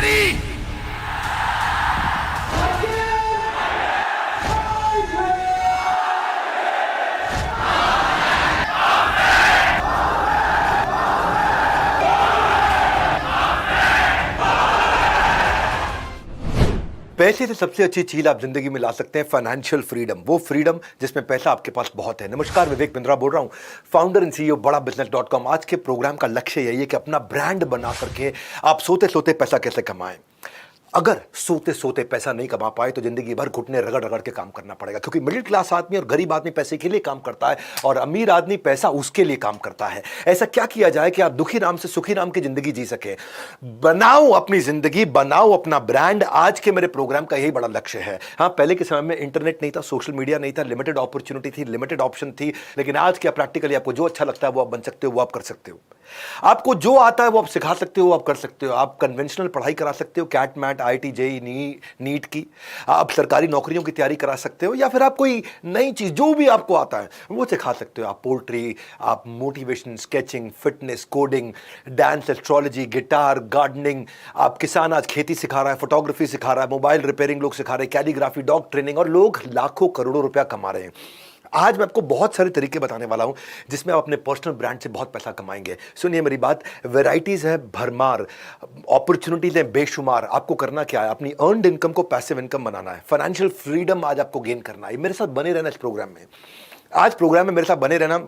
तैयारी। पैसे से सबसे अच्छी चीज आप जिंदगी में ला सकते हैं फाइनेंशियल फ्रीडम, वो फ्रीडम जिसमें पैसा आपके पास बहुत है। नमस्कार, विवेक बिंद्रा बोल रहा हूं, फाउंडर एंड सीईओ बड़ा बिजनेस.com। आज के प्रोग्राम का लक्ष्य यही है कि अपना ब्रांड बना करके आप सोते सोते पैसा कैसे कमाएं। अगर सोते सोते पैसा नहीं कमा पाए तो जिंदगी भर घुटने रगड़ रगड़ के काम करना पड़ेगा, क्योंकि मिडिल क्लास आदमी और गरीब आदमी पैसे के लिए काम करता है और अमीर आदमी पैसा उसके लिए काम करता है। ऐसा क्या किया जाए कि आप दुखी राम से सुखी राम की जिंदगी जी सके। बनाओ अपनी जिंदगी, बनाओ अपना ब्रांड। आज के मेरे प्रोग्राम का यही बड़ा लक्ष्य है। हाँ, पहले के समय में इंटरनेट नहीं था, सोशल मीडिया नहीं था, लिमिटेड अपॉर्चुनिटी थी, लिमिटेड ऑप्शन थी, लेकिन आज क्या प्रैक्टिकली आपको जो अच्छा लगता है वो आप बन सकते हो, वो आप कर सकते हो। आपको जो आता है वो आप सिखा सकते हो, आप कर सकते हो। आप कन्वेंशनल पढ़ाई करा सकते हो, CAT MAT IIT JEE NEET की। आप सरकारी नौकरियों की तैयारी करा सकते हो, या फिर आप कोई नई चीज जो भी आपको आता है वो सिखा सकते हो। आप पोल्ट्री, आप motivation, sketching, fitness, coding, dance, astrology, guitar, gardening. आप किसान आज खेती सिखा रहा है, फोटोग्राफी सिखा रहा है, मोबाइल रिपेयरिंग लोग सिखा रहे हैं, कैलीग्राफी, डॉग ट्रेनिंग, और लोग लाखों करोड़ों रुपया कमा रहे हैं। आज मैं आपको बहुत सारे तरीके बताने वाला हूं जिसमें आप अपने पर्सनल ब्रांड से बहुत पैसा कमाएंगे। सुनिए मेरी बात, वैरायटीज है भरमार, अपॉर्चुनिटीज है बेशुमार। आपको करना क्या है, अपनी अर्नड इनकम को पैसिव इनकम बनाना है। फाइनेंशियल फ्रीडम आज आपको गेन करना है। मेरे साथ बने रहना इस प्रोग्राम में। आज प्रोग्राम में मेरे साथ बने रहना।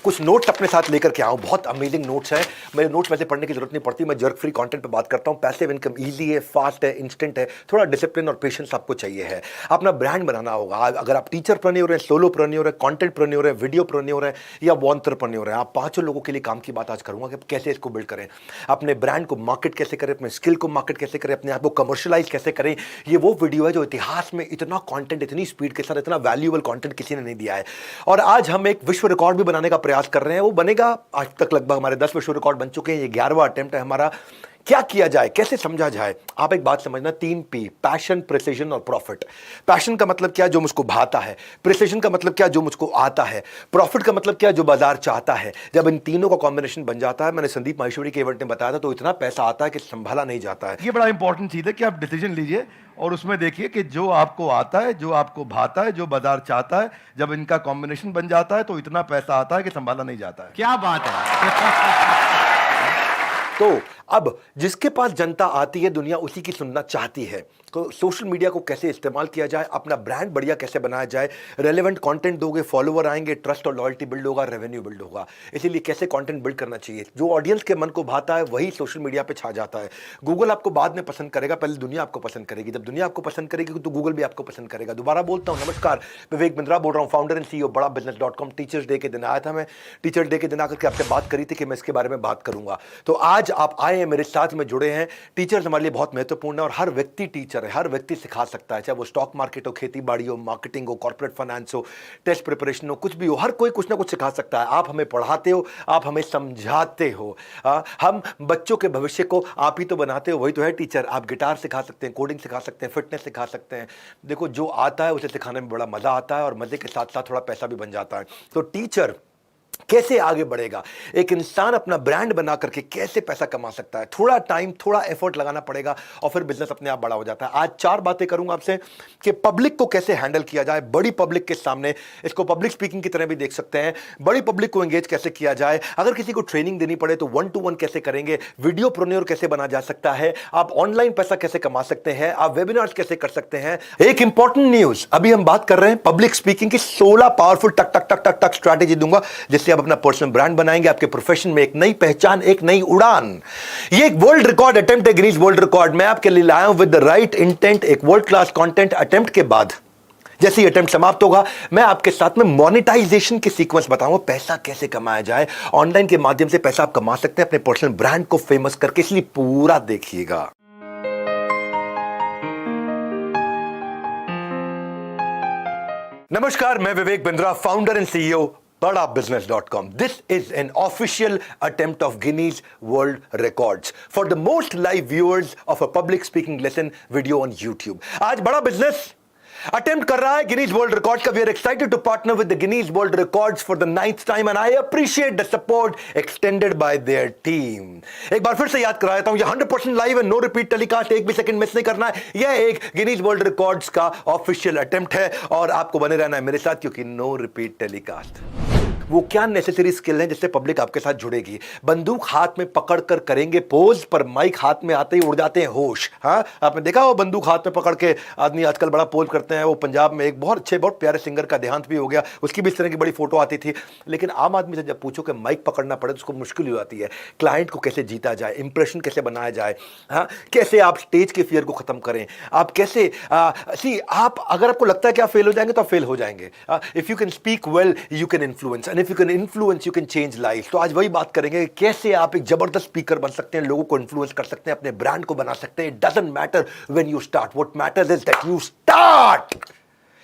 कुछ नोट्स अपने साथ लेकर के आऊं, बहुत अमेजिंग नोट्स हैं। मेरे नोट्स वैसे पढ़ने की जरूरत नहीं पड़ती, मैं जर्क फ्री कंटेंट पे बात करता हूं। पैसिव इनकम इजी है, फास्ट है, इंस्टेंट है। थोड़ा डिसिप्लिन और पेशेंस आपको चाहिए है। अपना ब्रांड बनाना होगा। अगर आप टीचर प्रन्योर हैं, सोलो प्रन्योर है, कंटेंट प्रन्योर है, वीडियो प्रन्योर है, या वॉन्टरप्रन्योर है, आप पांचों लोगों के लिए काम की बात आज करूंगा कि कैसे इसको बिल्ड करें। अपने ब्रांड को मार्केट कैसे करें, अपने स्किल को मार्केट कैसे करें, अपने आप को कमर्शलाइज कैसे करें। ये वो वीडियो है जो इतिहास में इतना कॉन्टेंट, इतनी स्पीड के साथ इतना वैल्यूएबल कॉन्टेंट किसी ने नहीं दिया है। और आज हम एक विश्व रिकॉर्ड भी बनाने का प्रयास कर रहे हैं। वो बनेगा, आज तक लगभग हमारे 10 विश्व रिकॉर्ड बन चुके हैं। ये 11वां अटेम्प्ट है हमारा। क्या किया जाए, कैसे समझा जाए। आप एक बात समझना, 3 P, पैशन, प्रिसिजन और प्रॉफिट। पैशन का मतलब क्या, जो मुझको भाता है। प्रिसिजन का मतलब क्या, जो मुझको आता है। प्रॉफिट का मतलब क्या, जो बाजार चाहता है। जब इन तीनों का कॉम्बिनेशन बन जाता है, मैंने संदीप माहेश्वरी के इवेंट में बताया था, तो इतना पैसा आता है कि संभाला नहीं जाता है। ये बड़ा इंपॉर्टेंट चीज है कि आप डिसीजन लीजिए और उसमें देखिए कि जो आपको आता है, जो आपको भाता है, जो बाजार चाहता है, जब इनका कॉम्बिनेशन बन जाता है तो इतना पैसा आता है कि संभाला नहीं जाता है। क्या बात है। तो अब जिसके पास जनता आती है, दुनिया उसी की सुनना चाहती है। तो सोशल मीडिया को कैसे इस्तेमाल किया जाए, अपना ब्रांड बढ़िया कैसे बनाया जाए। रेलेवेंट कंटेंट दोगे, फॉलोवर आएंगे, ट्रस्ट और लॉयल्टी बिल्ड होगा, रेवेन्यू बिल्ड होगा। इसीलिए कैसे कंटेंट बिल्ड करना चाहिए। जो ऑडियंस के मन को भाता है वही सोशल मीडिया पे छा जाता है। गूगल आपको बाद में पसंद करेगा, पहले दुनिया आपको पसंद करेगी। जब दुनिया आपको पसंद करेगी तो गूगल भी आपको पसंद करेगा। दोबारा बोलता हूं, नमस्कार, विवेक बिंद्रा बोल रहा हूं, फाउंडर एंड सीईओ बड़ा बिजनेस.com। टीचर्स डे के दिन आया था मैं। टीचर्स डे के दिन आकर के आपसे बात करी थी कि मैं इसके बारे में बात करूंगा। तो आज आप आए हैं, मेरे साथ में जुड़े हैं। टीचर्स हमारे लिए बहुत महत्वपूर्ण है और हर व्यक्ति टीचर है, हर व्यक्ति सिखा सकता है। चाहे वो स्टॉक मार्केट हो, खेती बाड़ी हो, मार्केटिंग हो, कॉर्पोरेट फाइनेंस हो, टेस्ट प्रिपरेशन हो, कुछ भी हो, हर कोई कुछ ना कुछ सिखा सकता है। आप हमें पढ़ाते हो, आप हमें समझाते हो। हम बच्चों के भविष्य को आप ही तो बनाते हो, वही तो है टीचर। आप गिटार सिखा सकते हैं, कोडिंग सिखा सकते हैं, फिटनेस सिखा सकते हैं। देखो, जो आता है उसे सिखाने में बड़ा मजा आता है और मजे के साथ साथ थोड़ा पैसा भी बन जाता है। तो टीचर कैसे आगे बढ़ेगा, एक इंसान अपना ब्रांड बना करके कैसे पैसा कमा सकता है। थोड़ा टाइम, थोड़ा एफर्ट लगाना पड़ेगा और फिर बिजनेस अपने आप बड़ा हो जाता है। आज 4 बातें करूंगा आपसे कि पब्लिक को कैसे हैंडल किया जाए। बड़ी पब्लिक के सामने, इसको पब्लिक स्पीकिंग की तरह भी देख सकते हैं। बड़ी पब्लिक को एंगेज कैसे किया जाए। अगर किसी को ट्रेनिंग देनी पड़े तो 1-to-1 कैसे करेंगे। वीडियो प्रोन्योर कैसे बना जा सकता है। आप ऑनलाइन पैसा कैसे कमा सकते हैं। आप वेबिनार्स कैसे कर सकते हैं। एक इंपॉर्टेंट न्यूज, अभी हम बात कर रहे हैं पब्लिक स्पीकिंग की 16 पावरफुल टक टक टक टक टक स्ट्रैटेजी दूंगा, जिससे आप अपना पर्सनल ब्रांड बनाएंगे, आपके प्रोफेशन में एक नई पहचान, एक नई उड़ान। ये एक वर्ल्ड रिकॉर्ड अटेम्प्ट है, गिनीज वर्ल्ड रिकॉर्ड। मैं आपके लिए लाया हूं विद द राइट इंटेंट। एक वर्ल्ड क्लास कंटेंट अटेम्प्ट के बाद, जैसे ही अटेम्प्ट समाप्त होगा, मैं आपके साथ में मोनेटाइजेशन की सीक्वेंस बताऊंगा। पैसा कैसे कमाया जाए, ऑनलाइन के माध्यम से पैसा आप कमा सकते हैं अपने पर्सनल ब्रांड को फेमस करके। इसलिए पूरा देखिएगा। नमस्कार, मैं Vivek Bindra, founder and CEO बड़ा बिजनेस.com. This is an official attempt of Guinness World Records for the most live viewers of a public speaking lesson video on YouTube. आज बड़ा बिजनेस अटेम्प्ट कर रहा है गिनीज वर्ल्ड रिकॉर्ड का। We are excited to partner with the Guinness world records for the 9th time and I appreciate the support extended by their team. एक बार फिर से याद करा देता हूं, ये 100% लाइव है, नो रिपीट टेलीकास्ट, एक भी सेकंड मिस नहीं करना है। यह एक गिनीज वर्ल्ड रिकॉर्ड्स का ऑफिशियल अटेम्प्ट है और आपको बने रहना है मेरे साथ, क्योंकि नो रिपीट टेलीकास्ट। वो क्या नेसेसरी स्किल है जिससे पब्लिक आपके साथ जुड़ेगी? बंदूक हाथ में पकड़कर करेंगे पोज, पर माइक हाथ में आते ही उड़ जाते हैं होश। हाँ, आपने देखा हो बंदूक हाथ में पकड़ के आदमी आजकल बड़ा पोज करते हैं। वो पंजाब में एक बहुत अच्छे बहुत प्यारे सिंगर का देहांत भी हो गया, उसकी भी इस तरह की बड़ी फोटो आती थी। लेकिन आम आदमी से जब पूछो कि माइक पकड़ना पड़े तो उसको मुश्किल हो जाती है। क्लाइंट को कैसे जीता जाए, इंप्रेशन कैसे बनाया जाए, हाँ, कैसे आप स्टेज के फियर को खत्म करें, आप कैसे आप अगर आपको लगता है कि आप फेल हो जाएंगे तो आप फेल हो जाएंगे। If you can speak well you can influence, and if you can influence you can change life. तो आज वही बात करेंगे कैसे आप एक जबरदस्त स्पीकर बन सकते हैं, लोगों को इन्फ्लुएंस कर सकते हैं, अपने ब्रांड को बना सकते हैं। It doesn't matter when you start, what matters is that you start.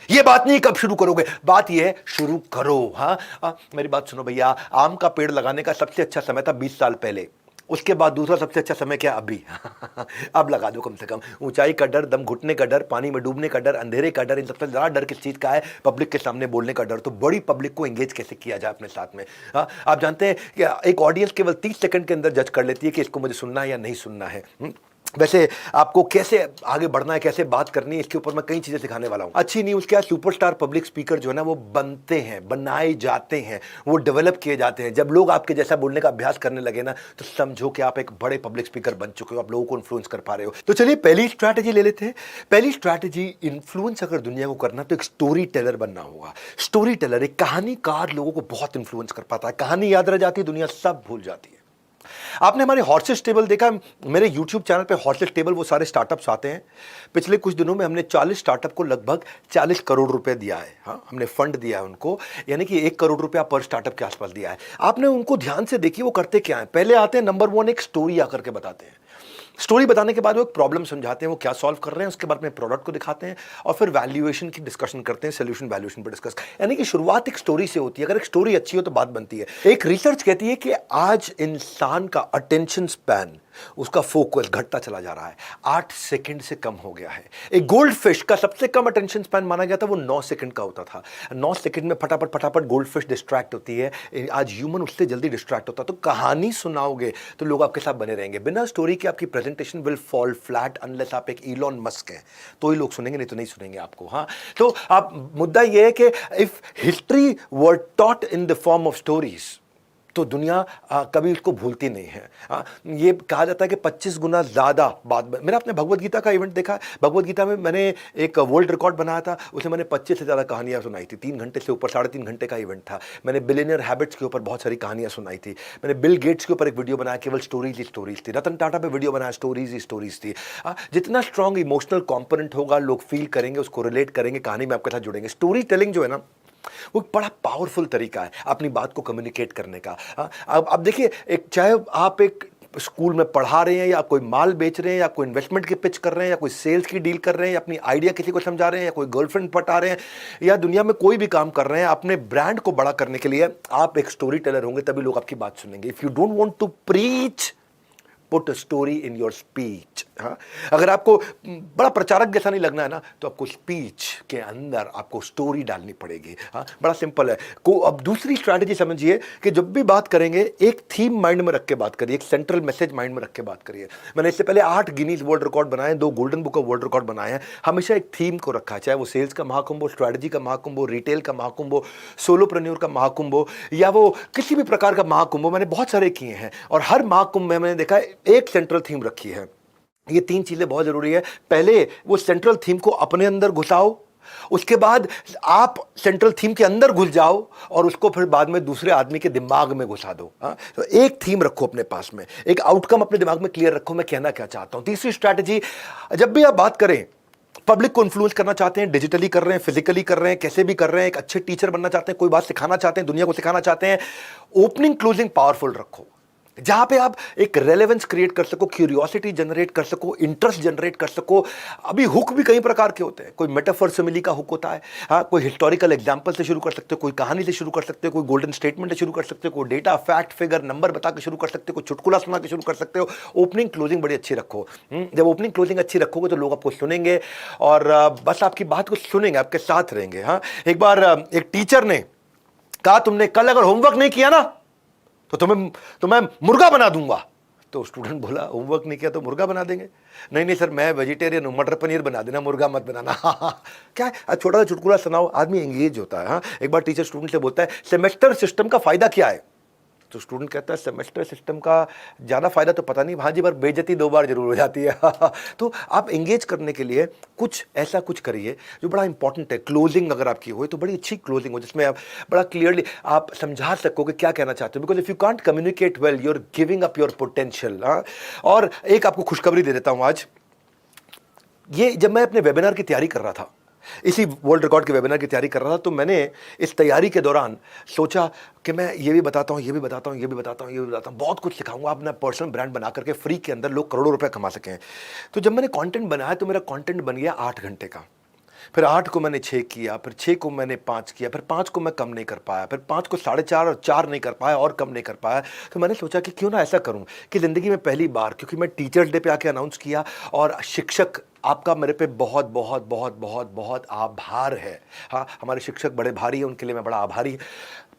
ये बात नहीं कब शुरू करोगे, बात ये है शुरू करो। हाँ, मेरी बात सुनो भैया, आम का पेड़ लगाने का सबसे अच्छा समय था 20 साल पहले। उसके बाद दूसरा सबसे अच्छा समय क्या? अभी। अब लगा दो कम से कम। ऊंचाई का डर, दम घुटने का डर, पानी में डूबने का डर, अंधेरे का डर, इन सबसे ज़्यादा डर किस चीज़ का है? पब्लिक के सामने बोलने का डर। तो बड़ी पब्लिक को एंगेज कैसे किया जाए अपने साथ में? हाँ, आप जानते हैं कि एक ऑडियंस केवल 30 सेकंड के अंदर जज कर लेती है कि इसको मुझे सुनना है या नहीं सुनना है। वैसे आपको कैसे आगे बढ़ना है, कैसे बात करनी है, इसके ऊपर मैं कई चीजें सिखाने वाला हूं। अच्छी न्यूज़ क्या है, सुपरस्टार पब्लिक स्पीकर जो है ना वो बनते हैं, बनाए जाते हैं, वो डेवलप किए जाते हैं। जब लोग आपके जैसा बोलने का अभ्यास करने लगे ना तो समझो कि आप एक बड़े पब्लिक स्पीकर बन चुके हो, आप लोगों को इन्फ्लुएंस कर पा रहे हो। तो चलिए पहली स्ट्रैटेजी ले लेते हैं। पहली स्ट्रैटेजी, इन्फ्लुएंस अगर दुनिया को करना तो एक स्टोरी टेलर बनना होगा। स्टोरी टेलर, एक कहानीकार लोगों को बहुत इन्फ्लुएंस कर पाता है। कहानी याद रह जाती है, दुनिया सब भूल जाती है। आपने हमारे हॉर्सेस टेबल देखा? मेरे YouTube चैनल पे हॉर्सेस टेबल वो सारे स्टार्टअप्स आते हैं। पिछले कुछ दिनों में हमने 40 स्टार्टअप को लगभग 40 करोड़ रुपए दिया है। हाँ, हमने फंड दिया है उनको, यानी कि 1 करोड़ रुपया पर स्टार्टअप के आसपास दिया है। आपने उनको ध्यान से देखिए वो करते क्या है। पहले आते हैं, नंबर 1 एक स्टोरी आकर के बताते हैं। स्टोरी बताने के बाद वो एक प्रॉब्लम समझाते हैं, वो क्या सॉल्व कर रहे हैं, उसके बाद में प्रोडक्ट को दिखाते हैं और फिर वैल्यूएशन की डिस्कशन करते हैं, सोल्यूशन वैल्यूएशन पर डिस्कस। यानी कि शुरुआत एक स्टोरी से होती है। अगर एक स्टोरी अच्छी हो तो बात बनती है। एक रिसर्च कहती है कि आज इंसान का अटेंशन स्पैन, उसका फोकस घटता चला जा रहा है, 8 सेकंड से कम हो गया है। एक गोल्ड फिश का सबसे कम अटेंशन स्पैन माना गया था, वो 9 सेकंड का होता था। 9 सेकंड में फटाफट फटाफट गोल्ड फिश डिस्ट्रैक्ट होती है। आज ह्यूमन उससे जल्दी डिस्ट्रैक्ट होता है। तो कहानी सुनाओगे तो लोग आपके साथ बने रहेंगे। बिना स्टोरी के आपकी presentation will fall flat unless आप एक इलॉन मस्क हैं, तो ही लोग सुनेंगे, नहीं तो नहीं सुनेंगे आपको। हाँ, तो आप मुद्दा यह है कि if history were taught in the form of stories तो दुनिया कभी उसको भूलती नहीं है। ये कहा जाता है कि 25 गुना ज़्यादा बात। मेरा आपने भगवद गीता का इवेंट देखा है? भगवद गीता में मैंने एक वर्ल्ड रिकॉर्ड बनाया था, उसमें मैंने 25 से ज़्यादा कहानियाँ सुनाई थी। 3 घंटे से ऊपर, 3.5 घंटे का इवेंट था। मैंने बिलियनियर हैबिट्स के ऊपर बहुत सारी कहानियाँ सुनाई थी। मैंने बिल गेट्स के ऊपर एक वीडियो बनाया, केवल स्टोरीज ही स्टोरीज थी। रतन टाटा पे वीडियो बनाया, स्टोरीज ही स्टोरीज थी। जितना स्ट्रॉन्ग इमोशनल कॉम्पोनेंट होगा, लोग फील करेंगे, उसको रिलेट करेंगे, कहानी में आपके साथ जुड़ेंगे। स्टोरी टेलिंग जो है ना वो एक बड़ा पावरफुल तरीका है अपनी बात को कम्युनिकेट करने का। अब देखिए, एक चाहे आप एक स्कूल में पढ़ा रहे हैं या कोई माल बेच रहे हैं या कोई इन्वेस्टमेंट की पिच कर रहे हैं या कोई सेल्स की डील कर रहे हैं या अपनी आइडिया किसी को समझा रहे हैं या कोई गर्लफ्रेंड पटा रहे हैं या दुनिया में कोई भी काम कर रहे हैं, अपने ब्रांड को बड़ा करने के लिए आप एक स्टोरी टेलर होंगे, तभी लोग आपकी बात सुनेंगे। If you don't want to preach, put a story in your speech. हाँ, अगर आपको बड़ा प्रचारक जैसा नहीं लगना है ना तो आपको स्पीच के अंदर आपको स्टोरी डालनी पड़ेगी। हाँ, बड़ा सिंपल है। अब दूसरी स्ट्रैटेजी समझिए कि जब भी बात करेंगे एक थीम माइंड में रख के बात करिए, एक सेंट्रल मैसेज माइंड में रख के बात करिए। मैंने इससे पहले 8 गिनीज वर्ल्ड रिकॉर्ड बनाए, 2 golden book of world record बनाए हैं। हमेशा एक थीम को रखा है, चाहे वो सेल्स का महाकुंभ हो, स्ट्रैटेजी का महाकुंभ हो, रिटेल का महाकुंभ हो, सोलोप्रेन्योर का महाकुंभ हो या वो किसी भी प्रकार का महाकुंभ हो। मैंने बहुत सारे किए हैं और हर महाकुंभ में मैंने देखा है एक सेंट्रल थीम रखी है। ये 3 चीजें बहुत जरूरी है। पहले वो सेंट्रल थीम को अपने अंदर घुसाओ, उसके बाद आप सेंट्रल थीम के अंदर घुस जाओ और उसको फिर बाद में दूसरे आदमी के दिमाग में घुसा दो। तो एक थीम रखो अपने पास में, एक आउटकम अपने दिमाग में क्लियर रखो, मैं कहना क्या चाहता हूं। तीसरी स्ट्रैटेजी, जब भी आप बात करें, पब्लिक को इन्फ्लुएंस करना चाहते हैं, डिजिटली कर रहे हैं, फिजिकली कर रहे हैं, कैसे भी कर रहे हैं, एक अच्छे टीचर बनना चाहते हैं, कोई बात सिखाना चाहते हैं, दुनिया को सिखाना चाहते हैं, ओपनिंग क्लोजिंग पावरफुल रखो। जहां पे आप एक रेलेवेंस क्रिएट कर सको, क्यूरियोसिटी जनरेट कर सको, इंटरेस्ट जनरेट कर सको। अभी हुक भी कई प्रकार के होते हैं, कोई मेटाफर सिमिली का हुक होता है, हाँ, कोई हिस्टोरिकल एग्जांपल से शुरू कर सकते हो, कोई कहानी से शुरू कर सकते हो, कोई गोल्डन स्टेटमेंट से शुरू कर सकते हो, कोई डेटा फैक्ट फिगर नंबर बता के शुरू कर सकते हो, कोई चुटकुला सुना के शुरू कर सकते हो। ओपनिंग क्लोजिंग बड़ी अच्छी रखो। जब ओपनिंग क्लोजिंग अच्छी रखोगे तो लोग आपको सुनेंगे और बस आपकी बात को सुनेंगे, आपके साथ रहेंगे। हाँ, एक बार एक टीचर ने कहा, तुमने कल अगर होमवर्क नहीं किया ना तो तुम्हें मुर्गा बना दूंगा। तो स्टूडेंट बोला, होमवर्क नहीं किया तो मुर्गा बना देंगे? नहीं नहीं सर, मैं वेजिटेरियन हूं, मटर पनीर बना देना, मुर्गा मत बनाना। क्या है, छोटा सा चुटकुला सुनाओ, आदमी एंगेज होता है। हाँ, एक बार टीचर स्टूडेंट से बोलता है, सेमेस्टर सिस्टम का फायदा क्या है? तो स्टूडेंट कहता है, सेमेस्टर सिस्टम का ज़्यादा फायदा तो पता नहीं, हाँ जी, पर बेइज्जती 2 बार जरूर हो जाती है। तो आप एंगेज करने के लिए कुछ ऐसा कुछ करिए जो बड़ा इंपॉर्टेंट है। क्लोजिंग अगर आपकी हो तो बड़ी अच्छी क्लोजिंग हो, जिसमें आप बड़ा क्लियरली आप समझा सको कि क्या कहना चाहते हो। Because if you can't communicate well, you are giving up your potential. और एक आपको खुशखबरी दे देता हूँ आज। ये जब मैं अपने वेबिनार की तैयारी कर रहा था, इसी वर्ल्ड रिकॉर्ड के वेबिनार की तैयारी कर रहा था, तो मैंने इस तैयारी के दौरान सोचा कि मैं ये भी बताता हूँ, ये भी बताता हूँ, ये भी बताता हूँ, ये भी बताता हूँ, बहुत कुछ सिखाऊंगा अपना पर्सनल ब्रांड बना करके फ्री के अंदर लोग करोड़ों रुपए कमा सकें। तो जब मैंने कंटेंट बनाया तो मेरा कंटेंट बन गया 8 घंटे का। फिर 8 को मैंने 6 किया, फिर 6 को मैंने 5 किया, फिर 5 को मैं कम नहीं कर पाया, फिर 5 को 4.5 और 4 नहीं कर पाया और कम नहीं कर पाया। तो मैंने सोचा कि क्यों ना ऐसा करूं कि ज़िंदगी में पहली बार, क्योंकि मैं टीचर्स डे पे आके अनाउंस किया और शिक्षक आपका मेरे पे बहुत बहुत बहुत बहुत बहुत आभार है। हाँ, हमारे शिक्षक बड़े भारी हैं, उनके लिए मैं बड़ा आभारी।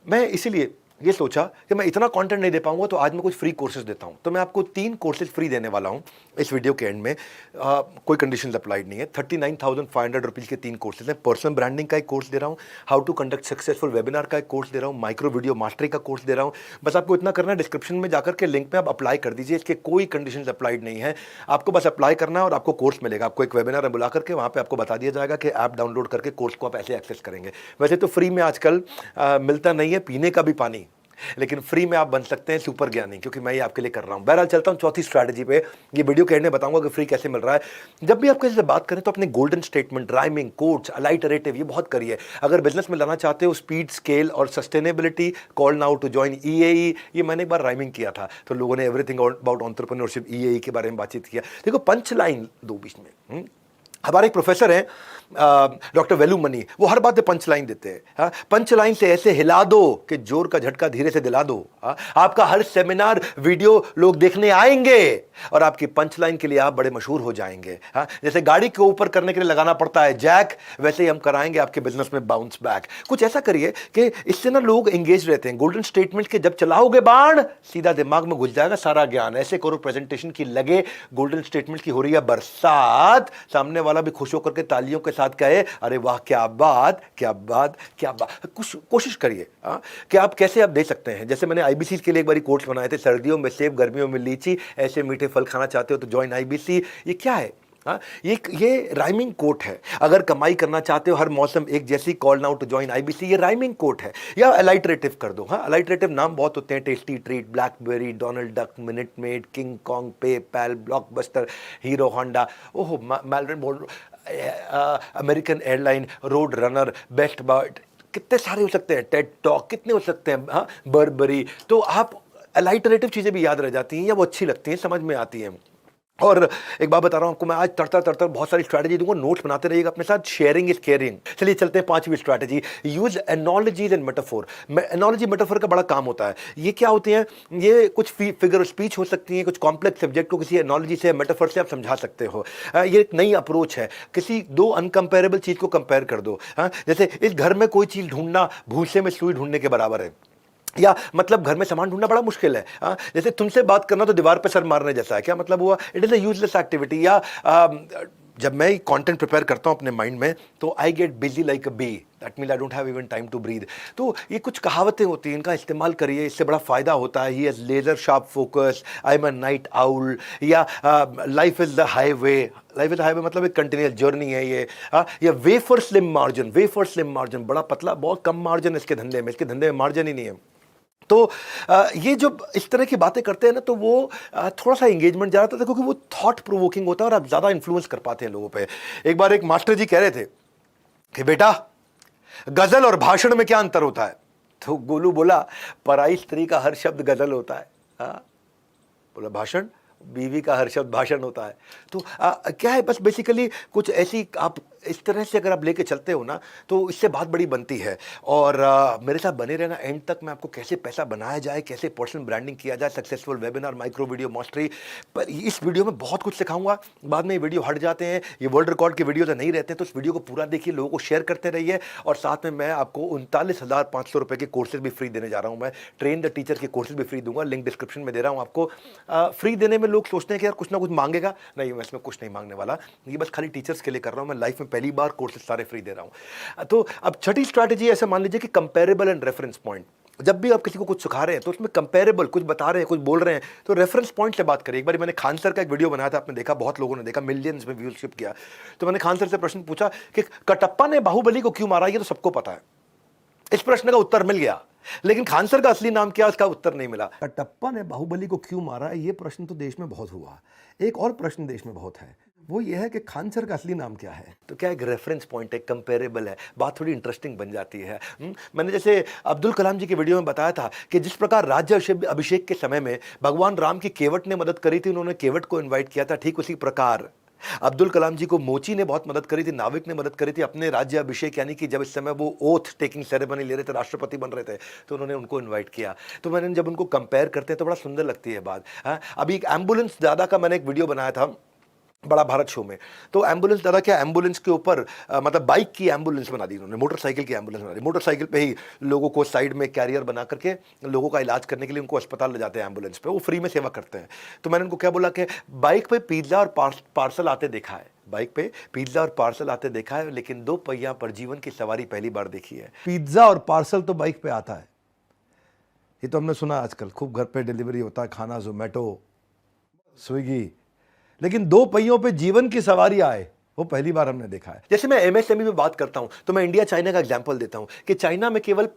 मैं इसीलिए ये सोचा कि मैं इतना कंटेंट नहीं दे पाऊंगा, तो आज मैं कुछ फ्री कोर्सेज देता हूं। तो मैं आपको 3 कोर्सेज फ्री देने वाला हूं इस वीडियो के एंड में। कोई कंडीशंस अप्लाइड नहीं है। 39,500 रुपीज़ के 3 कोर्सेज हैं। पर्सनल ब्रांडिंग का एक कोर्स दे रहा हूं, how to conduct successful webinar का एक कोर्स दे रहा हूं, माइक्रो वीडियो मास्टरी का कोर्स दे रहा हूं। बस आपको इतना करना है, डिस्क्रिप्शन में जाकर के लिंक पे आप अप्लाई कर दीजिए। इसके कोई कंडीशंस अप्लाइड नहीं है, आपको बस अप्लाई करना है और आपको कोर्स मिलेगा। आपको एक वेबिनार में बुला करके वहाँ पे आपको बता दिया जाएगा कि ऐप डाउनलोड करके कोर्स को आप ऐसे एक्सेस करेंगे। वैसे तो फ्री में आजकल मिलता नहीं है पीने का भी पानी, लेकिन फ्री में आप बन सकते हैं सुपर ज्ञानी, क्योंकि मैं ये आपके लिए कर रहा हूं। बहरहाल चलता हूं चौथी स्ट्रैटेजी पे। ये वीडियो के एंड में बताऊंगा कि फ्री कैसे मिल रहा है। जब भी आप किसी से बात करें तो अपने golden statement, rhyming, quotes, alliterative, ये बहुत करिए। अगर बिजनेस में लाना चाहते हो स्पीड, स्केल और sustainability, call now to join EAE। ये मैंने एक बार राइमिंग किया था तो लोगों ने एवरीथिंग अबाउट एंटरप्रेन्योरशिप EAE के बारे में बातचीत किया। देखो, पंच लाइन दो बीच में। हमारे एक प्रोफेसर हैं डॉक्टर वेलुमनी, वो हर बात पे पंच लाइन देते हैं। हाँ, पंच लाइन से ऐसे हिला दो कि जोर का झटका धीरे से दिला दो। हाँ, आपका हर सेमिनार वीडियो लोग देखने आएंगे और आपकी पंच लाइन के लिए आप बड़े मशहूर हो जाएंगे। हाँ, जैसे गाड़ी के ऊपर करने के लिए लगाना पड़ता है जैक, वैसे ही हम कराएंगे आपके बिजनेस में बाउंस बैक। कुछ ऐसा करिए कि इससे ना लोग एंगेज रहते हैं। गोल्डन स्टेटमेंट के जब चलाओगे बाण, सीधा दिमाग में घुस जाएगा सारा ज्ञान। ऐसे करो प्रेजेंटेशन की लगे गोल्डन स्टेटमेंट की हो रही है बरसात, सामने वाला भी खुश होकर के तालियों के साथ कहे, अरे वाह क्या बात, क्या बात, क्या बात। कुछ कोशिश करिए कि आप कैसे आप दे सकते हैं। जैसे मैंने IBC के लिए एक बारी कोट्स बनाए थे, सर्दियों में सेब, गर्मियों में लीची, ऐसे मीठे फल खाना चाहते हो तो ज्वाइन IBC। ये क्या है? ये राइमिंग कोट है। अगर कमाई करना चाहते हो हर मौसम एक जैसी, call now to join IBC, ये राइमिंग कोट है। या अलाइटरेटिव कर दो। हाँ, अलाइटरेटिव नाम बहुत होते हैं, Tasty Treat, BlackBerry, Donald Duck, Minute Maid, King Kong, PayPal, Blockbuster, Hero Honda, ओहो मैलरन, American airline, Road Runner, Best Bird, कितने सारे हो सकते हैं, टेड टॉक, कितने हो सकते हैं। हाँ, बर्बरी। तो आप अलाइटरेटिव चीज़ें भी याद रह जाती हैं या वो अच्छी लगती हैं, समझ में आती हैं। और एक बात बता रहा हूं आपको, मैं आज तड़ता बहुत सारी स्ट्रैटेजी दूंगा, नोट्स बनाते रहिएगा अपने साथ। Sharing is caring. चलिए चलते हैं 5वीं strategy, use analogies and metaphor. Analogy metaphor का बड़ा काम होता है। ये क्या होती हैं? ये कुछ फिगर स्पीच हो सकती हैं, कुछ कॉम्प्लेक्स सब्जेक्ट को किसी एनोलॉजी से, मेटाफोर से आप समझा सकते हो। ये एक नई अप्रोच है। किसी 2 अनकंपेरेबल चीज को कंपेयर कर दो। जैसे इस घर में कोई चीज ढूंढना भूसे में सुई ढूंढने के बराबर है, या मतलब घर में सामान ढूंढना बड़ा मुश्किल है। जैसे तुमसे बात करना तो दीवार पे सर मारने जैसा है। क्या मतलब हुआ? It is a useless activity. या जब मैं कंटेंट प्रिपेयर करता हूं अपने माइंड में तो I get busy like a bee, that mean I don't have even time to breathe. तो ये कुछ कहावतें होती हैं, इनका इस्तेमाल करिए, इससे बड़ा फायदा होता है। He has laser sharp focus, I am a night owl, या life is the highway. Life is the highway मतलब एक कंटिन्यूअस जर्नी है ये। या wafer slim margin, wafer slim margin, बड़ा पतला, बहुत कम मार्जिन इसके धंधे में, इसके धंधे में मार्जिन ही नहीं है। तो ये जो इस तरह की बातें करते हैं ना, तो वो थोड़ा सा एंगेजमेंट ज़्यादा था, क्योंकि वो थॉट प्रोवोकिंग होता है और आप ज़्यादा इन्फ्लुएंस कर पाते हैं लोगों पे। एक बार एक मास्टर जी कह रहे थे कि बेटा, गजल और भाषण में क्या अंतर होता है? तो गोलू बोला, पराई स्त्री का हर शब्द गजल होता है। बोला भाषण, बीवी का हर शब्द भाषण होता है। तो क्या है, बस बेसिकली कुछ ऐसी आप इस तरह से अगर आप लेके चलते हो ना तो इससे बात बड़ी बनती है। और मेरे साथ बने रहना एंड तक। मैं आपको कैसे पैसा बनाया जाए, कैसे पर्सनल ब्रांडिंग किया जाए, successful webinar, micro video mastery, पर इस वीडियो में बहुत कुछ सिखाऊंगा। बाद में ये वीडियो हट जाते हैं, ये वर्ल्ड रिकॉर्ड के वीडियो तो नहीं रहते हैं, तो इस वीडियो को पूरा देखिए, लोगों को शेयर करते रहिए। और साथ में मैं आपको 39,500 रुपये के कोर्सेज भी फ्री देने जा रहा हूँ। मैं ट्रेन द टीचर के कोर्सेज भी फ्री दूंगा, लिंक डिस्क्रिप्शन में दे रहा हूँ आपको। फ्री देने में लोग सोचते हैं कि यार कुछ ना कुछ मांगेगा, नहीं, मैं इसमें कुछ नहीं मांगने वाला, ये बस खाली टीचर्स के लिए कर रहा हूँ। मैं लाइफ में पहली बार कोर्सेज सारे फ्री दे रहा हूं। तो अब छठी स्ट्रैटेजी ऐसे मान लीजिए कि कंपेरेबल एंड रेफरेंस पॉइंट। जब भी आप किसी को कुछ सिखा रहे हैं तो उसमें कंपेरेबल, कुछ बता रहे हैं, कुछ बोल रहे हैं, तो रेफरेंस पॉइंट से बात करें। एक बार मैंने खान सर का एक वीडियो बनाया था, आपने देखा, बहुत लोगों ने देखा, मिलियंस में व्यूअरशिप किया। तो मैंने खान सर से प्रश्न पूछा कि कटप्पा ने बाहुबली को क्यों मारा, ये तो सबको पता है। इस प्रश्न का उत्तर मिल गया, लेकिन खान सर का असली नाम क्या, उसका उत्तर नहीं मिला। कटप्पा ने बाहुबली को क्यों मारा, ये प्रश्न तो देश में बहुत हुआ। एक और प्रश्न देश में बहुत है, वो ये है कि खान सर का असली नाम क्या है। तो क्या एक रेफरेंस पॉइंट है, कंपेरेबल है, बात थोड़ी इंटरेस्टिंग बन जाती है। मैंने जैसे अब्दुल कलाम जी के वीडियो में बताया था कि जिस प्रकार राज्य अभिषेक के समय में भगवान राम की केवट ने मदद करी थी, उन्होंने केवट को इन्वाइट किया था, ठीक उसी प्रकार अब्दुल कलाम जी को मोची ने बहुत मदद करी थी, नाविक ने मदद करी थी अपने राज्य अभिषेक, यानी कि जब इस समय वो ओथ टेकिंग सेरेमनी ले रहे थे, राष्ट्रपति बन रहे थे, तो उन्होंने उनको इनवाइट किया। तो मैंने जब उनको कंपेयर करते हैं तो बड़ा सुंदर लगती है बात। अभी एक एम्बुलेंस दादा का मैंने एक वीडियो बनाया था बड़ा भारत शो में। तो एम्बुलेंस दादा क्या, एम्बुलेंस के ऊपर मतलब बाइक की एम्बुलेंस बना दी उन्होंने, मोटरसाइकिल की एम्बुलेंस बना दी। मोटरसाइकिल पे ही लोगों को साइड में कैरियर बना करके लोगों का इलाज करने के लिए उनको अस्पताल ले जाते हैं, एम्बुलेंस पे वो फ्री में सेवा करते हैं। तो मैंने उनको क्या बोला कि बाइक पे पिज्ज़ा और पार्सल आते देखा है, बाइक पे पिज्ज़ा और पार्सल आते देखा है, लेकिन 2 पहिया पर जीवन की सवारी पहली बार देखी है। पिज्ज़ा और पार्सल तो बाइक पे आता है, ये तो हमने सुना आजकल खूब, घर पे डिलीवरी होता है खाना, जोमेटो, स्विगी, लेकिन 2 पहियों पे जीवन की सवारी आए, वो पहली बार हमने देखा है। जैसे मैं एमएसएमई में बात करता हूं तो मैं इंडिया चाइना का एग्जांपल देता हूं कि चाइना में केवल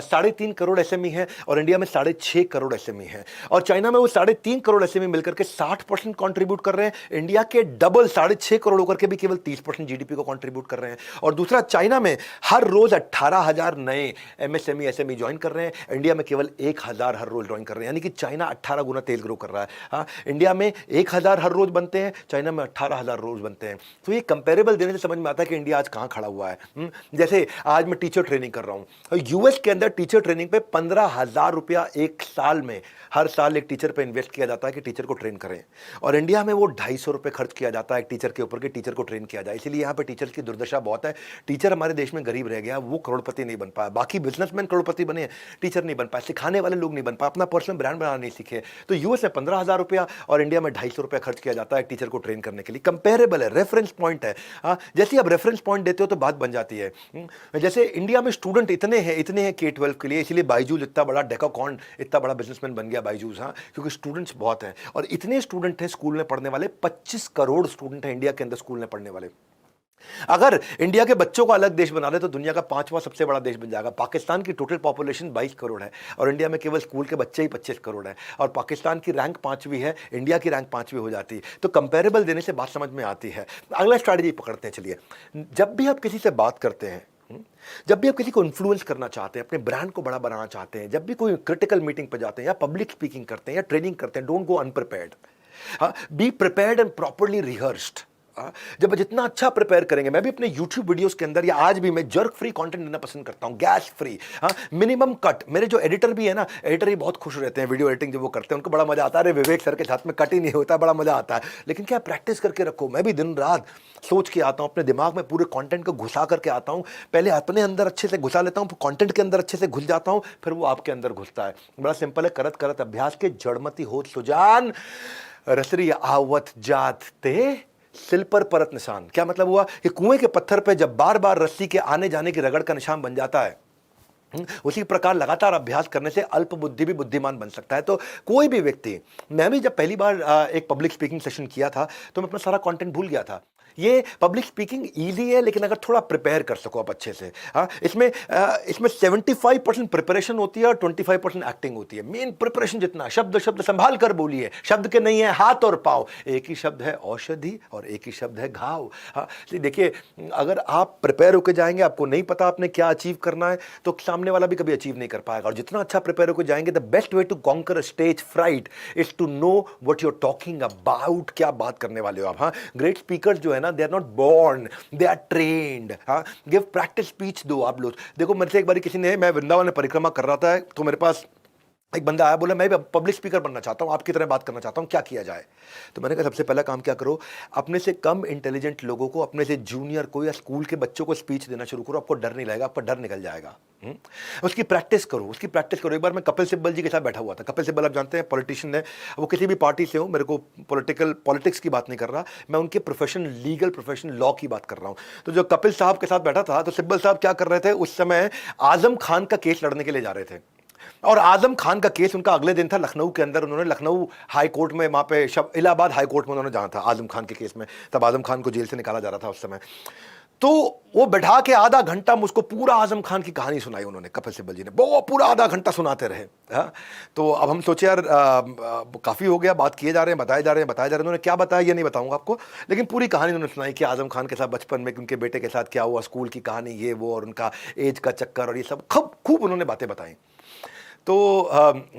3.5 करोड़ एसएमई है और इंडिया में 6.5 करोड़ एसएमई है। और चाइना में वो 3.5 करोड़ एसएमई मिलकर के 60% कंट्रीब्यूट कर रहे हैं, इंडिया के डबल 6.5 करोड़ होकर के भी केवल 30% जीडीपी को कंट्रीब्यूट कर रहे हैं। और दूसरा, चाइना में हर रोज 18,000 नए एमएसएमई एसएमई ज्वाइन कर रहे हैं, इंडिया में केवल 1,000 हर रोज ज्वाइन कर रहे हैं, यानी कि चाइना 18 गुना तेज ग्रो कर रहा है। हाँ, इंडिया में 1,000 हर रोज बनते हैं, चाइना में 18,000 रोज बनते हैं। तो ये कंपेरेबल देने से समझ में आता है कि इंडिया आज कहां खड़ा हुआ है। जैसे आज मैं टीचर ट्रेनिंग कर रहा हूं, यूएस के अंदर टीचर ट्रेनिंग पे 15,000 रुपया एक साल में, हर साल एक टीचर पे इन्वेस्ट किया जाता है कि टीचर को ट्रेन करें। और इंडिया में वो 250 रुपये खर्च किया जाता है एक टीचर के ऊपर कि टीचर को ट्रेन किया जाए। इसलिए यहाँ पे टीचर की दुर्दशा बहुत है। टीचर हमारे देश में गरीब रह गया, वो करोड़पति नहीं बन पाया। बाकी बिजनेसमैन करोड़पति बने, टीचर नहीं बन पाए, सिखाने वाले लोग नहीं बन पाए, अपना पर्सनल ब्रांड बनाना नहीं सीखे। तो यूएस में 15,000 रुपया और इंडिया में 250 रुपया खर्च किया जाता है टीचर को ट्रेन करने के लिए। कंपेरेबल है, रेफरेंस पॉइंट है। जैसे आप रेफरेंस पॉइंट देते हो तो बात बन जाती है। जैसे इंडिया में स्टूडेंट इतने हैं K-12 के लिए, इसलिए बायजूस इतना बड़ा, डेकाकॉन इतना बड़ा बिजनेसमैन बन गया बायजूस। हाँ, क्योंकि स्टूडेंट्स बहुत हैं और इतने स्टूडेंट हैं स्कूल में पढ़ने वाले, 25 करोड़ स्टूडेंट हैं इंडिया के अंदर स्कूल में पढ़ने वाले। अगर इंडिया के बच्चों को अलग देश बना ले तो दुनिया का 5वां सबसे बड़ा देश बन जाएगा। पाकिस्तान की टोटल पॉपुलेशन 22 करोड़ है और इंडिया में केवल स्कूल के बच्चे ही 25 करोड़ है और पाकिस्तान की रैंक 5वीं है, इंडिया की रैंक 5वीं हो जाती है। तो कंपेरेबल देने से बात समझ में आती है। अगला स्ट्रैटेजी पकड़ते हैं। चलिए, जब भी आप किसी से बात करते हैं, जब भी आप किसी को इन्फ्लुएंस करना चाहते हैं, अपने ब्रांड को बड़ा बनाना चाहते हैं, जब भी कोई क्रिटिकल मीटिंग पर जाते हैं या पब्लिक स्पीकिंग करते हैं या ट्रेनिंग करते हैं, don't go अनप्रिपेयर्ड। Be prepared and properly rehearsed. जब जितना अच्छा प्रिपेयर करेंगे, मैं भी अपने YouTube वीडियोस के अंदर या आज भी मैं जर्क फ्री कंटेंट देना पसंद करता हूं, गैस फ्री, मिनिमम कट। मेरे जो एडिटर भी है ना, एडिटर ही बहुत खुश रहते हैं वीडियो एडिटिंग जब वो करते हैं, उनको बड़ा मजा आता है। अरे विवेक सर के साथ में कट ही नहीं होता, बड़ा मजा आता है। लेकिन क्या प्रैक्टिस करके रखो। मैं भी दिन रात सोच के आता हूं, अपने दिमाग में पूरे कंटेंट को घुसा करके आता हूं। पहले अपने अंदर अच्छे से घुसा लेता हूं, फिर कंटेंट के अंदर अच्छे से घुस जाता हूं, फिर वो आपके अंदर घुसता है। बड़ा सिंपल है, करत करत अभ्यास के जड़मती हो सुजान, रसरी आवत जात ते सिल पर परत निशान। क्या मतलब हुआ कि कुएं के पत्थर पे जब बार बार रस्सी के आने जाने की रगड़ का निशान बन जाता है, उसी प्रकार लगातार अभ्यास करने से अल्प बुद्धि भी बुद्धिमान बन सकता है। तो कोई भी व्यक्ति, मैं भी जब पहली बार एक पब्लिक स्पीकिंग सेशन किया था तो मैं अपना सारा कंटेंट भूल गया था। ये पब्लिक स्पीकिंग ईजी है, लेकिन अगर थोड़ा प्रिपेयर कर सको आप अच्छे से, हाँ, इसमें 75% प्रिपरेशन होती है और 25% एक्टिंग होती है। मेन प्रिपरेशन जितना, शब्द शब्द संभाल कर बोलिए, शब्द के नहीं है हाथ और पाँव, एक ही शब्द है औषधि और एक ही शब्द है घाव। हाँ, देखिए, अगर आप प्रिपेयर होकर जाएंगे, आपको नहीं पता आपने क्या अचीव करना है, तो सामने वाला भी कभी अचीव नहीं कर पाएगा। और जितना अच्छा प्रिपेयर होकर जाएंगे, the best way to conquer stage fright is to know what you are talking about, क्या बात करने वाले हो आप। हाँ, ग्रेट स्पीकर्स जो है ना, they are not born, they are trained. हाँ, गिव प्रैक्टिस स्पीच दो आप लोग। देखो, मेरे से एक बार किसी ने, मैं वृंदावन में परिक्रमा कर रहा था, तो मेरे पास एक बंदा आया, बोला मैं भी पब्लिक स्पीकर बनना चाहता हूं, आपकी तरह बात करना चाहता हूं, क्या किया जाए। तो मैंने कहा सबसे पहला काम क्या करो, अपने से कम इंटेलिजेंट लोगों को, अपने से जूनियर को या स्कूल के बच्चों को स्पीच देना शुरू करो, आपको डर नहीं लगेगा, आपका डर निकल जाएगा। उसकी प्रैक्टिस करो, उसकी प्रैक्टिस करो। एक बार मैं कपिल सिब्बल जी के साथ बैठा हुआ था। कपिल सिब्बल आप जानते हैं, पॉलिटिशियन है, वो किसी भी पार्टी से हो, मेरे को पॉलिटिक्स की बात नहीं कर रहा, मैं उनके प्रोफेशन, लीगल प्रोफेशन, लॉ की बात कर रहा हूं। तो जो कपिल साहब के साथ बैठा था, तो सिब्बल साहब क्या कर रहे थे उस समय, आजम खान का केस लड़ने के लिए जा रहे थे। और आजम खान का केस उनका अगले दिन था लखनऊ के अंदर। उन्होंने लखनऊ हाई कोर्ट में, वहां पे इलाहाबाद हाई कोर्ट में उन्होंने जाना था आजम खान के केस में। तब आजम खान को जेल से निकाला जा रहा था उस समय। तो वो बैठा के आधा घंटा मुझको पूरा आजम खान की कहानी सुनाई उन्होंने, कपिल सिब्बल जी ने, वो पूरा आधा घंटा सुनाते रहे। हाँ, तो अब हम सोचे यार काफ़ी हो गया, बात किए जा रहे हैं, बताए जा रहे हैं। उन्होंने क्या बताया ये नहीं बताऊंगा आपको, लेकिन पूरी कहानी उन्होंने सुनाई कि आजम खान के साथ बचपन में उनके बेटे के साथ क्या हुआ, स्कूल की कहानी, ये वो, और उनका एज का चक्कर, और ये सब खूब उन्होंने बातें बताई। तो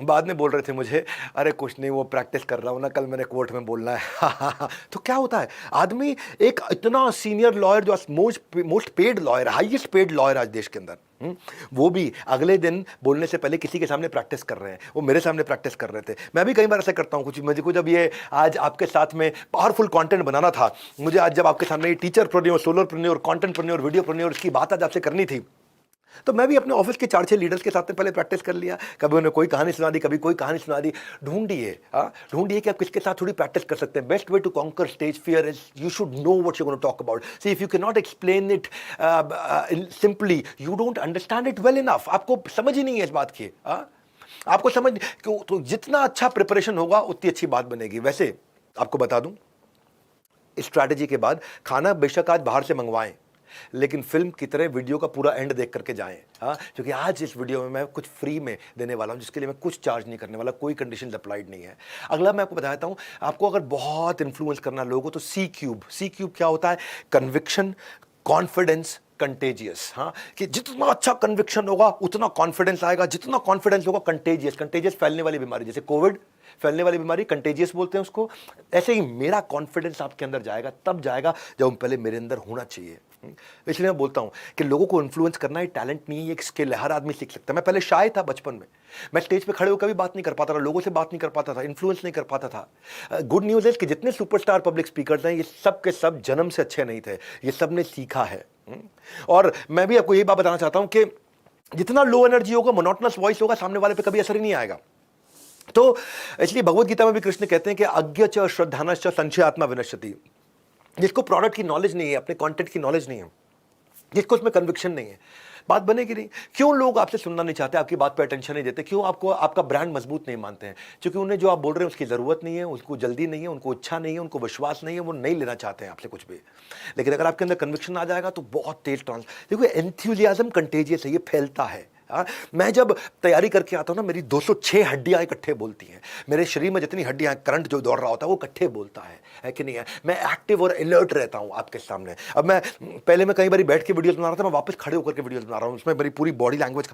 बाद में बोल रहे थे मुझे, अरे कुछ नहीं, वो प्रैक्टिस कर रहा हूँ ना, कल मैंने कोर्ट में बोलना है। तो क्या होता है, आदमी एक इतना सीनियर लॉयर, जो most paid lawyer, highest paid lawyer आज देश के अंदर, वो भी अगले दिन बोलने से पहले किसी के सामने प्रैक्टिस कर रहे हैं। वो मेरे सामने प्रैक्टिस कर रहे थे, मैं भी कई बार ऐसा करता हूँ। मुझे को जब ये आज आपके साथ में पावरफुल कंटेंट बनाना था, मुझे आज जब आपके सामने टीचरप्रेन्योर, सोलरप्रेन्योर, कंटेंटप्रेन्योर, वीडियोप्रेन्योर, इसकी बात आज आपसे करनी थी, तो मैं भी अपने ऑफिस के 4-6 लीडर्स के साथ में पहले प्रैक्टिस कर लिया। कभी उन्हें कोई कहानी सुना दी, कभी कोई कहानी सुना दी। ढूंढिए कि आप किसके साथ थोड़ी प्रैक्टिस कर सकते हैं। Best way to conquer stage fear is you should know what you gonna talk about. See if you can not explain it simply, you don't understand it well enough. आपको समझ ही नहीं है इस बात की। आपको समझ, तो जितना अच्छा प्रिपरेशन होगा उतनी अच्छी बात बनेगी। वैसे आपको बता दूं, स्ट्रैटेजी के बाद खाना बेशक आज बाहर से मंगवाएं, लेकिन फिल्म की तरह वीडियो का पूरा एंड देख करके जाएं। हाँ, क्योंकि आज इस वीडियो में मैं कुछ फ्री में देने वाला हूं, जिसके लिए मैं कुछ चार्ज नहीं करने वाला, कोई कंडीशन अप्लाइड नहीं है। अगला मैं आपको बताता हूं, आपको अगर बहुत इन्फ्लुएंस करना लोगों को, तो सी क्यूब क्या होता है, कन्विक्शन, कॉन्फिडेंस, कंटेजियस। हाँ, कि जितना अच्छा कन्विक्शन होगा उतना कॉन्फिडेंस आएगा, जितना कॉन्फिडेंस होगा कंटेजियस फैलने वाली बीमारी, जैसे कोविड फैलने वाली बीमारी, कंटेजियस बोलते हैं उसको। ऐसे ही मेरा कॉन्फिडेंस आपके अंदर जाएगा, तब जाएगा जब पहले मेरे अंदर होना चाहिए। इसलिए मैं बोलता हूं कि लोगों को इन्फ्लुएंस करना एक टैलेंट नहीं है, एक स्किल है, हर आदमी सीख सकता है। मैं पहले शाय था बचपन में, मैं स्टेज पे खड़े होकर कभी बात नहीं कर पाता था, लोगों से बात नहीं कर पाता था, इन्फ्लुएंस नहीं कर पाता था। गुड न्यूज़ है कि जितने सुपरस्टार पब्लिक स्पीकर्स हैं, ये सब के सब जन्म से अच्छे नहीं थे, ये सब ने सीखा है। और मैं भी आपको ये बात बताना चाहता हूं कि जितना लो एनर्जी होगा, मोनोटनस वॉइस होगा, सामने वाले पे कभी असर ही नहीं आएगा। तो इसलिए भगवत गीता में भी कृष्ण कहते हैं कि अज्ञ च श्रद्धानश्च संशय आत्मा विनश्यति। जिसको प्रोडक्ट की नॉलेज नहीं है, अपने कंटेंट की नॉलेज नहीं है, जिसको उसमें कन्विक्शन नहीं है, बात बनेगी नहीं। क्यों लोग आपसे सुनना नहीं चाहते, आपकी बात पे अटेंशन नहीं देते? क्यों आपको आपका ब्रांड मजबूत नहीं मानते हैं? क्योंकि उन्हें जो आप बोल रहे हैं उसकी ज़रूरत नहीं है, उसको जल्दी नहीं है, उनको इच्छा नहीं है, उनको विश्वास नहीं है, वो नहीं लेना चाहते हैं आपसे कुछ भी। लेकिन अगर आपके अंदर कन्विक्शन आ जाएगा तो बहुत तेज देखो, एंथुसियाज्म कंटेजियस है, ये फैलता है। मैं जब तैयारी करके आता हूं ना, मेरी 206 हड्डियां इकट्ठे बोलती हैं। मेरे शरीर में जितनी हड्डियां, करंट जो दौड़ रहा होता है वो इकट्ठे बोलता है कि नहीं है? मैं एक्टिव और अलर्ट रहता हूं आपके सामने। अब मैं पहले मैं कई बार बैठ के वीडियोस बना रहा था, मैं वापस खड़े होकर के वीडियोस बना रहा हूं, उसमें मेरी पूरी body language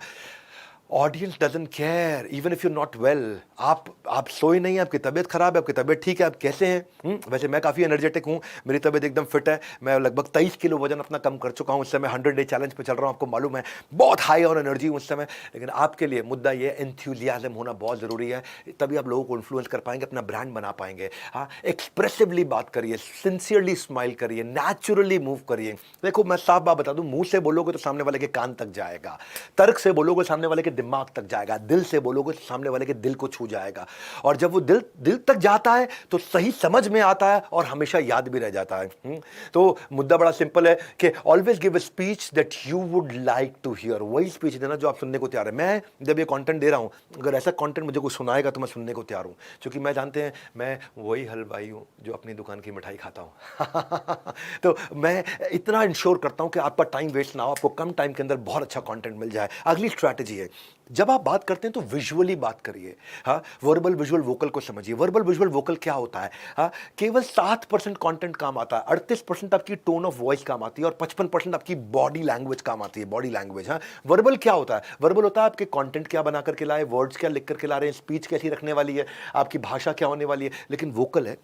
audience doesn't care even if you not well. आप सोए नहीं, आपकी तबीयत खराब है, आपकी तबीयत ठीक है, आप कैसे हैं? वैसे मैं काफ़ी एनर्जेटिक हूँ, मेरी तबीयत एकदम फिट है। मैं लगभग 23 किलो वजन अपना कम कर चुका हूँ इस समय, 100 डे चैलेंज पे चल रहा हूँ, आपको मालूम है, बहुत हाई ऑन एनर्जी हूँ उस समय। लेकिन आपके लिए मुद्दा ये एंथुसियाज्म होना बहुत ज़रूरी है, तभी आप लोगों को इन्फ्लुएंस कर पाएंगे, अपना ब्रांड बना पाएंगे। हाँ, एक्सप्रेसिवली बात करिए, सिंसियरली स्माइल करिए, नेचुरली मूव करिए। देखो मैं साफ बात बता दूँ, मुँह से बोलोगे तो सामने वाले के कान तक जाएगा, तर्क से बोलोगे सामने वाले के दिमाग तक जाएगा। दिल से बोलोगे तो सामने वाले के दिल को छू जाएगा, और जब वो दिल तक जाता है तो सही समझ में आता है और हमेशा याद भी रह जाता है। तो मुद्दा बड़ा सिंपल है कि always give a speech that you would like to hear. वही स्पीच देना जो आप सुनने को तैयार है। मैं जब ये कंटेंट दे रहा हूं, अगर ऐसा कंटेंट मुझे कोई सुनाएगा तो मैं सुनने को तैयार हूं, क्योंकि मैं जानते हैं मैं वही हलवाई हूं जो अपनी दुकान की मिठाई खाता हूं। तो मैं इतना इंश्योर करता हूं कि आपका टाइम वेस्ट ना हो, आपको कम टाइम के अंदर बहुत अच्छा कंटेंट मिल जाए। अगली स्ट्रैटेजी है, जब आप बात करते हैं तो विजुअली बात करिए। हाँ, वर्बल विजुअल वोकल को समझिए। वर्बल विजुअल वोकल क्या होता है? हाँ, केवल 7% कंटेंट काम आता है, 38% आपकी टोन ऑफ वॉइस काम आती है, और 55% आपकी बॉडी लैंग्वेज काम आती है। Body language. हाँ, वर्बल क्या होता है? वर्बल होता है आपके कंटेंट क्या बना करके लाए, वर्ड्स क्या लिख करके ला रहे हैं, स्पीच कैसी रखने वाली है, आपकी भाषा क्या होने वाली है। लेकिन वोकल है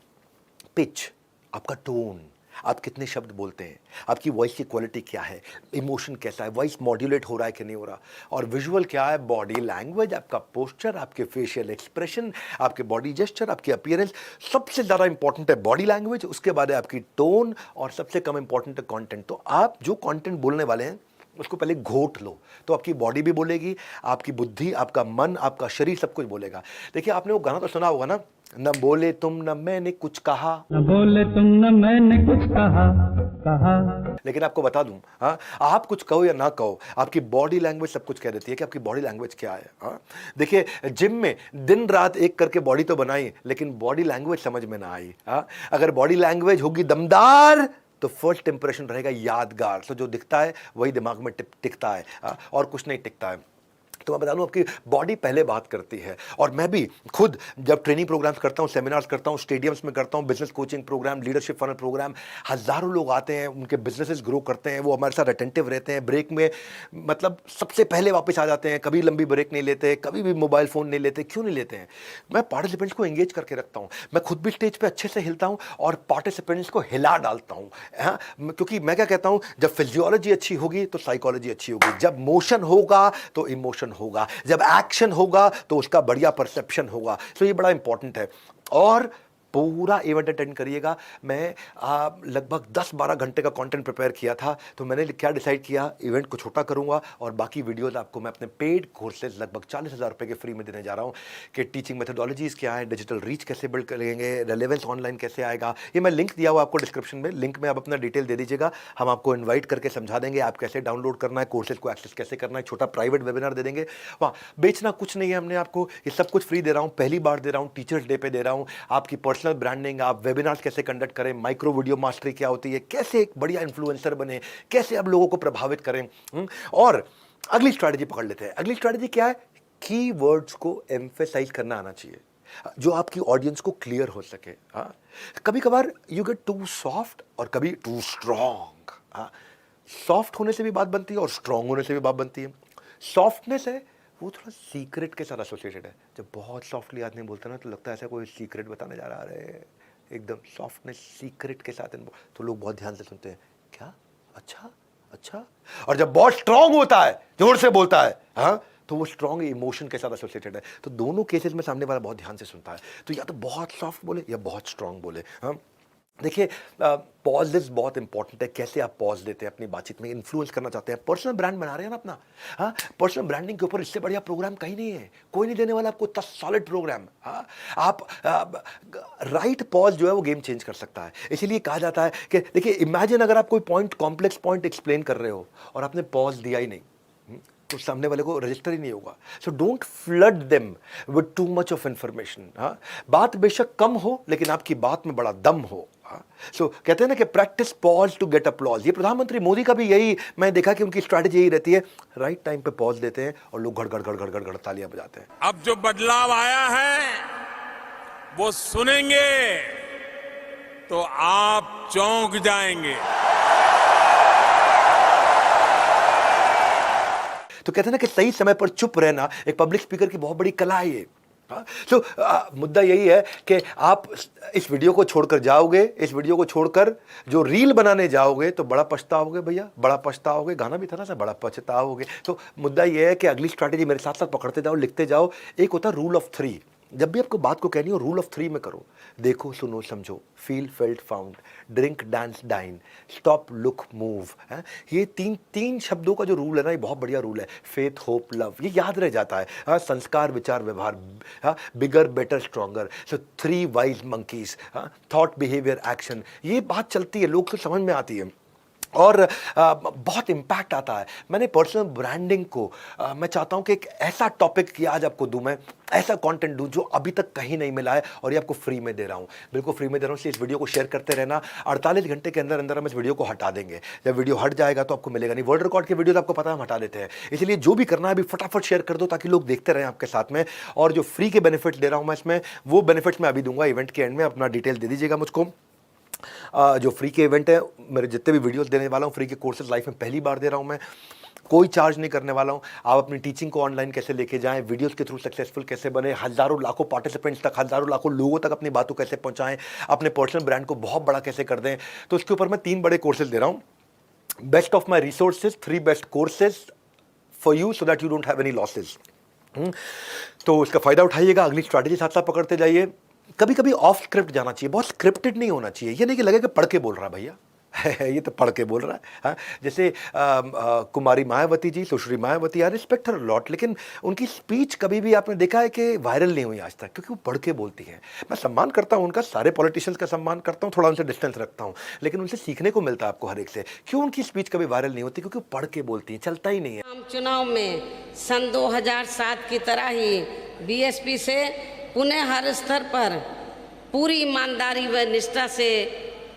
पिच, आपका टोन, आप कितने शब्द बोलते हैं, आपकी वॉइस की क्वालिटी क्या है, इमोशन कैसा है, वॉइस मॉड्यूलेट हो रहा है कि नहीं हो रहा। और विजुअल क्या है? बॉडी लैंग्वेज, आपका पोस्चर, आपके फेशियल एक्सप्रेशन, आपके बॉडी जेस्चर, आपकी अपीयरेंस। सबसे ज़्यादा इंपॉर्टेंट है बॉडी लैंग्वेज, उसके बाद है आपकी टोन, और सबसे कम इंपॉर्टेंट है कंटेंट। तो आप जो कंटेंट बोलने वाले हैं उसको पहले घोट लो, तो आपकी बॉडी भी बोलेगी, आपकी बुद्धि, आपका मन, आपका शरीर, सब कुछ बोलेगा। देखिए, आपने वो गाना तो सुना होगा ना, न बोले तुम न मैंने कुछ कहा, न बोले तुम न मैंने कुछ कहा। लेकिन आपको बता दूं, हाँ, आप कुछ कहो या ना कहो, आपकी बॉडी लैंग्वेज सब कुछ कह देती है कि आपकी बॉडी लैंग्वेज क्या है। हाँ, देखिए, जिम में दिन रात एक करके बॉडी तो बनाई, लेकिन बॉडी लैंग्वेज समझ में ना आई। हाँ, अगर बॉडी लैंग्वेज होगी दमदार तो फर्स्ट इंप्रेशन रहेगा यादगार। तो जो दिखता है वही दिमाग में टिकता है, और कुछ नहीं टिकता है। तो मैं बता दूं, आपकी बॉडी पहले बात करती है। और मैं भी खुद जब ट्रेनिंग प्रोग्राम्स करता हूं, सेमिनार्स करता हूं, स्टेडियम्स में करता हूं, business coaching program, leadership funnel program, हज़ारों लोग आते हैं, उनके बिजनेसेस ग्रो करते हैं, वो हमारे साथ अटेंटिव रहते हैं। ब्रेक में मतलब सबसे पहले वापस आ जाते हैं, कभी लंबी ब्रेक नहीं लेते, कभी भी मोबाइल फ़ोन नहीं लेते। क्यों नहीं लेते हैं? मैं पार्टिसिपेंट्स को एंगेज करके रखता हूँ, मैं खुद भी स्टेज पर अच्छे से हिलता हूँ और पार्टिसिपेंट्स को हिला डालता हूँ। हाँ, क्योंकि मैं क्या कहता हूँ, जब फिजियोलॉजी अच्छी होगी तो साइकोलॉजी अच्छी होगी, जब मोशन होगा तो इमोशन होगा, जब एक्शन होगा तो उसका बढ़िया परसेप्शन होगा। तो ये बड़ा इंपॉर्टेंट है। और पूरा इवेंट अटेंड करिएगा। मैं लगभग 10-12 घंटे का कंटेंट प्रिपेयर किया था, तो मैंने क्या डिसाइड किया, इवेंट को छोटा करूंगा और बाकी वीडियोस आपको मैं अपने पेड कोर्सेज लगभग 40,000 रुपये के फ्री में देने जा रहा हूं कि टीचिंग मेथडोलॉजीज़ क्या है, डिजिटल रीच कैसे बिल्ड करेंगे, रेलेवेंस ऑनलाइन कैसे आएगा। ये मैं लिंक दिया हुआ आपको डिस्क्रिप्शन में, लिंक में आप अपना डिटेल दे दीजिएगा, हम आपको इन्वाइट करके समझा देंगे आप कैसे डाउनलोड करना है, कोर्सेज को एक्सेस कैसे करना है, छोटा प्राइवेट वेबिनार दे देंगे। वहाँ बेचना कुछ नहीं है, हमने आपको ये सब कुछ फ्री दे रहा हूँ, पहली बार दे रहा हूँ, टीचर्स डे पे दे रहा हूँ। आपकी पर्सनल ब्रांडिंग, आप वेबिनार्स कैसे कंडक्ट करें, माइक्रो वीडियो मास्टरी क्या होती है, कैसे एक बढ़िया इन्फ्लुएंसर बने, कैसे आप लोगों को प्रभावित करें। और अगली स्ट्रैटेजी पकड़ लेते हैं। अगली स्ट्रैटेजी क्या है? कीवर्ड्स को एम्फेसाइज करना आना चाहिए, जो आपकी ऑडियंस को क्लियर हो सके। हाँ, कभी कभार यू गेट टू सॉफ्ट और कभी टू स्ट्रॉन्ग। हाँ, सॉफ्ट होने से भी बात बनती है और स्ट्रॉन्ग होने से भी बात बनती है। सॉफ्टनेस है वो थोड़ा सीक्रेट के साथ एसोसिएटेड है। जब बहुत सॉफ्टली आदमी बोलता है ना, तो लगता है ऐसा कोई सीक्रेट बताने जा रहा है। एकदम सॉफ्टनेस सीक्रेट के साथ, तो लोग बहुत ध्यान से सुनते हैं, क्या, अच्छा अच्छा। और जब बहुत स्ट्रांग होता है, जोर से बोलता है, हाँ, तो वो स्ट्रांग इमोशन के साथ एसोसिएटेड है। तो दोनों केसेस में सामने वाला बहुत ध्यान से सुनता है। तो या तो बहुत सॉफ्ट बोले या बहुत स्ट्रांग बोले। हाँ, देखिए, पॉजेस बहुत इंपॉर्टेंट है। कैसे आप पॉज देते हैं अपनी बातचीत में, इन्फ्लुएंस करना चाहते हैं, पर्सनल ब्रांड बना रहे हैं ना अपना। हाँ, पर्सनल ब्रांडिंग के ऊपर इससे बढ़िया प्रोग्राम कहीं नहीं है, कोई नहीं देने वाला आपको इतना सॉलिड प्रोग्राम। हाँ, आप राइट पॉज जो है वो गेम चेंज कर सकता है। इसीलिए कहा जाता है कि देखिए, इमेजिन अगर आप कोई पॉइंट, कॉम्प्लेक्स पॉइंट एक्सप्लेन कर रहे हो और आपने पॉज दिया ही नहीं, तो सामने वाले को रजिस्टर ही नहीं होगा। So don't flood them with too much of information. हाँ, बात बेशक कम हो लेकिन आपकी बात में बड़ा दम हो। सो कहते हैं ना कि practice pause to get applause. ये प्रधानमंत्री मोदी का भी यही मैं देखा कि उनकी स्ट्रैटेजी यही रहती है, राइट टाइम पे पॉज देते हैं और लोग गड़ गड़ गड़ गड़ गड़ तालियां बजाते हैं। अब जो बदलाव आया है वो सुनेंगे तो आप चौंक जाएंगे। तो कहते हैं ना कि सही समय पर चुप रहना एक पब्लिक स्पीकर की बहुत बड़ी कला है ये। तो मुद्दा यही है कि आप इस वीडियो को छोड़कर जाओगे, इस वीडियो को छोड़कर जो रील बनाने जाओगे तो बड़ा पछताओगे भैया, बड़ा पछताओगे। गाना भी था ना सर, बड़ा पछताओगे। तो मुद्दा यह है कि अगली स्ट्रैटेजी मेरे साथ साथ पकड़ते जाओ, लिखते जाओ। एक होता है रूल ऑफ 3। जब भी आपको बात को कहनी हो रूल ऑफ 3 में करो। देखो, सुनो, समझो, feel, felt, found, drink, dance, dine, stop, look, move. ये तीन शब्दों का जो रूल है ना, ये बहुत बढ़िया रूल है। फेथ, होप, लव, ये याद रह जाता है। संस्कार, विचार, व्यवहार, बिगर, बेटर, स्ट्रॉन्गर। सो 3 wise monkeys, thought, behaviour, action. ये बात चलती है, लोग को समझ में आती है और बहुत इम्पैक्ट आता है। मैंने पर्सनल ब्रांडिंग को मैं चाहता हूं कि एक ऐसा टॉपिक की आज आपको दूं, मैं ऐसा कंटेंट दूं जो अभी तक कहीं नहीं मिला है, और ये आपको फ्री में दे रहा हूं, बिल्कुल फ्री में दे रहा हूं। इसलिए इस वीडियो को शेयर करते रहना। 48 घंटे के अंदर अंदर हम इस वीडियो को हटा देंगे। जब वीडियो हट जाएगा तो आपको मिलेगा नहीं। वर्ल्ड रिकॉर्ड के वीडियो तो आपको पता है हम हटा देते हैं, इसलिए जो भी करना है अभी फटाफट शेयर कर दो ताकि लोग देखते रहें आपके साथ में। और जो फ्री के बेनिफिट दे रहा हूं मैं इसमें, वो बेनिफिट्स मैं अभी दूंगा इवेंट के एंड में। अपना डिटेल दे दीजिएगा मुझको। जो फ्री के इवेंट है, मेरे जितने भी वीडियोस देने वाला हूँ, फ्री के कोर्सेज लाइफ में पहली बार दे रहा हूँ मैं, कोई चार्ज नहीं करने वाला हूँ। आप अपनी टीचिंग को ऑनलाइन कैसे लेके जाएं, वीडियोस के थ्रू सक्सेसफुल कैसे बने, हजारों लाखों पार्टिसिपेंट्स तक, हजारों लाखों लोगों तक अपनी बातों कैसे पहुंचाएं, अपने पर्सनल ब्रांड को बहुत बड़ा कैसे कर दें, तो इसके ऊपर मैं 3 बड़े कोर्सेज दे रहा हूँ। Best of my resources, 3 best courses for you so that you don't have any losses. तो इसका फायदा उठाइएगा, अगली स्ट्रैटेजी साथ साथ पकड़ते जाइए। कभी कभी ऑफ स्क्रिप्ट जाना चाहिए, बहुत स्क्रिप्टेड नहीं होना चाहिए। ये नहीं कि लगे कि पढ़ के बोल रहा है भैया ये तो पढ़ के बोल रहा है। हाँ, जैसे कुमारी Mayawati ji, Sushri Mayawati, I respect her lot, लेकिन उनकी स्पीच कभी भी आपने देखा है कि वायरल नहीं हुई आज तक, क्योंकि वो पढ़ के बोलती हैं। मैं सम्मान करता हूँ उनका, सारे पॉलिटिशियंस का सम्मान करता हूँ, थोड़ा उनसे डिस्टेंस रखता हूँ, लेकिन उनसे सीखने को मिलता है आपको हर एक से। क्यों उनकी स्पीच कभी वायरल नहीं होती? क्योंकि वो पढ़ के बोलती है, चलता ही नहीं है। आम चुनाव में सन 2007 की तरह ही बीएसपी से पुनः हर स्तर पर पूरी ईमानदारी व निष्ठा से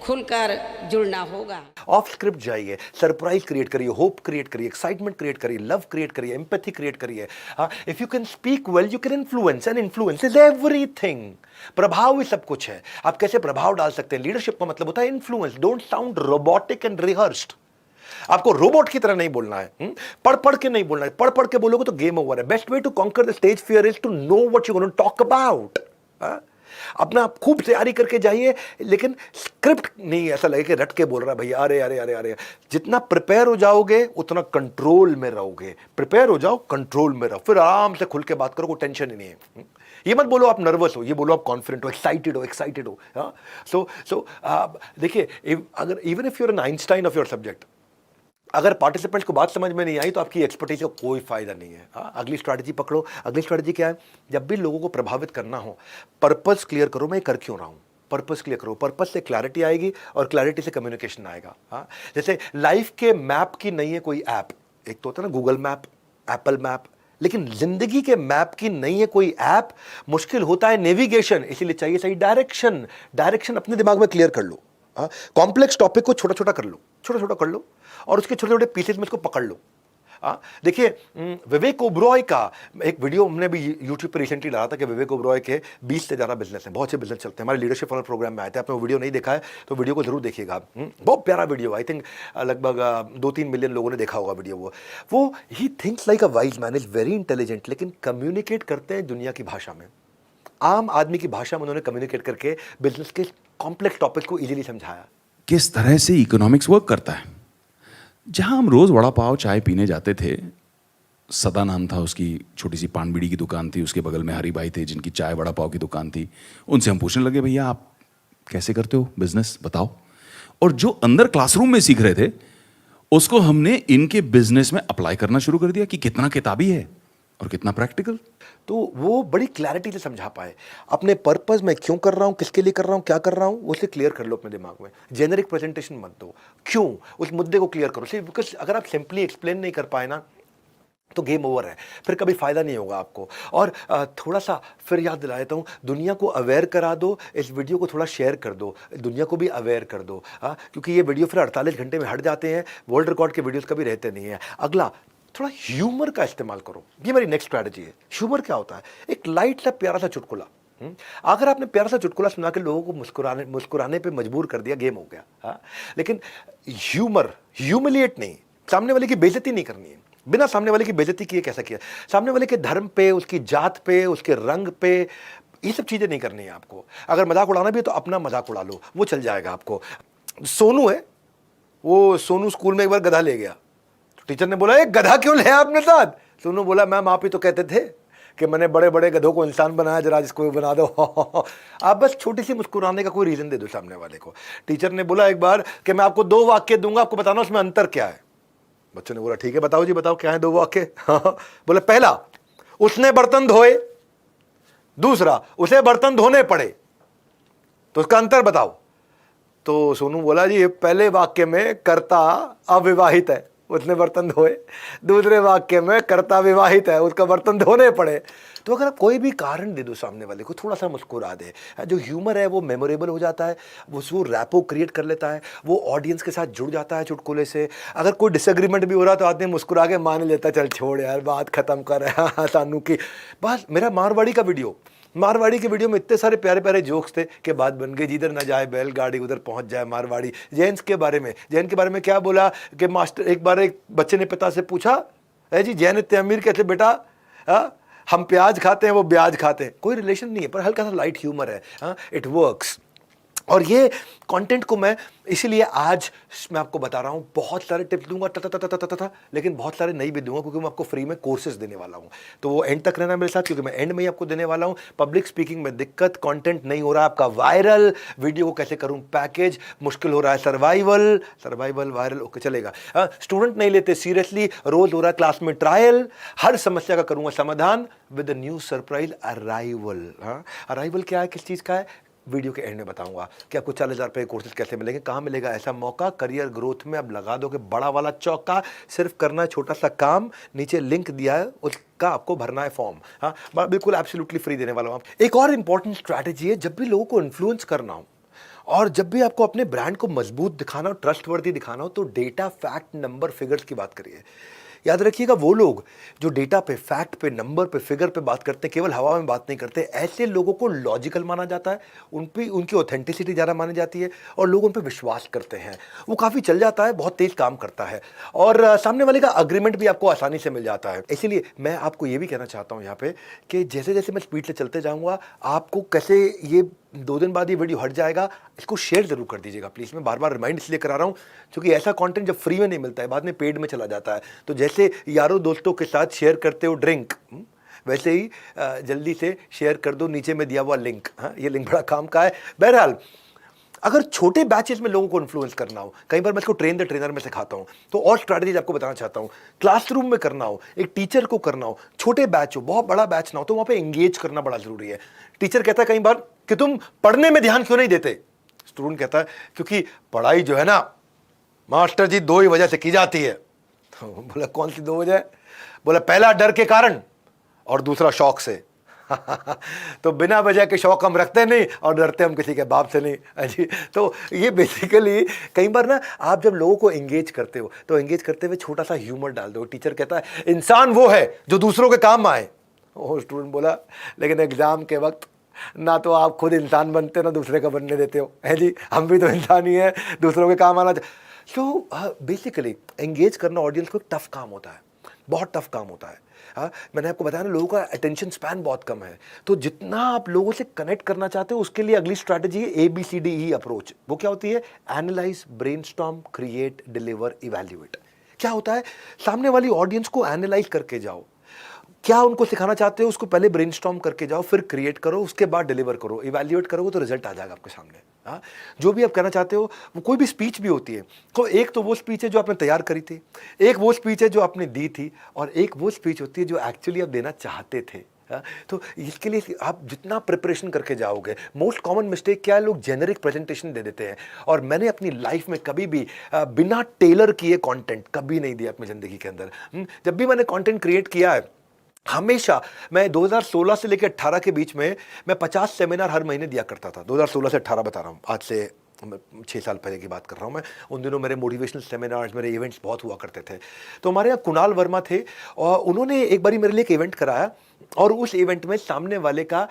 खुलकर जुड़ना होगा। ऑफ स्क्रिप्ट जाइए, सरप्राइज क्रिएट करिए, होप क्रिएट करिए, एक्साइटमेंट क्रिएट करिए, लव क्रिएट करिए, एम्पैथी क्रिएट करिए। If you can speak well you can influence, and influence is everything. प्रभाव ही सब कुछ है। आप कैसे प्रभाव डाल सकते हैं? लीडरशिप का मतलब होता है influence. Don't sound robotic and rehearsed. आपको रोबोट की तरह नहीं बोलना है, पढ़ पढ़ के नहीं बोलना है। पढ़ पढ़ के बोलोगे तो गेम ओवर है। Best way to conquer the stage fear is to know what you gonna talk about. अपना खूब तैयारी करके जाइए, लेकिन स्क्रिप्ट नहीं ऐसा लगे कि रट के बोल रहा है भैया। अरे अरे अरे अरे, जितना प्रिपेयर हो जाओगे उतना कंट्रोल में रहोगे। प्रिपेयर हो जाओ, कंट्रोल में रहो, फिर आराम से खुल के बात करो, कोई टेंशन ही नहीं है। ये मत बोलो आप नर्वस हो, ये बोलो आप कॉन्फिडेंट हो, एक्साइटेड हो। सो देखिए, अगर even if you are an Einstein of your subject, अगर पार्टिसिपेंट्स को बात समझ में नहीं आई तो आपकी एक्सपर्टीज का कोई फायदा नहीं है। अगली स्ट्रैटेजी पकड़ो। अगली स्ट्रैटेजी क्या है? जब भी लोगों को प्रभावित करना हो, पर्पस क्लियर करो, मैं कर क्यों रहा हूं। पर्पस क्लियर करो, पर्पस से क्लैरिटी आएगी और क्लैरिटी से कम्युनिकेशन आएगा। जैसे लाइफ के मैप की नहीं है कोई ऐप। एक तो होता है ना गूगल मैप, एप्पल मैप, लेकिन जिंदगी के मैप की नहीं है कोई ऐप। मुश्किल होता है नेविगेशन, इसीलिए चाहिए सही डायरेक्शन। डायरेक्शन अपने दिमाग में क्लियर कर लो। कॉम्प्लेक्स टॉपिक को छोटा छोटा कर लो और उसके छोटे छोटे पीसेज में इसको पकड़ लो। देखिए, विवेक ओबरॉय का एक वीडियो हमने भी यूट्यूब पर रिसेंटली डाला था कि विवेक ओबरॉय के 20 से ज़्यादा बिजनेस हैं, बहुत से बिजनेस चलते हैं। हमारे लीडरशिप फनल प्रोग्राम में आए थे। आपने वो वीडियो नहीं देखा है तो वीडियो को जरूर देखिएगा। बहुत प्यारा वीडियो, आई थिंक लगभग 2-3 मिलियन लोगों ने देखा होगा वीडियो। वो he thinks like a wise man, is very intelligent, लेकिन कम्युनिकेट करते हैं दुनिया की भाषा में, आम आदमी की भाषा में उन्होंने कम्युनिकेट करके बिजनेस के कॉम्प्लेक्स टॉपिक को इजीली समझाया। किस तरह से इकोनॉमिक्स वर्क करता है। जहां हम रोज वड़ा पाव चाय पीने जाते थे, सदा नाम था उसकी, छोटी सी पान बीड़ी की दुकान थी, उसके बगल में हरिभाई थे जिनकी चाय वड़ा पाव की दुकान थी। उनसे हम पूछने लगे, भैया आप कैसे करते हो बिजनेस, बताओ। और जो अंदर क्लासरूम में सीख रहे थे उसको हमने इनके बिजनेस में अप्लाई करना शुरू कर दिया कि कितना किताबी है और कितना प्रैक्टिकल। तो वो बड़ी क्लैरिटी से समझा पाए अपने पर्पस में, क्यों कर रहा हूं, किसके लिए कर रहा हूं, क्या कर रहा हूं, वो उसे क्लियर कर लो अपने दिमाग में। जेनरिक प्रेजेंटेशन मत दो, क्यों, उस मुद्दे को क्लियर करो। सिर्फ बिकॉज अगर आप सिंपली एक्सप्लेन नहीं कर पाए ना तो गेम ओवर है, फिर कभी फायदा नहीं होगा आपको। और थोड़ा सा फिर याद दिला देता हूँ, दुनिया को अवेयर करा दो, इस वीडियो को थोड़ा शेयर कर दो, दुनिया को भी अवेयर कर दो। क्योंकि ये वीडियो फिर 48 घंटे में हट जाते हैं, वर्ल्ड रिकॉर्ड के वीडियोस कभी रहते नहीं है। अगला, थोड़ा ह्यूमर का इस्तेमाल करो। ये मेरी नेक्स्ट स्ट्रैटेजी है। ह्यूमर क्या होता है? एक लाइट सा प्यारा सा चुटकुला। अगर आपने प्यारा सा चुटकुला सुना के लोगों को मुस्कुराने पे मजबूर कर दिया, गेम हो गया। लेकिन ह्यूमर, ह्यूमिलिएट नहीं, सामने वाले की बेइज्जती नहीं करनी है। बिना सामने वाले की बेइज्जती किए कैसा किया? सामने वाले के धर्म पे, उसकी जात पे, उसके रंग पे, ये सब चीजें नहीं करनी है आपको। अगर मजाक उड़ाना भी है तो अपना मजाक उड़ा लो, वो चल जाएगा आपको। सोनू है, वो सोनू स्कूल में एक बार गधा ले गया, टीचर ने बोला, एक गधा क्यों ले आपने साथ? सोनू बोला, मैम आप ही तो कहते थे कि मैंने बड़े बड़े गधों को इंसान बनाया, जरा जिसको बना दो। आप बस छोटी सी मुस्कुराने का कोई रीज़न दे दो सामने वाले को। टीचर ने बोला एक बार कि मैं आपको 2 वाक्य दूंगा, आपको बताना उसमें अंतर क्या है। बच्चों ने बोला ठीक है बताओ जी, बताओ क्या है 2 वाक्य। बोले पहला, उसने बर्तन धोए, दूसरा, उसे बर्तन धोने पड़े, तो उसका अंतर बताओ। तो सोनू बोला जी पहले वाक्य में कर्ता अविवाहित है, उसने बर्तन धोए, दूसरे वाक्य में कर्ता विवाहित है, उसका बर्तन धोने पड़े। तो अगर आप कोई भी कारण दे दो सामने वाले को, थोड़ा सा मुस्कुरा दे, जो ह्यूमर है वो मेमोरेबल हो जाता है, वो रैपो क्रिएट कर लेता है, वो ऑडियंस के साथ जुड़ जाता है चुटकुले से। अगर कोई डिसएग्रीमेंट भी हो रहा है तो आदमी मुस्कुरा के मान लेता है, चल छोड़ यार बात खत्म कर रहा है सानू की। बस मेरा मारवाड़ी के वीडियो में इतने सारे प्यारे प्यारे जोक्स थे कि बात बन गई, जिधर ना जाए बैलगाड़ी उधर पहुंच जाए मारवाड़ी। जैन के बारे में क्या बोला कि मास्टर, एक बार एक बच्चे ने पिता से पूछा, है जी जैन इतने अमीर कैसे बेटा, हम प्याज खाते हैं वो ब्याज खाते हैं। कोई रिलेशन नहीं है पर हल्का सा लाइट ह्यूमर है, इट वर्क्स। और ये कंटेंट को मैं इसीलिए आज मैं आपको बता रहा हूँ, बहुत सारे टिप्स दूंगा लेकिन बहुत सारे नहीं भी दूंगा क्योंकि मैं आपको फ्री में कोर्सेज देने वाला हूँ। तो वो एंड तक रहना मेरे साथ, क्योंकि मैं एंड में ही आपको देने वाला हूँ। पब्लिक स्पीकिंग में दिक्कत, कंटेंट नहीं हो रहा आपका वायरल, वीडियो को कैसे करूँ पैकेज, मुश्किल हो रहा है सर्वाइवल वायरल ओके चलेगा, स्टूडेंट नहीं लेते सीरियसली, रोज हो रहा है क्लास में ट्रायल, हर समस्या का करूँगा समाधान with the new surprise arrival. Arrival क्या है, किस चीज़ का है, वीडियो के एंड में बताऊंगा कि आपको 40,000 रुपये कोर्सेज कैसे मिलेंगे, कहाँ मिलेगा ऐसा मौका, करियर ग्रोथ में अब लगा दो कि बड़ा वाला चौका, सिर्फ करना है छोटा सा काम, नीचे लिंक दिया है उसका आपको भरना है फॉर्म। हाँ बिल्कुल एब्सोल्युटली फ्री देने वाला हूँ। एक और इंपॉर्टेंट स्ट्रैटेजी है, जब भी लोगों को इन्फ्लुएंस करना हो और जब भी आपको अपने ब्रांड को मजबूत दिखाना हो, ट्रस्टवर्दी दिखाना हो, तो डेटा, फैक्ट, नंबर, फिगर्स की बात करिए। याद रखिएगा, वो लोग जो डेटा पे, फैक्ट पे, नंबर पे, फिगर पे बात करते हैं, केवल हवा में बात नहीं करते, ऐसे लोगों को लॉजिकल माना जाता है, उनकी ऑथेंटिसिटी ज़्यादा मानी जाती है और लोग उन पर विश्वास करते हैं। वो काफ़ी चल जाता है, बहुत तेज़ काम करता है और सामने वाले का अग्रीमेंट भी आपको आसानी से मिल जाता है। इसीलिए मैं आपको ये भी कहना चाहता हूँ यहाँ पे कि जैसे जैसे मैं स्पीड से चलते जाऊँगा, आपको कैसे ये 2 दिन बाद ये वीडियो हट जाएगा, इसको शेयर जरूर कर दीजिएगा प्लीज़। मैं बार बार रिमाइंड इसलिए करा रहा हूँ क्योंकि ऐसा कंटेंट जब फ्री में नहीं मिलता है, बाद में पेड में चला जाता है। तो जैसे यारों दोस्तों के साथ शेयर करते हो ड्रिंक, वैसे ही जल्दी से शेयर कर दो नीचे में दिया हुआ लिंक। हाँ ये लिंक बड़ा काम का है। बहरहाल अगर छोटे बैचेस में लोगों को इन्फ्लुएंस करना हो, कई बार मैं इसको ट्रेन द ट्रेनर में सिखाता हूँ, तो और स्ट्रैटेजीज आपको बताना चाहता हूँ। क्लासरूम में करना हो, एक टीचर को करना हो, छोटे बैच हो, बहुत बड़ा बैच ना हो, तो वहाँ पे एंगेज करना बड़ा जरूरी है। टीचर कहता है कई बार कि तुम पढ़ने में ध्यान क्यों नहीं देते, स्टूडेंट कहता है क्योंकि पढ़ाई जो है ना मास्टर जी 2 ही वजह से की जाती है। तो बोला कौन सी 2 वजह? बोला पहला डर के कारण और दूसरा शौक से। तो बिना वजह के शौक हम रखते नहीं और डरते हम किसी के बाप से नहीं जी। तो ये बेसिकली कई बार ना आप जब लोगों को एंगेज करते हो तो एंगेज करते हुए छोटा सा ह्यूमर डाल दो। टीचर कहता है इंसान वो है जो दूसरों के काम आए। वो स्टूडेंट बोला लेकिन एग्जाम के वक्त ना तो आप खुद इंसान बनते हो ना दूसरे का बनने देते हो, है जी। हम भी तो इंसान ही हैं, दूसरों के काम आना। सो बेसिकली एंगेज करना ऑडियंस को टफ काम होता है, बहुत टफ काम होता है। मैंने आपको बताया ना लोगों का अटेंशन स्पैन बहुत कम है, तो जितना आप लोगों से कनेक्ट करना चाहते हो उसके लिए अगली स्ट्रैटेजी है ABCDE अप्रोच। वो क्या होती है? Analyse, brainstorm, create, deliver, evaluate. क्या होता है? सामने वाली ऑडियंस को एनालाइज करके जाओ, क्या उनको सिखाना चाहते हो उसको पहले ब्रेनस्टॉर्म करके जाओ, फिर क्रिएट करो, उसके बाद डिलीवर करो। इवैल्यूएट करोगे तो रिजल्ट आ जाएगा आपके सामने। हाँ जो भी आप कहना चाहते हो, वो कोई भी स्पीच भी होती है तो एक तो वो स्पीच है जो आपने तैयार करी थी, एक वो स्पीच है जो आपने दी थी, और एक वो स्पीच होती है जो एक्चुअली आप देना चाहते थे। तो इसके लिए आप जितना प्रिपरेशन करके जाओगे, मोस्ट कॉमन मिस्टेक क्या है, लोग जेनरिक प्रेजेंटेशन दे देते हैं। और मैंने अपनी लाइफ में कभी भी बिना टेलर किए कंटेंट कभी नहीं दिया अपनी ज़िंदगी के अंदर। जब भी मैंने कंटेंट क्रिएट किया है हमेशा मैं 2016 से लेकर 18 के बीच में मैं 50 सेमिनार हर महीने दिया करता था। 2016 से 18 बता रहा हूँ, आज से 6 साल पहले की बात कर रहा हूँ मैं। उन दिनों मेरे मोटिवेशनल सेमिनार्स, मेरे इवेंट्स बहुत हुआ करते थे। तो हमारे यहाँ कुणाल वर्मा थे और उन्होंने एक बारी मेरे लिए एक इवेंट कराया और उस इवेंट में सामने वाले का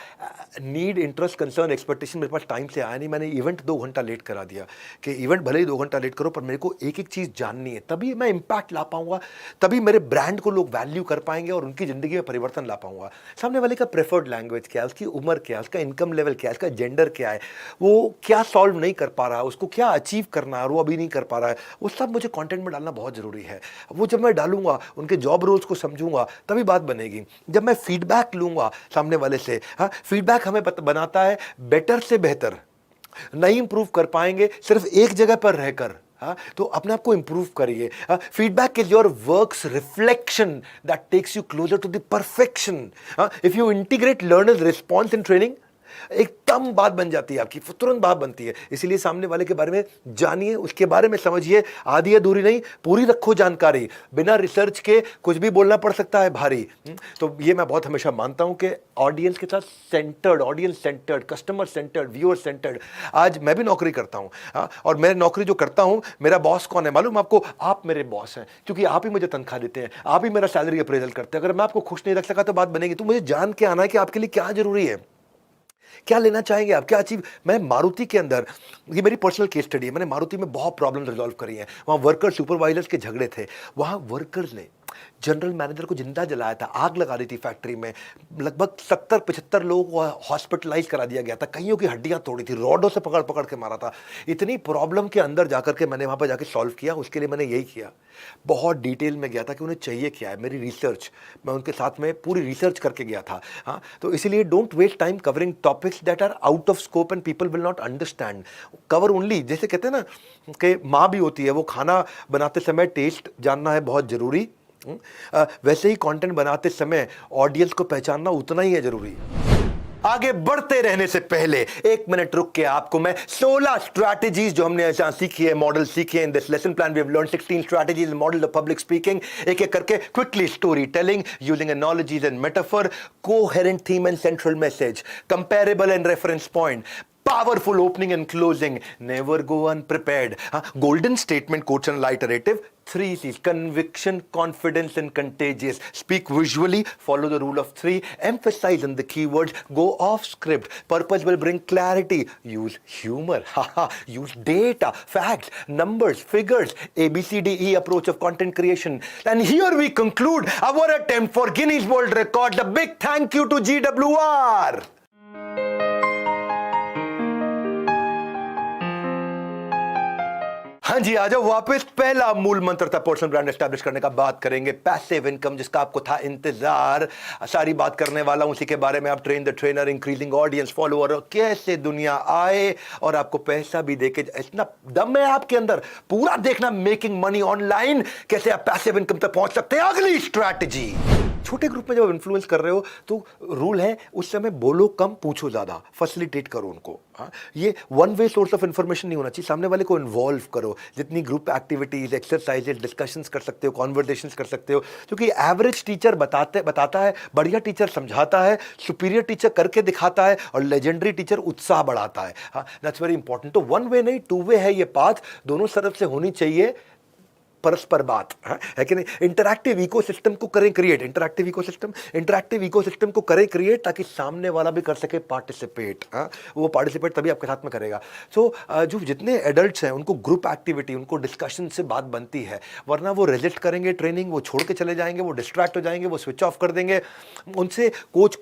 नीड, इंटरेस्ट, कंसर्न, एक्सपेक्टेशन मेरे पास टाइम से आया नहीं। मैंने इवेंट 2 घंटा लेट करा दिया कि इवेंट भले ही 2 घंटा लेट करो पर मेरे को एक एक चीज़ जाननी है, तभी मैं इम्पैक्ट ला पाऊंगा, तभी मेरे ब्रांड को लोग वैल्यू कर पाएंगे और उनकी ज़िंदगी में परिवर्तन ला पाऊंगा। सामने वाले का प्रेफर्ड लैंग्वेज क्या है, उसकी उम्र क्या है, उसका इनकम लेवल क्या है, उसका जेंडर क्या है, वो क्या सॉल्व नहीं कर पा रहा है, उसको क्या अचीव करना है और वो अभी नहीं कर पा रहा है, वो सब मुझे कंटेंट में डालना बहुत ज़रूरी है। वो जब मैं डालूंगा, उनके जॉब रोल्स को समझूंगा, तभी बात बनेगी। जब मैं फीडबैक फीडबैक लूंगा सामने वाले से। हाँ, फीडबैक हमें बनाता है बेटर से बेहतर। नहीं इंप्रूव कर पाएंगे सिर्फ एक जगह पर रहकर। हाँ, तो अपने आप को इंप्रूव करिए। Feedback is your work's reflection that takes you closer to the perfection. If you integrate learners response in training, एकदम बात बन जाती है आपकी, तुरंत बात बनती है। इसीलिए सामने वाले के बारे में जानिए, उसके बारे में समझिए, आधी अधूरी नहीं पूरी रखो जानकारी। बिना रिसर्च के कुछ भी बोलना पड़ सकता है भारी। तो ये मैं बहुत हमेशा मानता हूं कि ऑडियंस के साथ centred, audience centred, customer centred, viewer centred. आज मैं भी नौकरी करता हूं, और मैं नौकरी जो करता हूं, मेरा बॉस कौन है मालूम आपको? आप मेरे बॉस हैं, क्योंकि आप ही मुझे तनख्वाह देते हैं, आप ही मेरा सैलरी अप्रेजल करते हैं। अगर मैं आपको खुश नहीं रख सका तो बात बनेगी। तो मुझे जान के आना है कि आपके लिए क्या जरूरी है, क्या लेना चाहेंगे आप, क्या अचीव। मैं मारुति के अंदर, ये मेरी पर्सनल केस स्टडी है, मैंने मारुति में बहुत प्रॉब्लम रिजॉल्व करी है। वहाँ वर्कर सुपरवाइजर्स के झगड़े थे, वहाँ वर्कर्स ने जनरल मैनेजर को जिंदा जलाया था, आग लगा दी थी फैक्ट्री में। लगभग 70-75 लोगों को हॉस्पिटलाइज करा दिया गया था, कईयों की हड्डियां तोड़ी थी, रॉडों से पकड़ पकड़ के मारा था। इतनी प्रॉब्लम के अंदर जाकर के मैंने वहाँ पर जाके सॉल्व किया। उसके लिए मैंने यही किया, बहुत डिटेल में गया था कि उन्हें चाहिए क्या है। मेरी रिसर्च, मैं उनके साथ में पूरी रिसर्च करके गया था। हाँ, तो इसीलिए don't waste time covering topics that are out of scope and people will not understand. Cover only, जैसे कहते हैं ना कि माँ भी होती है, वो खाना बनाते समय टेस्ट जानना है बहुत जरूरी, वैसे ही कंटेंट बनाते समय ऑडियंस को पहचानना उतना ही है जरूरी। आगे बढ़ते रहने से पहले 1 मिनट रुक के आपको मैं 16 स्ट्रैटेजीज जो हमने ऐसा सीखी है, मॉडल सीखे हैं in this lesson plan. We have learn 16 strategies model of public speaking. एक एक करके quickly story telling using analogies and metaphor, coherent theme and central message, comparable and reference point, powerful opening and closing, never go unprepared. Golden statement, quotes and alliterative. 3 C's: conviction, confidence and contagious. Speak visually, follow the rule of 3, emphasize on the keywords, go off script. Purpose will bring clarity. Use humor. Use data, facts, numbers, figures. ABCDE approach of content creation. And here we conclude our attempt for Guinness World Record. A big thank you to GWR. हाँ जी, आ जाओ वापस। पहला मूल मंत्र था personal brand establish करने का। बात करेंगे पैसिव इनकम, जिसका आपको था इंतजार। सारी बात करने वाला हूं उसी के बारे में। आप train the trainer, increasing audience, follower, कैसे दुनिया आए और आपको पैसा भी देके। इतना दम है आपके अंदर, पूरा देखना मेकिंग मनी ऑनलाइन, कैसे आप पैसिव इनकम तक पहुंच सकते हैं। अगली स्ट्रैटेजी, छोटे ग्रुप में जब इन्फ्लुएंस कर रहे हो तो रूल है उस समय बोलो कम, पूछो ज्यादा, फैसिलिटेट करो उनको। ये one way source of information नहीं होना चाहिए, सामने वाले को इन्वॉल्व करो। जितनी ग्रुप एक्टिविटीज, एक्सरसाइजेज, डिस्कशंस कर सकते हो, कॉन्वर्सेशंस कर सकते हो। क्योंकि एवरेज टीचर बताता है, बढ़िया टीचर समझाता है, सुपीरियर टीचर करके दिखाता है, और लेजेंडरी टीचर उत्साह बढ़ाता है। That's very important. तो वन वे नहीं, टू वे है ये पाथ, दोनों तरफ से होनी चाहिए परस्पर बात, है कि नहीं। इंटरैक्टिव इकोसिस्टम को करें क्रिएट, इंटरैक्टिव इकोसिस्टम को करें क्रिएट, ताकि सामने वाला भी कर सके पार्टिसिपेट। वो पार्टिसिपेट तभी आपके साथ में करेगा। सो जो जितने एडल्ट्स हैं उनको ग्रुप एक्टिविटी, उनको डिस्कशन से बात बनती है, वरना वो रेजिस्ट करेंगे ट्रेनिंग, वो छोड़ के चले जाएंगे, वो डिस्ट्रैक्ट हो जाएंगे, वो स्विच ऑफ कर देंगे। उनसे कोच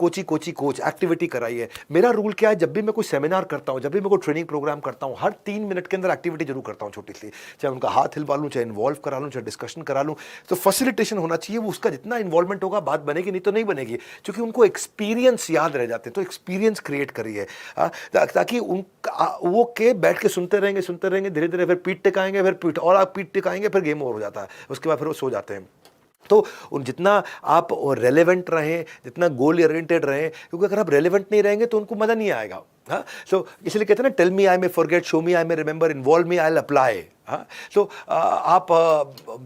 एक्टिविटी कराइए। मेरा रूल क्या है, जब भी मैं कोई सेमिनार करता हूँ, जब भी मैं कोई ट्रेनिंग प्रोग्राम करता हूँ, हर 3 मिनट के अंदर एक्टिविटी जरूर करता हूँ छोटी सी, चाहे उनका हाथ हिलवा लूँ, चाहे इन्वॉल्व करा लूं, चाहे डिस्कशन करा लूं। तो फैसिलिटेशन होना चाहिए, वो उसका जितना इन्वॉल्वमेंट होगा बात बनेगी, नहीं तो नहीं बनेगी। क्योंकि उनको एक्सपीरियंस याद रह जाते हैं। तो एक्सपीरियंस क्रिएट करिए, ताकि वो के बैठ के सुनते रहेंगे, धीरे धीरे फिर पीठ टिकाएंगे, फिर पीठ, और आप पीठ टिकाएंगे, फिर गेम ओवर हो जाता है, उसके बाद फिर वो सो जाते हैं। तो जितना आप रेलेवेंट रहें, जितना गोल ओरिएंटेड रहें, क्योंकि अगर आप रेलेवेंट नहीं रहेंगे तो उनको मजा नहीं आएगा। हाँ, सो इसलिए कहते हैं ना, tell me I may forget, show me I may remember, involve me I will apply. हाँ, सो आप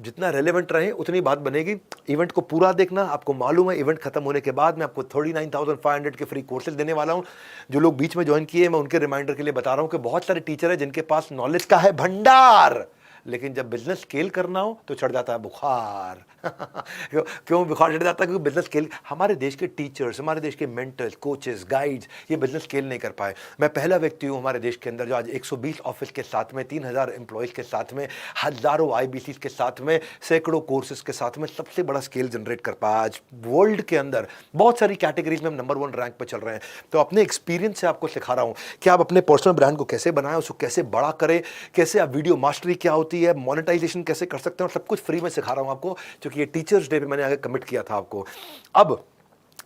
जितना रेलेवेंट रहें उतनी बात बनेगी। इवेंट को पूरा देखना, आपको मालूम है इवेंट खत्म होने के बाद मैं आपको 39,500 के फ्री कोर्सेज देने वाला हूँ। जो लोग बीच में ज्वाइन किए, मैं उनके रिमाइंडर के लिए बता रहा हूँ कि बहुत सारे टीचर हैं जिनके पास नॉलेज का है भंडार, लेकिन जब बिजनेस स्केल करना हो तो चढ़ जाता है बुखार। क्यों बुखार चढ़ जाता है? क्योंकि बिजनेस स्केल, हमारे देश के टीचर्स, हमारे देश के मेंटर्स, कोचेस, गाइड्स, ये बिजनेस स्केल नहीं कर पाए। मैं पहला व्यक्ति हूँ हमारे देश के अंदर जो आज 120 ऑफिस के साथ में, 3,000 एम्प्लॉयज़ के साथ में, हज़ारों IBCs के साथ में, सैकड़ों कोर्सेज के साथ में सबसे बड़ा स्केल जनरेट कर पाया। आज वर्ल्ड के अंदर बहुत सारी कैटेगरीज में हम नंबर 1 रैंक पर चल रहे हैं। तो अपने एक्सपीरियंस से आपको सिखा रहा हूँ कि आप अपने पर्सनल ब्रांड को कैसे बनाएं, उसको कैसे बड़ा करें, कैसे आप वीडियो मास्टरी क्या होती है, मोनेटाइजेशन कैसे कर सकते हैं, और सब कुछ फ्री में सिखा रहा हूँ आपको, क्योंकि ये टीचर्स डे पे मैंने आगे कमिट किया था आपको। अब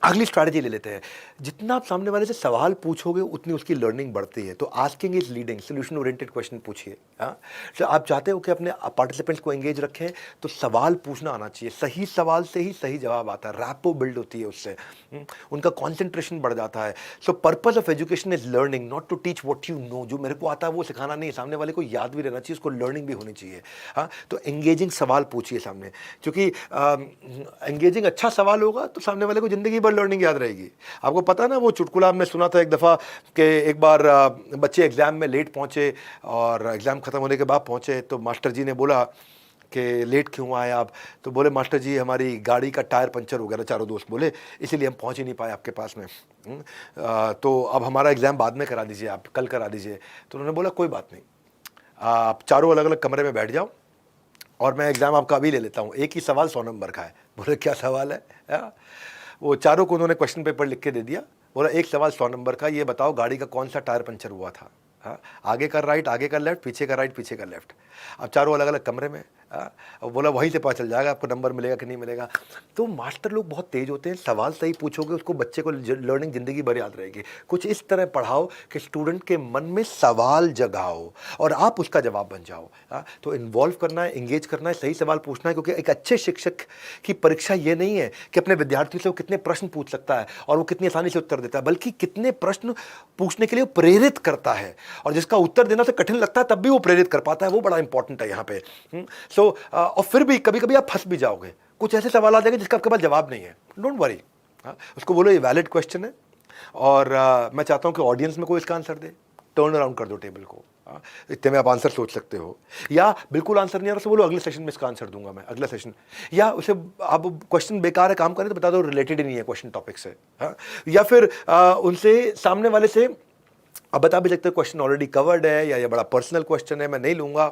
अगली स्ट्रैटेजी ले लेते हैं। जितना आप सामने वाले से सवाल पूछोगे उतनी उसकी लर्निंग बढ़ती है। तो asking is leading, solution oriented question पूछिए। हाँ, तो आप चाहते हो कि अपने पार्टिसिपेंट्स को एंगेज रखें तो सवाल पूछना आना चाहिए। सही सवाल से ही सही जवाब आता है, रैपो बिल्ड होती है उससे, उनका कॉन्सेंट्रेशन बढ़ जाता है। So purpose of education is learning, not to teach what you know. जो मेरे को आता है वो सिखाना नहीं, सामने वाले को याद भी रहना चाहिए, उसको लर्निंग भी होनी चाहिए। हाँ, तो एंगेजिंग सवाल पूछिए सामने, क्योंकि एंगेजिंग अच्छा सवाल होगा तो सामने वाले को जिंदगी भर लर्निंग याद रहेगी। आपको पता है ना वो चुटकुला हमने सुना था एक दफ़ा कि एक बार बच्चे एग्ज़ाम में लेट पहुंचे और एग्ज़ाम ख़त्म होने के बाद पहुंचे तो मास्टर जी ने बोला कि लेट क्यों आए आप? तो बोले मास्टर जी हमारी गाड़ी का टायर पंचर हो गया था। चारों दोस्त बोले इसीलिए हम पहुंच ही नहीं पाए आपके पास में। तो अब हमारा एग्ज़ाम बाद में करा दीजिए, आप कल करा दीजिए। तो उन्होंने बोला कोई बात नहीं, आप चारों अलग अलग कमरे में बैठ जाओ और मैं एग्ज़ाम आपका अभी ले लेता हूँ। एक ही सवाल 100 नंबर का है। बोले क्या सवाल है? वो चारों को उन्होंने क्वेश्चन पेपर लिख के दे दिया। बोला एक सवाल 100 नंबर का, ये बताओ गाड़ी का कौन सा टायर पंचर हुआ था? हाँ, आगे का राइट, आगे का लेफ्ट, पीछे का राइट, पीछे का लेफ्ट। अब चारों अलग अलग कमरे में। बोला वहीं से पता चल जाएगा आपको नंबर मिलेगा कि नहीं मिलेगा। तो मास्टर लोग बहुत तेज होते हैं, सवाल सही पूछोगे उसको, बच्चे को लर्निंग जिंदगी भर याद रहेगी। कुछ इस तरह पढ़ाओ कि स्टूडेंट के मन में सवाल जगाओ और आप उसका जवाब बन जाओ। तो इन्वॉल्व करना है, इंगेज करना है, सही सवाल पूछना है, क्योंकि एक अच्छे शिक्षक की परीक्षा ये नहीं है कि अपने विद्यार्थियों से वो कितने प्रश्न पूछ सकता है और वो कितनी आसानी से उत्तर देता है, बल्कि कितने प्रश्न पूछने के लिए वो प्रेरित करता है और जिसका उत्तर देना से कठिन लगता है तब भी वो प्रेरित कर पाता है। वो बड़ा इंपॉर्टेंट है यहाँ पे। और फिर भी कभी कभी आप फंस भी जाओगे, कुछ ऐसे सवाल आ जाएंगे जिसका आपके पास जवाब नहीं है। डोंट वरी, उसको बोलो ये वैलिड क्वेश्चन है और मैं चाहता हूं कि ऑडियंस में कोई इसका आंसर दे। टर्न अराउंड कर दो टेबल को, इतने में आप आंसर सोच सकते हो। या बिल्कुल आंसर नहीं आ रहा तो बोलो अगले सेशन में इसका आंसर दूंगा मैं, अगला सेशन। या उसे आप क्वेश्चन बेकार है काम करें तो बता दो रिलेटेड ही नहीं है क्वेश्चन टॉपिक से। या फिर उनसे सामने वाले से आप बता भी सकते हो क्वेश्चन ऑलरेडी कवर्ड है या ये बड़ा पर्सनल क्वेश्चन है, मैं नहीं लूंगा।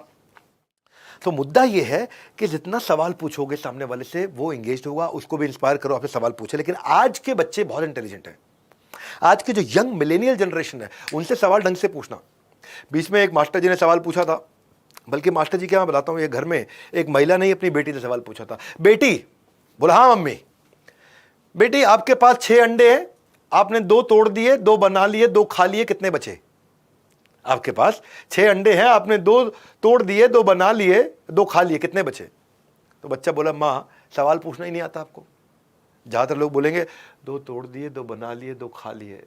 तो मुद्दा ये है कि जितना सवाल पूछोगे सामने वाले से वो इंगेज होगा, उसको भी इंस्पायर करो, आपसे सवाल पूछे। लेकिन आज के बच्चे बहुत इंटेलिजेंट हैं। आज के जो यंग मिलेनियल जनरेशन है उनसे सवाल ढंग से पूछना। बीच में एक मास्टर जी ने सवाल पूछा था, बल्कि मास्टर जी क्या मैं बताता हूँ, ये घर में एक महिला ने अपनी बेटी से सवाल पूछा था। बेटी, बोला हाँ मम्मी। बेटी आपके पास 6 अंडे हैं, आपने 2 तोड़ दिए, 2 बना लिए, 2 खा लिए, कितने बचे? आपके पास 6 अंडे हैं, आपने 2 तोड़ दिए, 2 बना लिए, 2 खा लिए, कितने बचे? तो बच्चा बोला माँ सवाल पूछना ही नहीं आता आपको। ज़्यादातर लोग बोलेंगे 2 तोड़ दिए, 2 बना लिए, 2 खा लिए,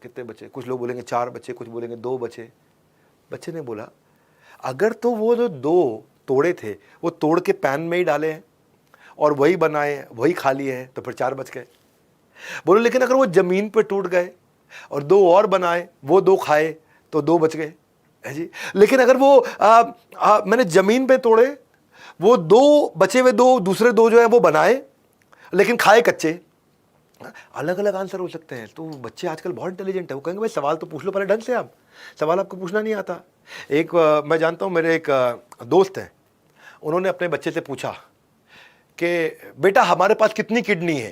कितने बचे? कुछ लोग बोलेंगे 4 बचे, कुछ बोलेंगे 2 बचे। बच्चे ने बोला अगर तो वो जो 2 तोड़े थे वो तोड़ के पैन में ही डाले हैं और वही बनाए, वही खा लिए हैं तो फिर 4 बच गए। बोले लेकिन अगर वो जमीन पे टूट गए और 2 और बनाए, वो 2 खाए तो 2 बच गए है जी। लेकिन अगर वो मैंने जमीन पे तोड़े, वो 2 बचे हुए 2 दूसरे 2 जो है वो बनाए लेकिन खाए कच्चे, अलग अलग आंसर हो सकते हैं। तो बच्चे आजकल बहुत इंटेलिजेंट है, वो कहेंगे भाई सवाल तो पूछ लो पहले ढंग से, आप सवाल आपको पूछना नहीं आता। एक मैं जानता हूं, मेरे एक दोस्त हैं, उन्होंने अपने बच्चे से पूछा कि बेटा हमारे पास कितनी किडनी है?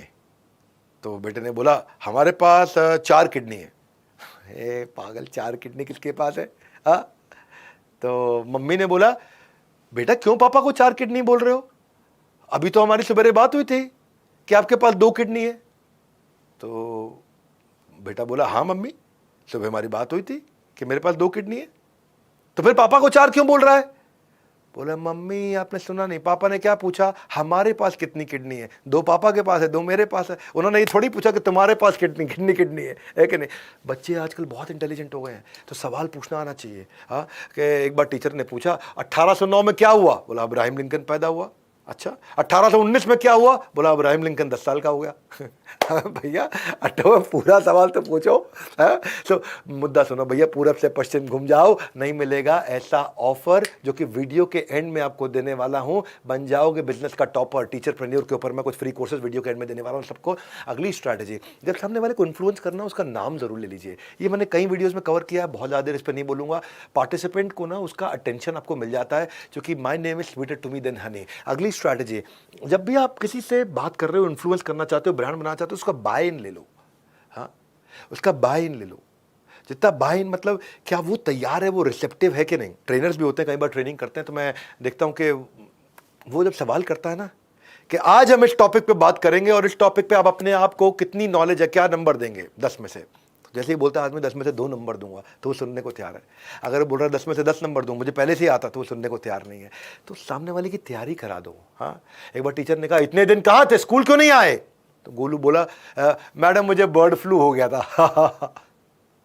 तो बेटे ने बोला हमारे पास 4 किडनी है। पागल, 4 किडनी किसके पास है? तो मम्मी ने बोला बेटा क्यों पापा को 4 किडनी बोल रहे हो? अभी तो हमारी सवेरे बात हुई थी कि आपके पास 2 किडनी है। तो बेटा बोला हाँ मम्मी, सुबह हमारी बात हुई थी कि मेरे पास 2 किडनी है, तो फिर पापा को 4 क्यों बोल रहा है? बोला मम्मी आपने सुना नहीं, पापा ने क्या पूछा, हमारे पास कितनी किडनी है? 2 पापा के पास है, 2 मेरे पास है। उन्होंने ये थोड़ी पूछा कि तुम्हारे पास कितनी किडनी है कि नहीं। बच्चे आजकल बहुत इंटेलिजेंट हो गए हैं, तो सवाल पूछना आना चाहिए। हाँ, कि एक बार टीचर ने पूछा 1809 में क्या हुआ? बोला अब्राहम लिंकन पैदा हुआ। अच्छा, 1819 में क्या हुआ? बोला अब्राहम लिंकन 10 साल का हो गया। भैया पूरा सवाल तो पूछो। तो मुद्दा सुनो भैया, पूरब से पश्चिम घूम जाओ, नहीं मिलेगा ऐसा ऑफर जो कि वीडियो के एंड में आपको देने वाला हूं। बन जाओगे बिजनेस का टॉपर। टीचरप्रेन्योर के ऊपर मैं कुछ फ्री कोर्सेज वीडियो के एंड में देने वाला हूं सबको। अगली स्ट्रैटेजी, जब सामने वाले को इन्फ्लुएंस करना उसका नाम जरूर ले लीजिए। ये मैंने कई वीडियोज में कवर किया है, बहुत ज़्यादा इस पर नहीं बोलूंगा। पार्टिसिपेंट को ना उसका अटेंशन आपको मिल जाता है, क्योंकि my name is sweeter to me than honey. अगली स्ट्रैटेजी, जब भी आप किसी से बात कर रहे हो, इन्फ्लुएंस करना चाहते हो, ब्रांड बनाना चाहते हो, उसका बाय इन ले लो। हाँ, उसका बाय इन ले लो। जितना बाय इन मतलब क्या वो तैयार है, वो रिसेप्टिव है कि नहीं। ट्रेनर्स भी होते हैं, कई बार ट्रेनिंग करते हैं तो मैं देखता हूं कि वो जब सवाल करता है ना कि आज हम इस टॉपिक पे बात करेंगे और इस टॉपिक पे आप अपने आप को कितनी नॉलेज है, क्या नंबर देंगे 10 में से। जैसे ही बोलता है आदमी 10 में से 2 नंबर दूंगा तो वो सुनने को तैयार है। अगर वो बोल रहा है 10 में से 10 नंबर दूँ, मुझे पहले से ही आता, तो वो सुनने को तैयार नहीं है। तो सामने वाले की तैयारी करा दो। हाँ, एक बार टीचर ने कहा इतने दिन कहाँ थे, स्कूल क्यों नहीं आए? तो गोलू बोला मैडम मुझे बर्ड फ्लू हो गया था।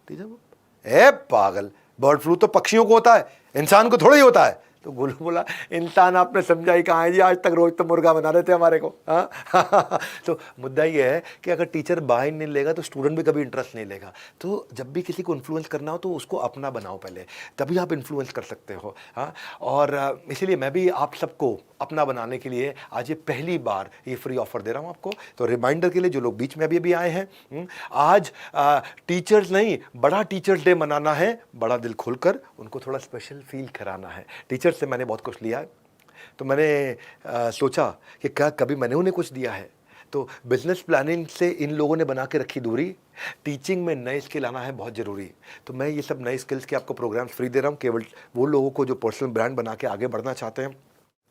टीचर ए पागल, बर्ड फ्लू तो पक्षियों को होता है, इंसान को थोड़ा ही होता है। तो गोलू बोला इंसान आपने समझा ही कहाँ है जी, आज तक रोज तो मुर्गा बना रहे थे हमारे को। हाँ तो मुद्दा ये है कि अगर टीचर बाहर नहीं लेगा तो स्टूडेंट भी कभी इंटरेस्ट नहीं लेगा। तो जब भी किसी को इन्फ्लुएंस करना हो तो उसको अपना बनाओ पहले, तभी आप इन्फ्लुएंस कर सकते हो। हाँ, और इसीलिए मैं भी आप सबको अपना बनाने के लिए आज ये पहली बार ये फ्री ऑफर दे रहा हूँ आपको। तो रिमाइंडर के लिए जो लोग बीच में अभी आए हैं, आज टीचर्स नहीं, बड़ा टीचर्स डे मनाना है, बड़ा दिल खोलकर उनको थोड़ा स्पेशल फील कराना है। टीचर्स से मैंने बहुत कुछ लिया है, तो मैंने सोचा कि क्या कभी मैंने उन्हें कुछ दिया है। तो बिजनेस प्लानिंग से इन लोगों ने बना के रखी दूरी, टीचिंग में नए स्किल आना है बहुत ज़रूरी। तो मैं ये सब नए स्किल्स के आपको प्रोग्राम्स फ्री दे रहा हूँ, केवल वो लोगों को जो पर्सनल ब्रांड बना के आगे बढ़ना चाहते हैं।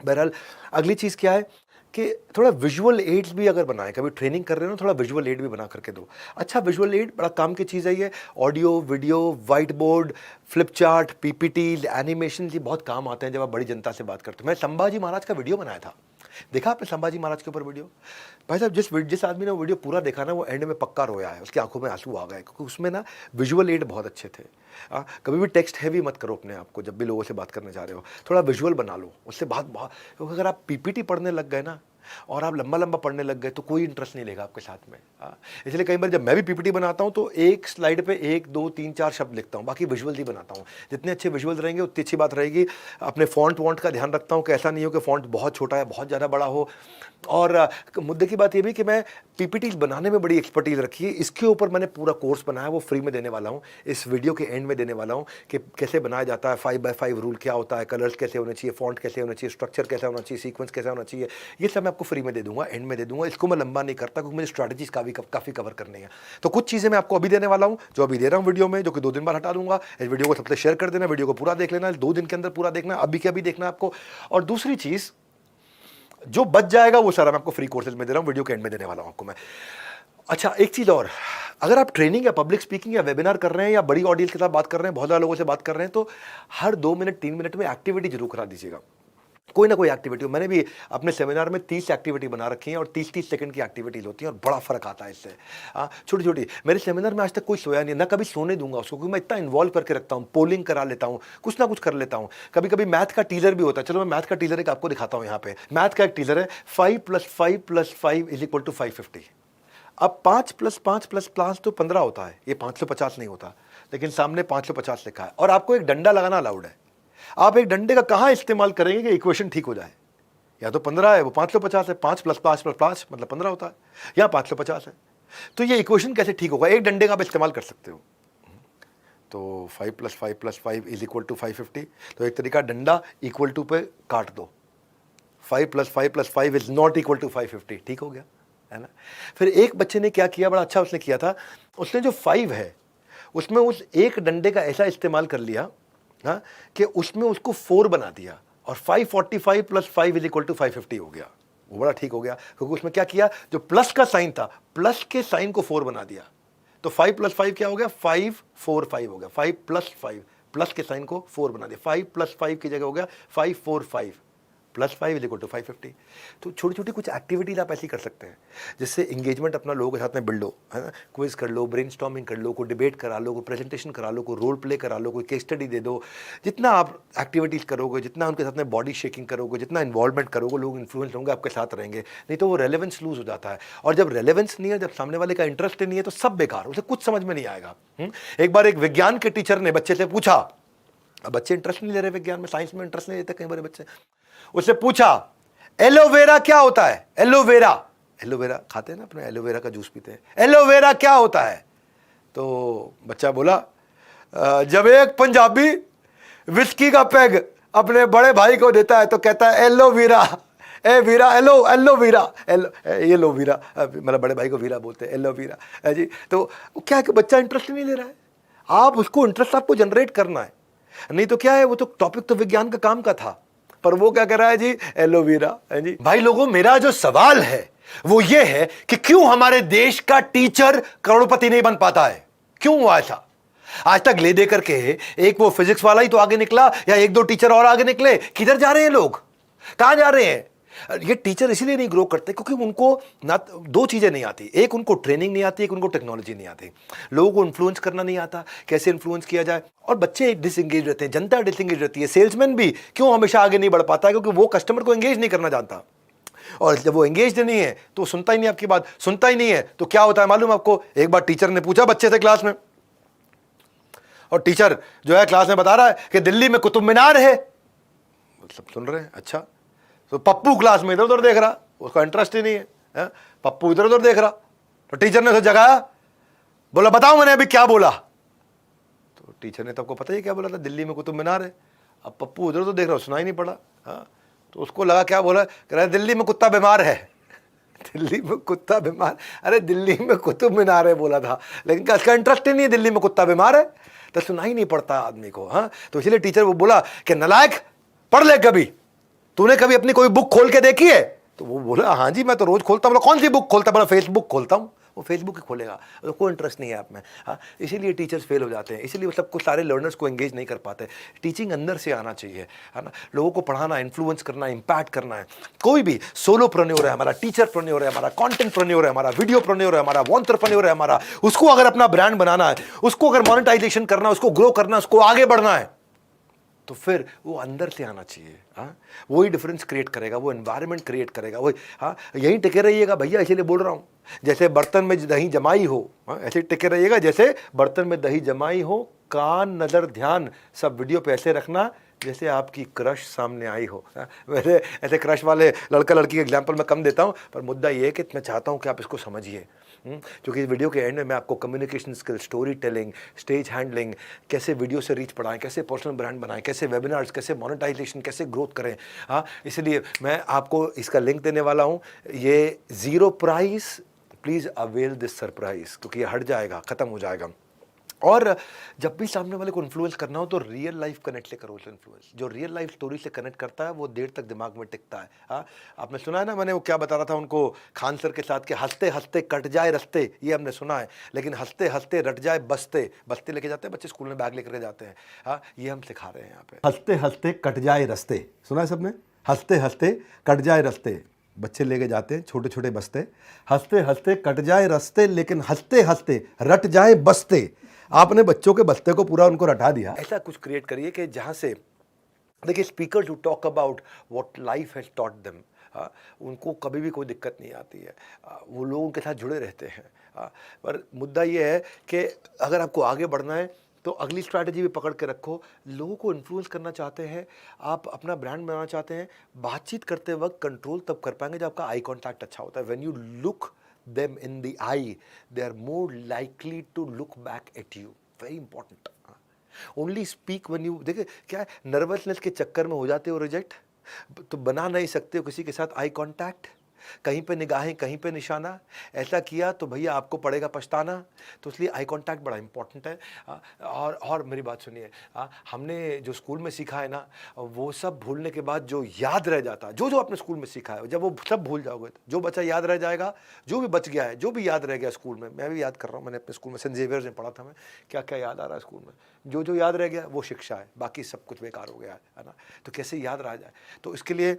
बहरहाल अगली चीज़ क्या है कि थोड़ा विजुअल एड्स भी अगर बनाएं, कभी ट्रेनिंग कर रहे हो ना, थोड़ा विजुअल एड भी बना करके दो। अच्छा विजुअल एड बड़ा काम की चीज़ है ये। Audio, video, white board, flip chart, PPT, animation, ये बहुत काम आते हैं जब आप बड़ी जनता से बात करते हो। मैं संभाजी महाराज का वीडियो बनाया था, देखा आपने संभाजी महाराज के ऊपर वीडियो? भाई साहब जिस आदमी ने वो वीडियो पूरा देखा ना, वो एंड में पक्का रोया है, उसकी आंखों में आंसू आ गए, क्योंकि उसमें ना विजुअल एड बहुत अच्छे थे। कभी भी टेक्स्ट हैवी मत करो अपने आप को, जब भी लोगों से बात करने जा रहे हो थोड़ा विजुअल बना लो, उससे बात बहुत। क्योंकि अगर आप पीपीटी पढ़ने लग गए ना और आप लंबा लंबा पढ़ने लग गए तो कोई इंटरेस्ट नहीं लेगा आपके साथ में। इसलिए कई बार जब मैं भी पीपीटी बनाता हूँ तो एक स्लाइड पे 1, 2, 3, 4 शब्द लिखता हूँ, बाकी विजुअल ही बनाता हूँ। जितने अच्छे विजुअल रहेंगे उतनी अच्छी बात रहेगी। अपने फॉन्ट वॉन्ट का ध्यान रखता हूँ कि ऐसा नहीं हो कि फॉन्ट बहुत छोटा है, बहुत ज़्यादा बड़ा हो। और मुद्दे की बात ये भी कि मैं पीपीटी बनाने में बड़ी एक्सपर्टीज रखी है, इसके ऊपर मैंने पूरा कोर्स बनाया, वो फ्री में देने वाला हूँ, इस वीडियो के एंड में देने वाला हूँ कि कैसे बनाया जाता है, 5x5 रूल क्या होता है, कलर्स कैसे होने चाहिए, फॉन्ट कैसे होना चाहिए, स्ट्रक्चर कैसा होना चाहिए, सीक्वेंस कैसा होना चाहिए, ये सब मैं आपको फ्री में दे दूंगा, एंड में दे दूंगा। इसको मैं लंबा नहीं करता क्योंकि मुझे स्ट्रैटेजीज काफ़ी कवर करनी है। तो कुछ चीज़ें मैं आपको अभी देने वाला हूँ, जो अभी दे रहा हूँ वीडियो में, जो कि 2 दिन बाद हटा दूंगा। इस वीडियो को सबसे शेयर कर देना, वीडियो को पूरा देख लेना, 2 दिन के अंदर पूरा देखना, अभी के अभी देखना आपको। और दूसरी चीज़ जो बच जाएगा वो सारा मैं आपको फ्री कोर्सेज में दे रहा हूँ, वीडियो के एंड में देने वाला हूँ आपको मैं। अच्छा एक चीज़ और, अगर आप ट्रेनिंग या पब्लिक स्पीकिंग या वेबिनार कर रहे हैं या बड़ी ऑडियंस के साथ बात कर रहे हैं, बहुत ज़्यादा लोगों से बात कर रहे हैं, तो हर 2 मिनट 3 मिनट में एक्टिविटी जरूर करा दीजिएगा, कोई ना कोई एक्टिविटी। मैंने भी अपने सेमिनार में 30 एक्टिविटी बना रखी हैं और 30-30 सेकंड की एक्टिविटीज होती हैं और बड़ा फर्क आता है इससे। छोटी छोटी, मेरे सेमिनार में आज तक कोई सोया नहीं, ना कभी सोने दूंगा उसको, क्योंकि मैं इतना इन्वॉल्व करके रखता हूँ, पोलिंग करा लेता हूँ, कुछ ना कुछ कर लेता हूँ। कभी कभी मैथ का टीजर भी होता है। चलो मैं मैथ का टीजर एक आपको दिखाता हूँ। यहाँ पे मैथ का एक टीजर है, 5 + 5 + 5 = 550। अब 5 + 5 + 5 तो 15 होता है, ये 550 नहीं होता, लेकिन सामने 550 लिखा है और आपको एक डंडा लगाना अलाउड है। आप एक डंडे का कहाँ इस्तेमाल करेंगे कि इक्वेशन ठीक हो जाए? या तो 15 है, वो 550 है, 5 + 5 + 5 मतलब 15 होता है, या 550 है। तो ये इक्वेशन कैसे ठीक होगा? एक डंडे का आप इस्तेमाल कर सकते हो। तो 5 + 5 + 5 = 550। तो एक तरीका डंडा इक्वल टू पे काट दो, 5 + 5 + 5 इज नॉट इक्वल टू 550, ठीक हो गया, है ना। फिर एक बच्चे ने क्या किया, बड़ा अच्छा उसने किया था, उसने जो 5 है उसमें उस एक डंडे का ऐसा इस्तेमाल कर लिया कि उसमें उसको 4 बना दिया और 545 + 5 = 550 हो गया। वो बड़ा ठीक हो गया, क्योंकि उसमें क्या किया, जो प्लस का साइन था, प्लस के साइन को 4 बना दिया। तो 5 + 5 क्या हो गया, 545 हो गया। 5 + 5 प्लस के साइन को 4 बना दिया, 5 + 5 की जगह हो गया 545 + 5 = 550। तो छोटी छोटी कुछ एक्टिविटीज आप ऐसी कर सकते हैं जिससे इंगेजमेंट अपना लोगों के साथ में बिल्ड हो, है ना। क्विज कर लो, ब्रेनस्टॉर्मिंग कर लो, कोई डिबेट करा लो, कोई प्रेजेंटेशन करा लो, कोई रोल प्ले करा लो, कोई केस स्टडी दे दो। जितना आप एक्टिविटीज़ करोगे, जितना उनके साथ में बॉडी शेकिंग करोगे, जितना इन्वॉल्वमेंट करोगे, लोग इन्फ्लुएंस होंगे, आपके साथ रहेंगे। नहीं तो वो रेलेवेंस लूज हो जाता है, और जब रेलेवेंस नहीं है, जब सामने वाले का इंटरेस्ट नहीं है, तो सब बेकार, उसे कुछ समझ में नहीं आएगा। एक बार एक विज्ञान के टीचर ने बच्चे से पूछा, अब बच्चे इंटरेस्ट नहीं ले रहे विज्ञान में, साइंस में इंटरेस्ट नहीं लेते कई बार बच्चे, उससे पूछा एलोवेरा क्या होता है? एलोवेरा, एलोवेरा खाते हैं ना अपने, एलोवेरा का जूस पीते हैं, एलोवेरा क्या होता है? तो बच्चा बोला, जब एक पंजाबी विस्की का पैग अपने बड़े भाई को देता है तो कहता है एलोवेरा, ए वीरा, एलो एलोवेरा, ये लो वीरा, मतलब बड़े भाई को वीरा बोलते हैं, एलोवेरा जी। तो क्या है कि बच्चा इंटरेस्ट नहीं ले रहा है, आप उसको इंटरेस्ट आपको जनरेट करना है। नहीं तो क्या है, वो तो टॉपिक तो विज्ञान का काम का था, पर वो क्या कर रहा है जी, एलोवेरा है जी। भाई लोगों, मेरा जो सवाल है वो ये है कि क्यों हमारे देश का टीचर करोड़पति नहीं बन पाता है? क्यों हुआ ऐसा? आज तक ले दे करके एक वो फिजिक्स वाला ही तो आगे निकला, या एक दो टीचर और आगे निकले? किधर जा रहे हैं लोग, कहां जा रहे हैं? ये टीचर इसीलिए नहीं ग्रो करते क्योंकि उनको ना दो चीजें नहीं आती। एक, उनको ट्रेनिंग नहीं आती, एक उनको टेक्नोलॉजी नहीं आती। लोगों को इन्फ्लुएंस करना नहीं आता, कैसे इन्फ्लुएंस किया जाए। और बच्चे डिसएंगेज रहते हैं, जनता डिसएंगेज रहती है। सेल्समैन भी क्यों हमेशा आगे नहीं बढ़ पाता है? क्योंकि वो कस्टमर को एंगेज नहीं करना जानता, और जब वो एंगेज नहीं है तो सुनता ही नहीं आपकी बात। सुनता ही नहीं है तो क्या होता है मालूम आपको? एक बार टीचर ने पूछा बच्चे से क्लास में, और टीचर जो है क्लास में बता रहा है कि दिल्ली में कुतुब मीनार है। सब सुन रहे हैं, अच्छा। तो पप्पू क्लास में इधर उधर देख रहा, उसका इंटरेस्ट ही नहीं है, पप्पू इधर उधर देख रहा। तो टीचर ने उसे जगाया, बोला बताओ मैंने अभी क्या बोला? तो टीचर ने तो आपको पता ही क्या बोला था, दिल्ली में कुतुब मीनार है। अब पप्पू इधर उधर देख रहा, सुना ही नहीं पड़ा। तो उसको लगा क्या बोला, कह रहा दिल्ली में कुत्ता बीमार है। दिल्ली में कुत्ता बीमार, अरे दिल्ली में कुतुब मीनार है बोला था, लेकिन इसका इंटरेस्ट ही नहीं है दिल्ली में कुत्ता बीमार है, तो सुना ही नहीं पड़ता आदमी को। तो इसलिए टीचर वो बोला कि नालायक, पढ़ ले कभी, तूने कभी अपनी कोई बुक खोल के देखी है? तो वो बोला हाँ जी मैं तो रोज खोलता हूँ। कौन सी बुक खोलता? बोला फेसबुक खोलता हूँ। वो फेसबुक ही खोलेगा, तो कोई इंटरेस्ट नहीं है आप में। इसीलिए टीचर्स फेल हो जाते हैं, इसीलिए सब कुछ सारे लर्नर्स को एंगेज नहीं कर पाते। टीचिंग अंदर से आना चाहिए, है ना। लोगों को पढ़ाना, इन्फ्लुएंस करना, इम्पैक्ट करना है। कोई भी सोलोप्रेन्योर है हमारा, टीचरप्रेन्योर है हमारा, कंटेंटप्रेन्योर है हमारा, वीडियोप्रेन्योर है हमारा, एंटरप्रेन्योर है हमारा, उसको अगर अपना ब्रांड बनाना है, उसको अगर मोनेटाइजेशन करना है, उसको ग्रो करना है, उसको आगे बढ़ना है, तो फिर वो अंदर से आना चाहिए। वही डिफरेंस क्रिएट करेगा, वो एनवायरनमेंट क्रिएट करेगा, वही। यहीं टिके रहिएगा भैया, इसीलिए बोल रहा हूँ। जैसे बर्तन में दही जमाई हो, ऐसे टिके रहिएगा जैसे बर्तन में दही जमाई हो। कान, नजर, ध्यान सब वीडियो पे ऐसे रखना जैसे आपकी क्रश सामने आई हो। वैसे ऐसे क्रश वाले लड़का लड़की के एग्जाम्पल मैं कम देता हूँ, पर मुद्दा ये है कि मैं चाहता हूँ कि आप इसको समझिए, क्योंकि इस वीडियो के एंड में मैं आपको communication skill, story telling, stage handling, कैसे वीडियो से रीच बढ़ाएं, कैसे पर्सनल ब्रांड बनाएं, कैसे वेबिनार्स, कैसे मोनेटाइजेशन, कैसे ग्रोथ करें। इसलिए मैं आपको इसका लिंक देने वाला हूँ। ये 0 price, please avail this surprise, क्योंकि ये हट जाएगा, ख़त्म हो जाएगा। और जब भी सामने वाले को इन्फ्लुएंस करना हो तो रियल लाइफ कनेक्ट से करो। इन्फ्लुएंस जो रियल लाइफ स्टोरी से कनेक्ट करता है वो देर तक दिमाग में टिकता है। आपने सुना है ना, मैंने वो क्या बता रहा था उनको खान सर के साथ, कि हंसते हंसते कट जाए रस्ते, ये हमने सुना है, लेकिन हंसते हंसते रट जाए बस्ते। बस्ते लेके जाते हैं बच्चे, स्कूल में बैग लेकर जाते हैं। ये हम सिखा रहे हैं यहाँ पे। हंसते हंसते कट जाए रस्ते, सुना है सबने? हंसते हंसते कट जाए रस्ते, बच्चे लेके जाते हैं छोटे छोटे बस्ते। हंसते हंसते कट जाए रस्ते, लेकिन हंसते हंसते रट जाए बस्ते। आपने बच्चों के बस्ते को पूरा उनको रटा दिया। ऐसा कुछ क्रिएट करिए कि जहां से, देखिए, speaker to talk about what life has taught them, उनको कभी भी कोई दिक्कत नहीं आती है, वो लोगों के साथ जुड़े रहते हैं। पर मुद्दा ये है कि अगर आपको आगे बढ़ना है तो अगली स्ट्रैटेजी भी पकड़ के रखो। लोगों को इन्फ्लुएंस करना चाहते हैं, आप अपना ब्रांड बनाना चाहते हैं, बातचीत करते वक्त कंट्रोल तब कर पाएंगे जब आपका आई कॉन्टैक्ट अच्छा होता है। When you look them in the eye, they are more likely to look back at you. Very important. Only speak when you, देखिए क्या है, नर्वसनेस के चक्कर में हो जाते हो रिजेक्ट, तो बना नहीं सकते हो किसी के साथ आई कांटेक्ट। कहीं पे निगाहें, कहीं पे निशाना, ऐसा किया तो भैया आपको पड़ेगा पछताना। तो इसलिए आई कांटेक्ट बड़ा इंपॉर्टेंट है। और मेरी बात सुनिए, हमने जो स्कूल में सीखा है ना, वो सब भूलने के बाद जो याद रह जाता है, जो आपने स्कूल में सीखा है, जब वो सब भूल जाओगे तो जो बचा याद रह जाएगा, जो भी बच गया है, जो भी याद रह गया स्कूल में। मैं भी याद कर रहा हूँ, मैंने अपने स्कूल में सेंट जेवियर्स में पढ़ा था, मैं क्या क्या याद आ रहा है स्कूल में। जो याद रह गया वो शिक्षा है, बाकी सब कुछ बेकार हो गया है ना। तो कैसे याद रह जाए, तो इसके लिए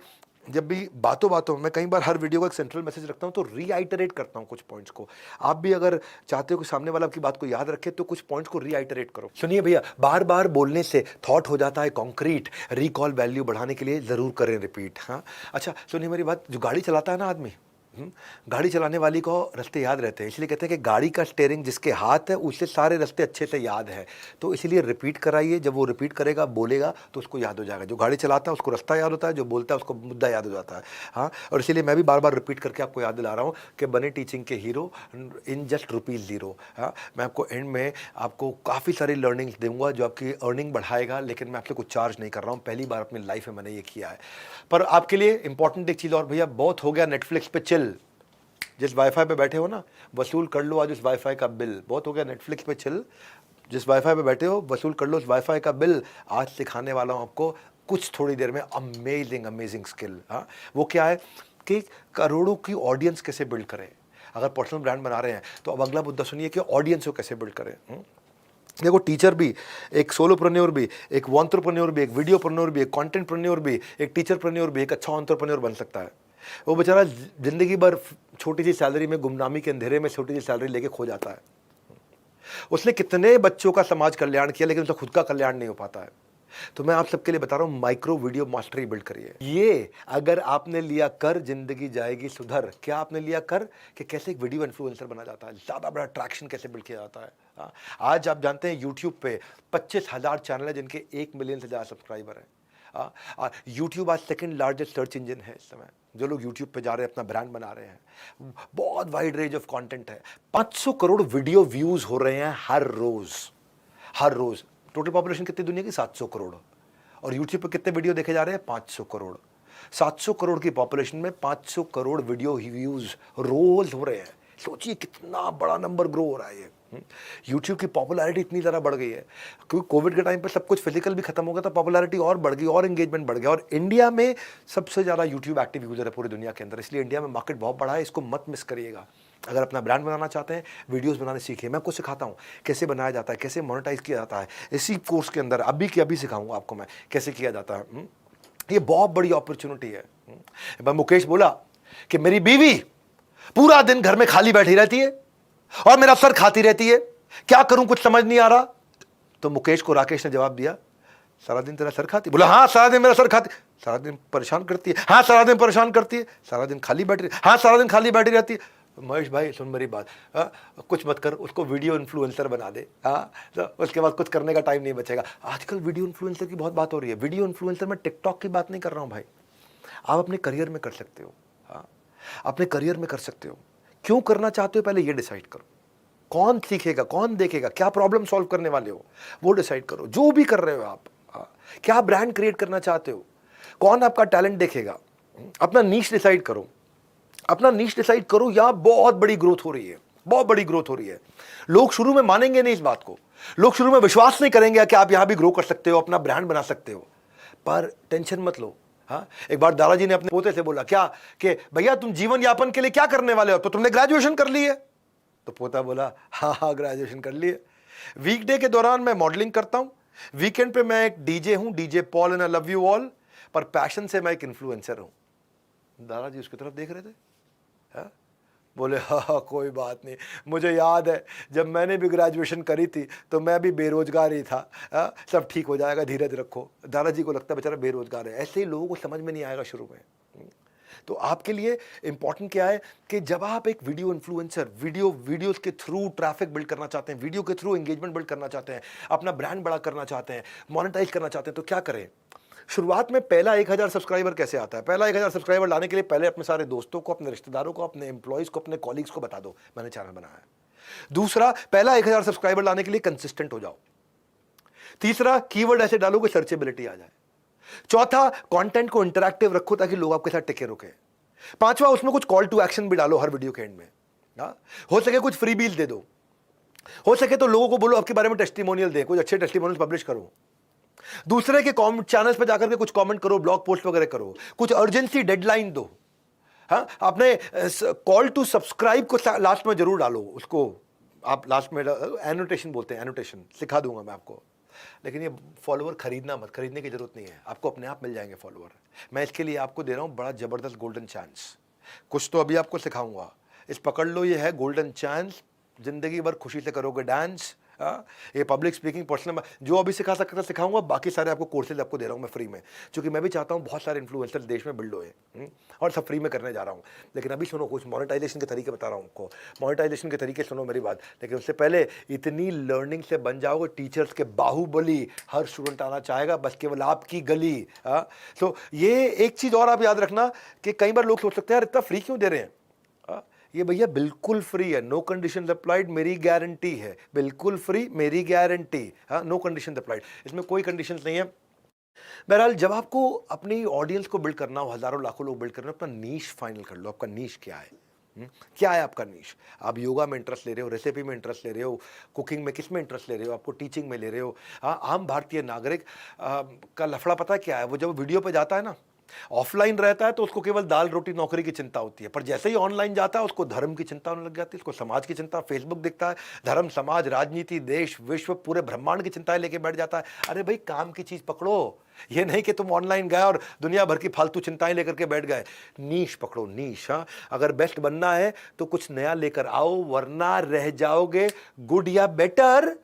जब भी बातों बातों मैं कई बार हर वीडियो का एक सेंट्रल मैसेज रखता हूं, तो रीआइटरेट करता हूं कुछ पॉइंट्स को। आप भी अगर चाहते हो कि सामने वाला आपकी बात को याद रखे, तो कुछ पॉइंट्स को रीआइटरेट करो। सुनिए भैया, बार बार बोलने से थॉट हो जाता है कॉन्क्रीट। रिकॉल वैल्यू बढ़ाने के लिए जरूर करें रिपीट। अच्छा सुनिए मेरी बात, जो गाड़ी चलाता है ना आदमी, गाड़ी चलाने वाली को रास्ते याद रहते हैं, इसलिए कहते हैं कि गाड़ी का स्टीयरिंग जिसके हाथ है उसे सारे रास्ते अच्छे से याद है। तो इसलिए रिपीट कराइए, जब वो रिपीट करेगा, बोलेगा, तो उसको याद हो जाएगा। जो गाड़ी चलाता है उसको रास्ता याद होता है, जो बोलता है उसको मुद्दा याद हो जाता है। और इसीलिए मैं भी बार बार रिपीट करके आपको याद दिला रहा हूँ कि बने टीचिंग के हीरो इन जस्ट ₹0। मैं आपको एंड में आपको काफ़ी सारी लर्निंग्स दूंगा जो आपकी अर्निंग बढ़ाएगा, लेकिन मैं आपसे कुछ चार्ज नहीं कर रहा हूँ। पहली बार अपनी लाइफ में मैंने ये किया है। पर आपके लिए इंपॉर्टेंट एक चीज़ और, भैया बहुत हो गया नेटफ्लिक्स पे चिल। जिस वाईफाई पे बैठे हो ना, वसूल कर लो आज उस वाईफाई का बिल। बहुत हो गया नेटफ्लिक्स पे चिल, जिस वाईफाई पे बैठे हो वसूल कर लो उस वाईफाई का बिल। आज सिखाने वाला हूँ आपको कुछ थोड़ी देर में अमेजिंग अमेजिंग स्किल। हाँ, वो क्या है कि करोड़ों की ऑडियंस कैसे बिल्ड करें। अगर पर्सनल ब्रांड बना रहे हैं तो अब अगला मुद्दा सुनिए कि ऑडियंस को कैसे बिल्ड करें। देखो, टीचर भी, एक सोलोप्रेन्योर भी, एक एंटरप्रेन्योर भी, एक वीडियोप्रेन्योर भी, एक कंटेंटप्रेन्योर भी, एक टीचरप्रेन्योर भी, एक अच्छा एंटरप्रेन्योर बन सकता है। वो बेचारा जिंदगी भर छोटी सी सैलरी में, गुमनामी के अंधेरे में छोटी सी सैलरी लेके खो जाता है। उसने कितने बच्चों का समाज कल्याण किया, लेकिन उसका खुद का कल्याण नहीं हो पाता है। तो मैं आप सबके लिए बता रहा हूं, माइक्रो वीडियो मास्टरी बिल्ड करिए। ये अगर आपने लिया कर, जिंदगी जाएगी सुधर। क्या आपने लिया कर कि कैसे एक वीडियो इन्फ्लुएंसर बना जाता है, ज्यादा बड़ा ट्रैक्शन कैसे बिल्ड किया जाता है। हाँ, आज आप जानते हैं यूट्यूब पे 25,000 चैनल है जिनके 1 मिलियन से ज्यादा सब्सक्राइबर है। यूट्यूब आज सेकंड लार्जेस्ट सर्च इंजन है इस समय। जो लोग यूट्यूब पे जा रहे हैं, अपना ब्रांड बना रहे हैं, बहुत वाइड रेंज ऑफ कंटेंट है। 500 करोड़ वीडियो व्यूज हो रहे हैं हर रोज। टोटल पॉपुलेशन कितनी दुनिया की? 700 करोड़। और यूट्यूब पे कितने वीडियो देखे जा रहे हैं? 500 करोड़। 700 करोड़ की पॉपुलेशन में 500 करोड़ वीडियो व्यूज रोज हो रहे हैं। सोचिए कितना बड़ा नंबर ग्रो हो रहा है ये। यूट्यूब की पॉपुलैरिटी इतनी ज़्यादा बढ़ गई है क्योंकि कोविड के टाइम पे सब कुछ फिजिकल भी खत्म हो गया, तो पॉपुलैरिटी और बढ़ गई और एंगेजमेंट बढ़ गया। और इंडिया में सबसे ज़्यादा यूट्यूब एक्टिव यूजर है पूरी दुनिया के अंदर, इसलिए इंडिया में मार्केट बहुत बड़ा है। इसको मत मिस करिएगा। अगर अपना ब्रांड बनाना चाहते हैं, वीडियोस बनाने सीखिए। मैं आपको सिखाता हूँ कैसे बनाया जाता है, कैसे मोनेटाइज किया जाता है। इसी कोर्स के अंदर अभी के अभी सिखाऊंगा आपको मैं कैसे किया जाता है। ये बहुत बड़ी अपॉर्चुनिटी है। मुकेश बोला कि मेरी बीवी पूरा दिन घर में खाली बैठी रहती है और मेरा सर खाती रहती है, क्या करूं, कुछ समझ नहीं आ रहा। तो मुकेश को राकेश ने जवाब दिया, सारा दिन तेरा सर खाती? बोला हाँ, सारा दिन मेरा सर खाती। सारा दिन परेशान करती है? हाँ, सारा दिन परेशान करती है। सारा दिन खाली बैठी? हाँ, सारा दिन खाली बैठी रहती है। महेश भाई सुन मेरी बात, कुछ मत कर, उसको वीडियो इन्फ्लुएंसर बना दे। हाँ, तो उसके बाद कुछ करने का टाइम नहीं बचेगा। आजकल वीडियो इन्फ्लुएंसर की बहुत बात हो रही है। वीडियो इन्फ्लुएंसर में टिकटॉक की बात नहीं कर रहा हूँ भाई, आप अपने करियर में कर सकते हो। हाँ, अपने करियर में कर सकते हो। क्यों करना चाहते हो पहले ये डिसाइड करो। कौन सीखेगा, कौन देखेगा, क्या प्रॉब्लम सॉल्व करने वाले हो, वो डिसाइड करो। जो भी कर रहे हो आप, क्या ब्रांड क्रिएट करना चाहते हो, कौन आपका टैलेंट देखेगा, अपना नीश डिसाइड करो। अपना नीश डिसाइड करो। यहां बहुत बड़ी ग्रोथ हो रही है, बहुत बड़ी ग्रोथ हो रही है। लोग शुरू में मानेंगे नहीं इस बात को, लोग शुरू में विश्वास नहीं करेंगे कि आप यहां भी ग्रो कर सकते हो, अपना ब्रांड बना सकते हो। पर टेंशन मत लो। हाँ, एक बार दादाजी ने अपने पोते से बोला क्या कि भैया तुम जीवन यापन के लिए क्या करने वाले हो? तो तुमने ग्रेजुएशन कर ली है? तो पोता बोला हाँ, ग्रेजुएशन कर ली है। वीकडे के दौरान मैं मॉडलिंग करता हूं, वीकेंड पे मैं एक डीजे हूं, DJ Paul and I love you all, पर पैशन से मैं एक इन्फ्लुएंसर हूं। दादाजी उसकी तरफ देख रहे थे। हाँ? बोले हाँ, कोई बात नहीं, मुझे याद है जब मैंने भी ग्रेजुएशन करी थी तो मैं भी बेरोजगार ही था। हाँ? सब ठीक हो जाएगा, धीरज रखो। दादाजी को लगता है बेचारा बेरोजगार है। ऐसे ही लोगों को समझ में नहीं आएगा शुरू में। तो आपके लिए इंपॉर्टेंट क्या है कि जब आप एक वीडियो इन्फ्लुएंसर, वीडियोस के थ्रू ट्रैफिक बिल्ड करना चाहते हैं, वीडियो के थ्रू एंगेजमेंट बिल्ड करना चाहते हैं, अपना ब्रांड बड़ा करना चाहते हैं, मोनेटाइज करना चाहते हैं, तो क्या करें? शुरुआत में पहला 1000 सब्सक्राइबर कैसे आता है? पहला 1000 सब्सक्राइबर लाने के लिए पहले अपने सारे दोस्तों को, अपने रिश्तेदारों को, अपने एम्प्लॉइज को, अपने कॉलीग्स को बता दो मैंने चैनल बनाया है। दूसरा, पहला 1000 सब्सक्राइबर लाने के लिए कंसिस्टेंट हो जाओ। तीसरा, कीवर्ड ऐसे डालो कि सर्चेबिलिटी आ जाए। चौथा, कंटेंट को इंटरैक्टिव रखो ताकि लोग आपके साथ टिके रुके। पांचवा, उसमें कुछ कॉल टू एक्शन भी डालो हर वीडियो के एंड में। हो सके कुछ फ्री बील दे दो, हो सके तो लोगों को बोलो आपके बारे में टेस्टिमोनियल दे, कुछ अच्छे टेस्टिमोनियल पब्लिश करो। दूसरे के चैनल्स पे जाकर के कुछ कमेंट करो, ब्लॉग पोस्ट वगैरह करो, कुछ अर्जेंसी डेडलाइन दो। हाँ, आपने कॉल टू सब्सक्राइब को लास्ट में जरूर डालो। उसको आप लास्ट में एनोटेशन बोलते हैं, एनोटेशन सिखा दूंगा मैं आपको। लेकिन ये फॉलोवर खरीदना मत, खरीदने की जरूरत नहीं है, आपको अपने आप मिल जाएंगे फॉलोवर। मैं इसके लिए आपको दे रहा हूं बड़ा जबरदस्त गोल्डन चांस। कुछ तो अभी आपको सिखाऊंगा, इस पकड़ लो, ये है गोल्डन चांस। जिंदगी भर खुशी से करोगे डांस। ये पब्लिक स्पीकिंग, पर्सनल, जो अभी सिखा सकता सिखाऊंगा। बाकी सारे आपको कोर्सेज आपको दे रहा हूँ मैं फ्री में, क्योंकि मैं भी चाहता हूँ बहुत सारे इन्फ्लुएंसर देश में बिल्ड होए, और सब फ्री में करने जा रहा हूँ। लेकिन अभी सुनो, कुछ मोनेटाइजेशन के तरीके बता रहा हूँ आपको। मोनेटाइजेशन के तरीके सुनो मेरी बात, लेकिन उससे पहले इतनी लर्निंग से बन जाओगे टीचर्स के बाहुबली, हर स्टूडेंट आना चाहेगा, बस केवल आपकी गली। तो ये एक चीज़ और आप याद रखना कि कई बार लोग सोच सकते हैं यार इतना फ्री क्यों दे रहे हैं। ये भैया बिल्कुल फ्री है, नो कंडीशन अप्लाइड, मेरी गारंटी है। बिल्कुल फ्री, मेरी गारंटी। हाँ, नो कंडीशन अप्लाइड, इसमें कोई कंडीशन नहीं है। बहरहाल, जब आपको अपनी ऑडियंस को बिल्ड करना हो, हजारों लाखों लोग बिल्ड करना हो, अपना नीश फाइनल कर लो। आपका नीश क्या है? क्या है आपका नीश? आप योगा में इंटरेस्ट ले रहे हो, रेसिपी में इंटरेस्ट ले रहे हो, कुकिंग में किस में इंटरेस्ट ले रहे हो, आपको टीचिंग में ले रहे हो? हाँ, आम भारतीय नागरिक का लफड़ा पता है क्या है? वो जब वीडियो पे जाता है ना, ऑफलाइन रहता है तो उसको केवल दाल रोटी नौकरी की चिंता होती है, पर जैसे ही ऑनलाइन जाता है उसको धर्म की चिंता होने लग जाती है, उसको समाज की चिंता। फेसबुक दिखता है, धर्म, समाज, राजनीति, देश, विश्व, पूरे ब्रह्मांड की चिंताएं लेके बैठ जाता है। अरे भाई, काम की चीज पकड़ो, ये नहीं कि तुम ऑनलाइन गए और दुनिया भर की फालतू चिंताएं लेकर के बैठ गए। नीश पकड़ो, नीश। हाँ, अगर बेस्ट बनना है तो कुछ नया लेकर आओ, वरना रह जाओगे गुड या बेटर।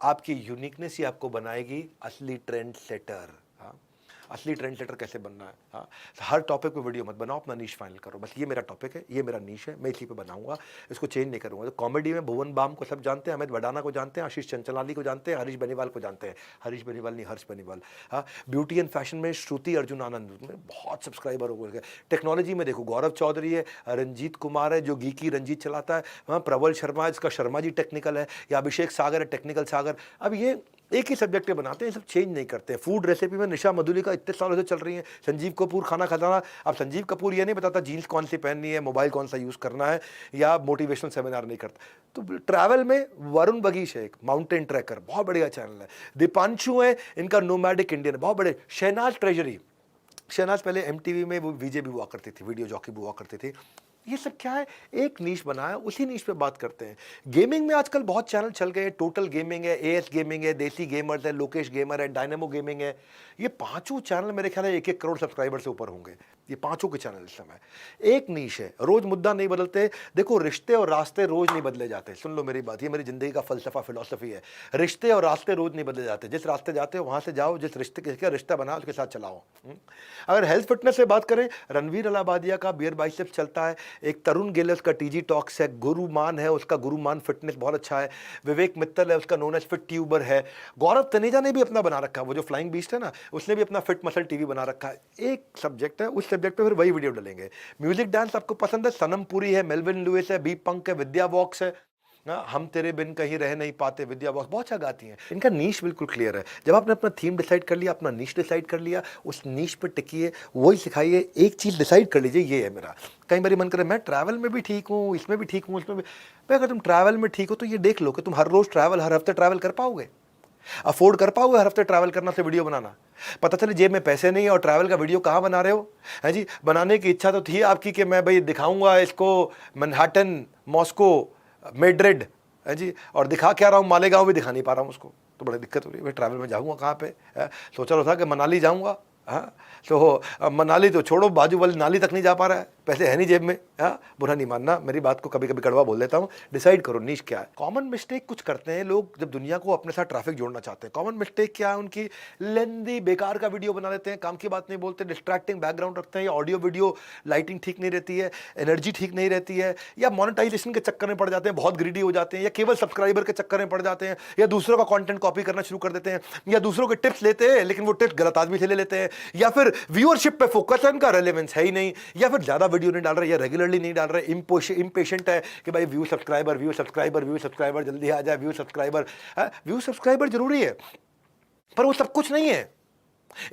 आपकी यूनिकनेस ही आपको बनाएगी असली ट्रेंड सेटर। असली ट्रेंड सेटर कैसे बनना है? हाँ, हर टॉपिक पे वीडियो मत बनाओ, अपना नीश फाइनल करो। बस ये मेरा टॉपिक है, ये मेरा नीश है, मैं इसी पे बनाऊंगा, इसको चेंज नहीं करूंगा। तो कॉमेडी में भुवन बाम को सब जानते हैं, अमित वडाना को जानते हैं, आशीष चंचलानी को जानते हैं, हरीश बेनीवाल को जानते हैं। हरीश बेनीवाल नहीं, हर्ष बेनीवाल। हाँ, ब्यूटी एंड फैशन में श्रुति अर्जुन आनंद में बहुत सब्सक्राइबर हो गए। टेक्नोलॉजी में देखो, गौरव चौधरी है, रंजीत कुमार है जो गीकी रंजीत चलाता है, हाँ, प्रबल शर्मा, इसका शर्मा जी टेक्निकल है, या अभिषेक सागर है टेक्निकल सागर। अब ये एक ही सब्जेक्ट पे बनाते हैं, सब चेंज नहीं करते हैं। फूड रेसिपी में निशा मधुलिका इतने सालों से चल रही है, संजीव कपूर खाना खजाना। अब संजीव कपूर ये नहीं बताता जीन्स कौन सी पहननी है, मोबाइल कौन सा यूज़ करना है, या मोटिवेशनल सेमिनार नहीं करता। तो ट्रैवल में वरुण बगीश है, एक माउंटेन ट्रैकर, बहुत बढ़िया चैनल है। दीपांशु है, इनका नोमैडिक इंडियन, बहुत बड़े। शहनाज ट्रेजरी, शहनाज पहले MTV में वो VJ भी हुआ करती थी, वीडियो जॉकी भी हुआ करती थी। ये सब क्या है, एक नीश बनाया, उसी नीश पे बात करते हैं। गेमिंग में आजकल बहुत चैनल चल गए, टोटल गेमिंग है, AS गेमिंग है, देसी गेमर्स है, लोकेश गेमर है, डायनेमो गेमिंग है। ये पांचों चैनल मेरे ख्याल है 1-1 करोड़ सब्सक्राइबर से ऊपर होंगे, ये पांचों के चैनल इस समय। एक नीश है, रोज मुद्दा नहीं बदलते। देखो, रिश्ते और रास्ते रोज नहीं बदले जाते। सुन लो मेरी बात, ये मेरी जिंदगी का फलसफा, फिलॉसफी है। रिश्ते और रास्ते रोज नहीं बदले जाते। जिस रास्ते जाते हो वहां से जाओ, जिस रिश्ते का रिश्ता बना उसके साथ चलाओ। अगर हेल्थ फिटनेस से बात करें, रणवीर अलाहाबादिया का बियर बाइसेप्स चलता है, एक तरुण गेल उसका TG टॉक्स है, गुरुमान है उसका गुरुमान फिटनेस बहुत अच्छा है, विवेक मित्तल है उसका नोन एज फिट ट्यूबर है, गौरव तनेजा ने भी अपना बना रखा है, वो जो फ्लाइंग बीस्ट है ना, उसने भी अपना फिट मसल TV बना रखा है। एक सब्जेक्ट है, उस सब्जेक्ट पे फिर वही वीडियो डालेंगे। म्यूजिक डांस आपको पसंद है, सनम पुरी है, मेलविन लुइस है, बी पंक है, विद्या वॉक्स है, हम तेरे बिन कहीं रह नहीं पाते, विद्या वॉक्स बहुत अच्छा गाती हैं। इनका नीश बिल्कुल क्लियर है। जब आपने अपना थीम डिसाइड कर लिया, अपना नीश डिसाइड कर लिया, उस नीश पे टिकिए, वही सिखाइए। एक चीज़ डिसाइड कर लीजिए, ये है मेरा। कई बार मन करे मैं ट्रैवल में भी ठीक हूँ, इसमें भी ठीक हूँ, इसमें भी। भाई, अगर तुम ट्रैवल में ठीक हो तो ये देख लो कि तुम हर रोज़ ट्रैवल, हर हफ्ते ट्रैवल कर पाओगे, अफोर्ड कर पाओगे हर हफ्ते ट्रैवल करना से वीडियो बनाना। पता चले जेब में पैसे नहीं है और ट्रैवल का वीडियो कहाँ बना रहे हो, है जी। बनाने की इच्छा तो थी आपकी कि मैं भाई दिखाऊंगा इसको मैनहट्टन, मॉस्को, मैड्रिड, है जी, और दिखा क्या रहा हूँ, मालेगांव भी दिखा नहीं पा रहा हूँ उसको, तो बड़ी दिक्कत हो रही है। मैं ट्रैवल में जाऊँगा कहाँ पे, सोचा रहा था कि मनाली जाऊँगा, हाँ, तो मनाली तो छोड़ो, बाजू वाली नाली तक नहीं जा पा रहा है, पैसे है नहीं जेब में। हाँ, बुरा नहीं मानना, मेरी बात को कभी कभी कड़वा बोल देता हूँ। डिसाइड करो नीश क्या है। कॉमन मिस्टेक कुछ करते हैं लोग जब दुनिया को अपने साथ ट्रैफिक जोड़ना चाहते हैं। कॉमन मिस्टेक क्या है उनकी, लेंदी बेकार का वीडियो बना लेते हैं, काम की बात नहीं बोलते, डिस्ट्रैक्टिंग बैकग्राउंड रखते हैं, या ऑडियो वीडियो लाइटिंग ठीक नहीं रहती है, एनर्जी ठीक नहीं रहती है, या मोनेटाइजेशन के चक्कर में पड़ जाते हैं, बहुत ग्रीडी हो जाते हैं, या केवल सब्सक्राइबर के चक्कर में पड़ जाते हैं, या दूसरों का कॉन्टेंट कॉपी करना शुरू कर देते हैं, या दूसरों के टिप्स लेते हैं लेकिन वो टिप्स गलत आदमी से ले लेते हैं, या फिर व्यूअरशिप पे फोकस है, उनका रेलेवेंस है ही नहीं, या फिर ज्यादा वीडियो नहीं डाल रहे, या रेगुलरली नहीं डाल रहे, इम्पेशेंट है कि भाई view subscriber, view subscriber, view subscriber, जल्दी आ जाए व्यू सब्सक्राइबर। व्यू सब्सक्राइबर जरूरी है पर वो सब कुछ नहीं है।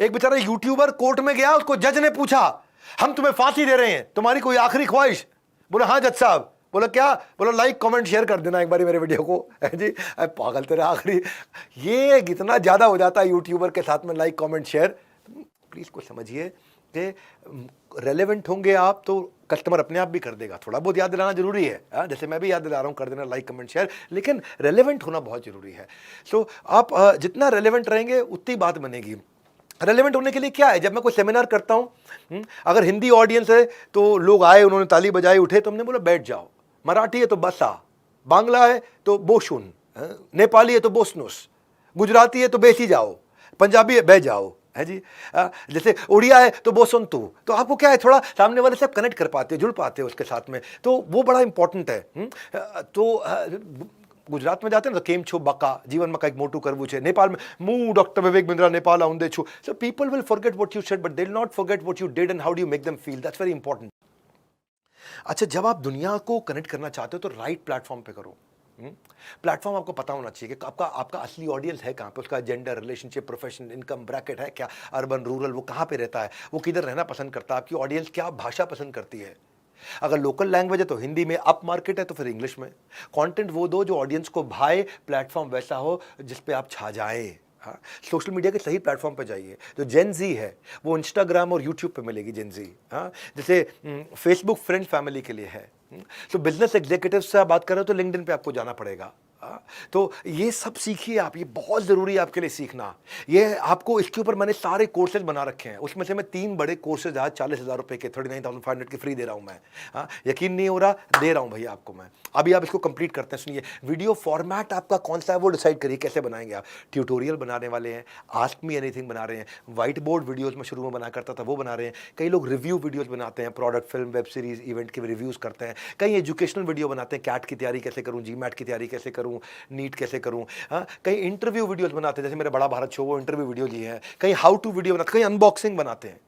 एक बेचारा यूट्यूबर कोर्ट में गया, उसको जज ने पूछा हम तुम्हें फांसी दे रहे हैं, तुम्हारी कोई आखिरी ख्वाहिश? बोला हाँ जज साहब। बोला क्या? बोला लाइक कमेंट शेयर कर देना एक बार मेरे वीडियो को। है जी, पागल तेरा आखिरी। ये इतना ज्यादा हो जाता है यूट्यूबर के साथ में लाइक कमेंट शेयर। प्लीज को समझिए कि रेलेवेंट होंगे आप तो कस्टमर अपने आप भी कर देगा। थोड़ा बहुत याद दिलाना जरूरी है, जैसे मैं भी याद दिला रहा हूँ कर देना लाइक कमेंट शेयर, लेकिन रेलेवेंट होना बहुत जरूरी है। सो आप जितना रेलेवेंट रहेंगे उतनी बात बनेगी। रेलेवेंट होने के लिए क्या है, जब मैं कोई सेमिनार करता हूँ, अगर हिंदी ऑडियंस है तो लोग आए, उन्होंने ताली बजाई, उठे, तो हमने बोला बैठ जाओ। मराठी है तो बसा, बांग्ला है तो बोशुन, नेपाली है तो बोसनुस, गुजराती है तो बेसी जाओ, पंजाबी है बह जाओ, है जी, जैसे उड़िया है तो बोसन तो आपको क्या है, थोड़ा सामने वाले से आप कनेक्ट कर पाते हो, जुड़ पाते हो उसके साथ में, तो वो बड़ा इंपॉर्टेंट है। तो गुजरात में जाते हैं ना तो केम छो बका, जीवन में कई मोटू करवू है। नेपाल में मु डॉक्टर विवेक बिंद्रा नेपाल आउंदे छु। So people will forget what you said but they will not forget what you did and how do you make them feel. That's very important. अच्छा, जब आप दुनिया को कनेक्ट करना चाहते हो तो राइट प्लेटफॉर्म पे करो। प्लेटफॉर्म आपको पता होना चाहिए कि आपका असली ऑडियंस है कहाँ पे, उसका gender, relationship, profession, income bracket है क्या, अर्बन, रूरल, वो कहाँ पे रहता है, वो किधर रहना पसंद करता है, आपकी ऑडियंस क्या भाषा पसंद करती है, अगर लोकल लैंग्वेज है तो हिंदी में, अप मार्केट है तो फिर इंग्लिश में। कंटेंट वो दो जो ऑडियंस को भाए, प्लेटफॉर्म वैसा हो जिस पे आप छा जाएं। हाँ, सोशल मीडिया के सही प्लेटफॉर्म पे जाइए। जो जेन जी है वो इंस्टाग्राम और यूट्यूब पे मिलेगी जेन जी। हाँ, जैसे फेसबुक फ्रेंड फैमिली के लिए है। तो बिजनेस एग्जीक्यूटिव से आप बात कर रहे हो तो लिंक्डइन पे आपको जाना पड़ेगा। तो ये सब सीखिए आप, ये बहुत ज़रूरी है आपके लिए सीखना। ये आपको, इसके ऊपर मैंने सारे कोर्सेज बना रखे हैं, उसमें से मैं 3 बड़े कोर्सेज आज 40,000 रुपये के 39,500 के फ्री दे रहा हूँ मैं। हाँ, यकीन नहीं हो रहा, दे रहा हूँ भैया आपको मैं। अभी आप इसको कंप्लीट करते हैं। सुनिए, वीडियो फॉर्मेट आपका कौन सा है वो डिसाइड करिए कैसे बनाएंगे आप। ट्यूटोरियल बनाने वाले हैं, आस्क मी एनीथिंग बना रहे हैं, व्हाइट बोर्ड वीडियोज़ में शुरू में बना करता था वो बना रहे हैं, कई लोग रिव्यू वीडियोज़ बनाते हैं, product, film, web series, event के रिव्यूज़ करते हैं, कई एजुकेशनल वीडियो बनाते हैं, कैट की तैयारी कैसे करूँ, जीमैट की तैयारी कैसे करूँ, नीट कैसे करूं। हाँ, कई इंटरव्यू वीडियोस बनाते हैं, जैसे मेरा बड़ा भारत शो वो इंटरव्यू वीडियो जी है, कई हाउ टू वीडियो बनाते हैं, कई अनबॉक्सिंग बनाते हैं।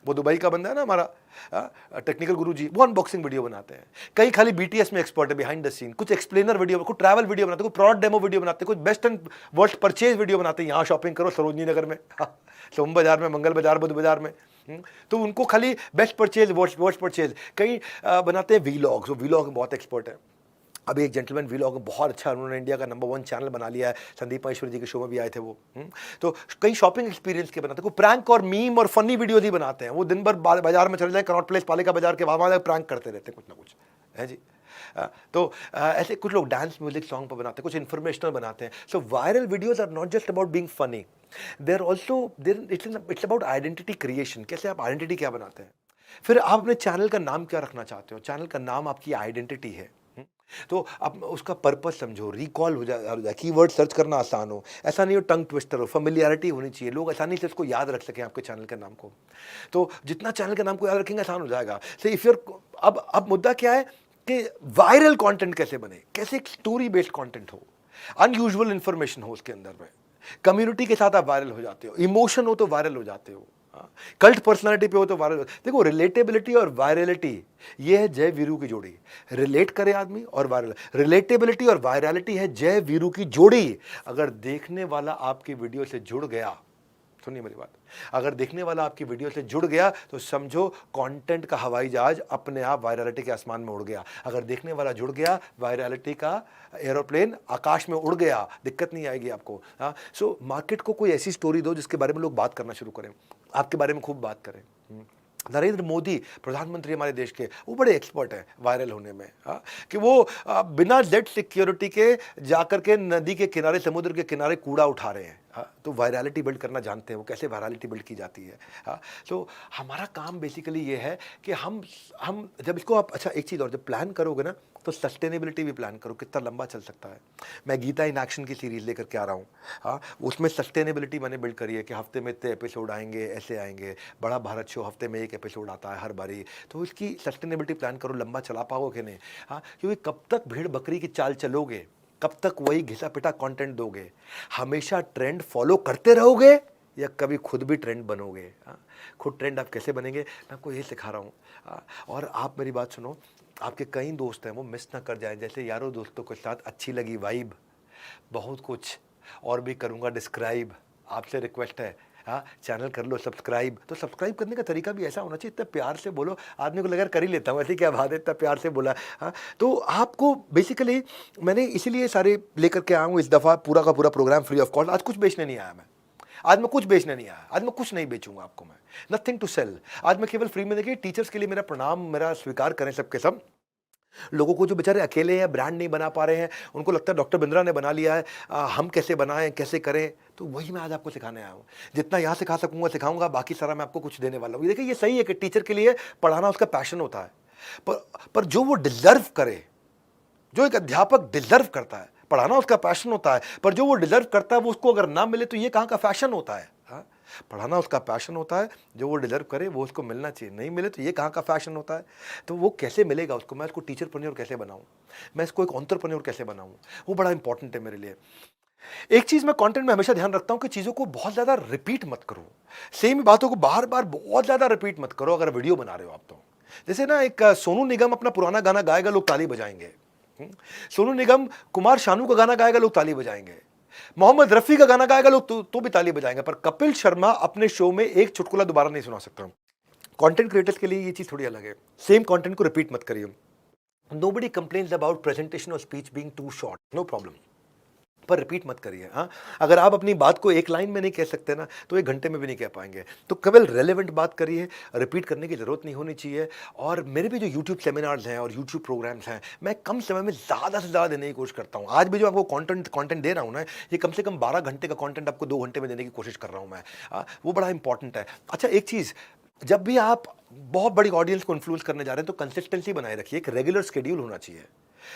वो दुबई का बंदा है ना हमारा टेक्निकल गुरु जी, वो अनबॉक्सिंग वीडियो बनाते हैं। कई खाली बीटीएस में एक्सपर्ट है, बिहाइंड द सीन, कुछ एक्सप्लेनर वीडियो, कुछ ट्रैवल वीडियो बनाते हैं, कुछ प्रोडक्ट डेमो वीडियो बनाते हैं, कुछ best and worst purchase video बनाते हैं। यहाँ शॉपिंग करो सरोजनी नगर में, सोम बाजार में, मंगल बाजार, बुध बाजार में। तो उनको खाली बेस्ट परचेज, वर्स्ट परचेज। कई बनाते हैं वीलॉग्स, वो वीलॉग में बहुत एक्सपर्ट है। अभी एक जेंटलमैन व्लॉग बहुत अच्छा, उन्होंने इंडिया का नंबर 1 चैनल बना लिया है, संदीप महेश्वरी जी के शो में भी आए थे वो। तो कई शॉपिंग एक्सपीरियंस के बनाते हैं, कोई प्रैंक और मीम और फनी वीडियोज ही बनाते हैं। वो दिन भर बाजार में चले जाए, कनॉट प्लेस, पालिका बाजार के वहाँ प्रैंक करते रहते हैं कुछ ना कुछ, है जी। तो ऐसे कुछ लोग डांस म्यूजिक सॉन्ग पर बनाते हैं, कुछ इन्फॉर्मेशनल बनाते हैं। So viral videos are not just about being funny, there also it's about identity creation. कैसे आप आइडेंटिटी क्या बनाते हैं, फिर आप अपने चैनल का नाम क्या रखना चाहते हो। चैनल का नाम आपकी आइडेंटिटी है, तो आप उसका पर्पस समझो, रिकॉल हो जाए, कीवर्ड सर्च करना आसान हो, ऐसा नहीं हो टंग ट्विस्टर हो, फेमिलियरिटी होनी चाहिए, लोग आसानी से उसको याद रख सकें आपके चैनल के नाम को। तो जितना चैनल के नाम को याद रखेंगे आसान हो जाएगा। तो इफ यूर अब मुद्दा क्या है कि वायरल कंटेंट कैसे बने, कैसे एक स्टोरी बेस्ड कंटेंट हो, अनयूजुअल इंफॉर्मेशन हो उसके अंदर में, कम्युनिटी के साथ आप वायरल हो जाते हो, इमोशन हो तो वायरल हो जाते हो, कल्ट पर्सनालिटी पे हो तो वायरल। देखो, रिलेटेबिलिटी और वायरलिटी ये है जय वीरू की जोड़ी। रिलेट करे आदमी और वायरल, रिलेटेबिलिटी और वायरलिटी है जय वीरू की जोड़ी। अगर देखने वाला आपकी वीडियो से जुड़ गया, सुनिए मेरी बात, अगर देखने वाला आपकी वीडियो से जुड़ गया तो समझो कंटेंट का हवाई जहाज अपने आप वायरलिटी के आसमान में उड़ गया। अगर देखने वाला जुड़ गया, वायरलिटी का एरोप्लेन आकाश में उड़ गया, दिक्कत नहीं आएगी आपको। हाँ, सो मार्केट को कोई ऐसी स्टोरी दो जिसके बारे में लोग बात करना शुरू करें, आपके बारे में खूब बात करें। नरेंद्र मोदी प्रधानमंत्री हमारे देश के, वो बड़े एक्सपर्ट हैं वायरल होने में। कि वो बिना जेट सिक्योरिटी के जाकर के नदी के किनारे, समुद्र के किनारे कूड़ा उठा रहे हैं। तो वायरलिटी बिल्ड करना जानते हैं वो, कैसे वायरलिटी बिल्ड की जाती है। तो हमारा काम बेसिकली ये है कि हम जब इसको आप, अच्छा एक चीज़ और, जब प्लान करोगे ना तो सस्टेनेबिलिटी भी प्लान करो, कितना लंबा चल सकता है। मैं गीता इन एक्शन की सीरीज़ लेकर के आ रहा हूँ। हाँ, उसमें सस्टेनेबिलिटी मैंने बिल्ड करी है कि हफ्ते में इतने एपिसोड आएंगे, ऐसे आएंगे। बड़ा भारत शो हफ्ते में 1 एपिसोड आता है हर बारी। तो इसकी सस्टेनेबिलिटी प्लान करो, लंबा चला पाओगे कि नहीं। हाँ, क्योंकि कब तक भेड़ बकरी की चाल चलोगे, कब तक वही घिसा पिटा कंटेंट दोगे, हमेशा ट्रेंड फॉलो करते रहोगे या कभी खुद भी ट्रेंड बनोगे। खुद ट्रेंड आप कैसे बनेंगे, मैं आपको ये सिखा रहा हूँ। और आप मेरी बात सुनो, आपके कई दोस्त हैं वो मिस ना कर जाएं। जैसे यारों दोस्तों के साथ अच्छी लगी वाइब, बहुत कुछ और भी करूँगा डिस्क्राइब, आपसे रिक्वेस्ट है। हाँ, चैनल कर लो सब्सक्राइब। तो सब्सक्राइब करने का तरीका भी ऐसा होना चाहिए, इतना प्यार से बोलो, आदमी को लगा कर ही लेता हूँ, ऐसी क्या बात है, इतना प्यार से बोला। हाँ, तो आपको बेसिकली मैंने इसीलिए सारे लेकर के आया हूँ इस दफ़ा, पूरा का पूरा प्रोग्राम फ्री ऑफ कॉस्ट। आज कुछ बेचने नहीं आया मैं, आज मैं कुछ बेचने नहीं आया, आज मैं कुछ नहीं बेचूंगा आपको मैं, नथिंग टू सेल। आज मैं केवल फ्री में, देखिए टीचर्स के लिए मेरा प्रणाम, मेरा स्वीकार करें सबके सब। लोगों को जो बेचारे अकेले हैं, ब्रांड नहीं बना पा रहे हैं, उनको लगता है डॉक्टर बिंद्रा ने बना लिया है, हम कैसे बनाएं, कैसे करें। तो वही मैं आज आपको सिखाने आया हूँ। जितना यहाँ सिखा सकूँगा सिखाऊंगा, बाकी सारा मैं आपको कुछ देने वाला हूँ। देखिए, ये सही है कि टीचर के लिए पढ़ाना उसका पैशन होता है, पर जो वो डिजर्व करे, जो एक अध्यापक डिजर्व करता है, पढ़ाना उसका पैशन होता है, पर जो वो डिजर्व करता है वो उसको अगर ना मिले तो ये कहाँ का फैशन होता है। हाँ, पढ़ाना उसका पैशन होता है, जो वो डिजर्व करे वो उसको मिलना चाहिए, नहीं मिले तो ये कहाँ का फैशन होता है। तो वो कैसे मिलेगा उसको, मैं इसको टीचरप्रेन्योर कैसे बनाऊँ, मैं इसको एक एंटरप्रेन्योर कैसे बनाऊँ, वो बड़ा इंपॉर्टेंट है मेरे लिए। एक चीज़ मैं कंटेंट में हमेशा ध्यान रखता हूँ कि चीज़ों को बहुत ज़्यादा रिपीट मत करो, सेम बातों को बार बार बहुत ज़्यादा रिपीट मत करो अगर वीडियो बना रहे हो आप तो। जैसे ना, एक सोनू निगम अपना पुराना गाना गाएगा, लोग ताली बजाएंगे। सोनू निगम कुमार शानू का गाना गाएगा, लोग ताली बजाएंगे। मोहम्मद रफ़ी का गाना गाएगा, लोग तो भी ताली बजाएंगे। पर कपिल शर्मा अपने शो में एक चुटकुला दोबारा नहीं सुना सकता। कंटेंट क्रिएटर्स के लिए ये चीज़ थोड़ी अलग है। सेम कंटेंट को रिपीट मत करिए। नोबडी कंप्लेन्स अबाउट प्रेजेंटेशन और speech being too short, no problem, पर रिपीट मत करिए। हाँ, अगर आप अपनी बात को एक लाइन में नहीं कह सकते ना, तो 1 घंटे में भी नहीं कह पाएंगे। तो केवल रेलेवेंट बात करिए, रिपीट करने की ज़रूरत नहीं होनी चाहिए। और मेरे भी जो यूट्यूब सेमिनार्स हैं और यूट्यूब प्रोग्राम्स हैं, मैं कम समय में ज़्यादा से ज़्यादा देने की कोशिश करता हूँ। आज भी जो आपको कंटेंट दे रहा हूँ ना, ये कम से कम 12 घंटे का कंटेंट आपको 2 घंटे में देने की कोशिश कर रहा हूँ मैं। वो बड़ा इंपॉर्टेंट है। अच्छा, एक चीज़, जब भी आप बहुत बड़ी ऑडियंस को इन्फ्लुएंस करने जा रहे हैं तो कंसिस्टेंसी बनाए रखिए। एक रेगुलर शेड्यूल होना चाहिए,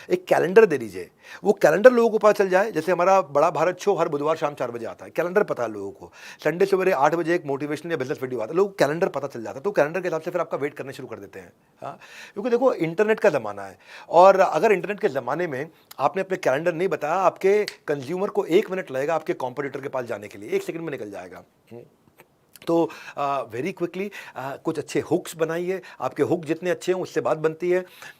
एक कैलेंडर दे दीजिए। वो कैलेंडर लोगों को पता चल जाए। जैसे हमारा बड़ा भारत शो हर बुधवार शाम 4 बजे आता है, कैलेंडर पता है लोगों को। संडे सवेरे 8 बजे एक मोटिवेशनल या बिजनेस वीडियो आता है, लोगों को कैलेंडर पता चल जाता है। तो कैलेंडर के हिसाब से फिर आपका वेट करने शुरू कर देते हैं। हाँ, क्योंकि देखो इंटरनेट का ज़माना है, और अगर इंटरनेट के ज़माने में आपने अपने कैलेंडर नहीं बताया, आपके कंज्यूमर को 1 मिनट लगेगा आपके कॉम्पिटिटर के पास जाने के लिए, 1 सेकंड में निकल जाएगा। तो वेरी क्विकली कुछ अच्छे हुक्स बनाइए। आपके हुक जितने अच्छे हों उससे बात बनती है।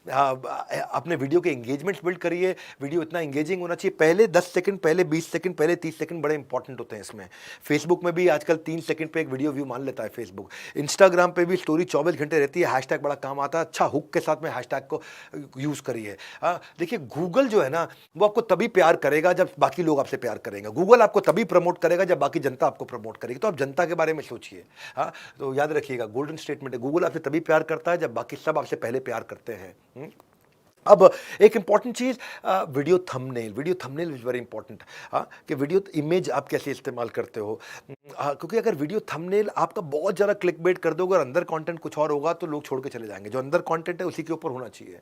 अपने वीडियो के एंगेजमेंट्स बिल्ड करिए। वीडियो इतना एंगेजिंग होना चाहिए, पहले 10 सेकंड, पहले 20 सेकंड, पहले 30 सेकंड बड़े इंपॉर्टेंट होते हैं इसमें। फेसबुक में भी आजकल 3 सेकंड पे एक वीडियो व्यू मान लेता है फेसबुक। इंस्टाग्राम पे भी स्टोरी 24 घंटे रहती है, हैशटैग बड़ा काम आता है। अच्छा हुक के साथ में हैशटैग को यूज़ करिए। देखिए गूगल जो है ना, वो आपको तभी प्यार करेगा जब बाकी लोग आपसे प्यार करेंगे। गूगल आपको तभी प्रमोट करेगा जब बाकी जनता आपको प्रमोट करेगी। तो आप जनता के बारे में सोचिए। हाँ, तो याद रखिएगा, गोल्डन स्टेटमेंट है, गूगल आपसे तभी प्यार करता है जब बाकी सब आपसे पहले प्यार करते हैं। अब एक important cheese, video thumbnail. Video thumbnail is very important. कि वीडियो इमेज आप कैसे इस्तेमाल करते हो। क्योंकि अगर वीडियो थंबनेल आपका बहुत ज़्यादा क्लिक बेट कर दोगे और अंदर कंटेंट कुछ और होगा तो लोग छोड़ के चले जाएंगे। जो अंदर कंटेंट है उसी के ऊपर होना चाहिए।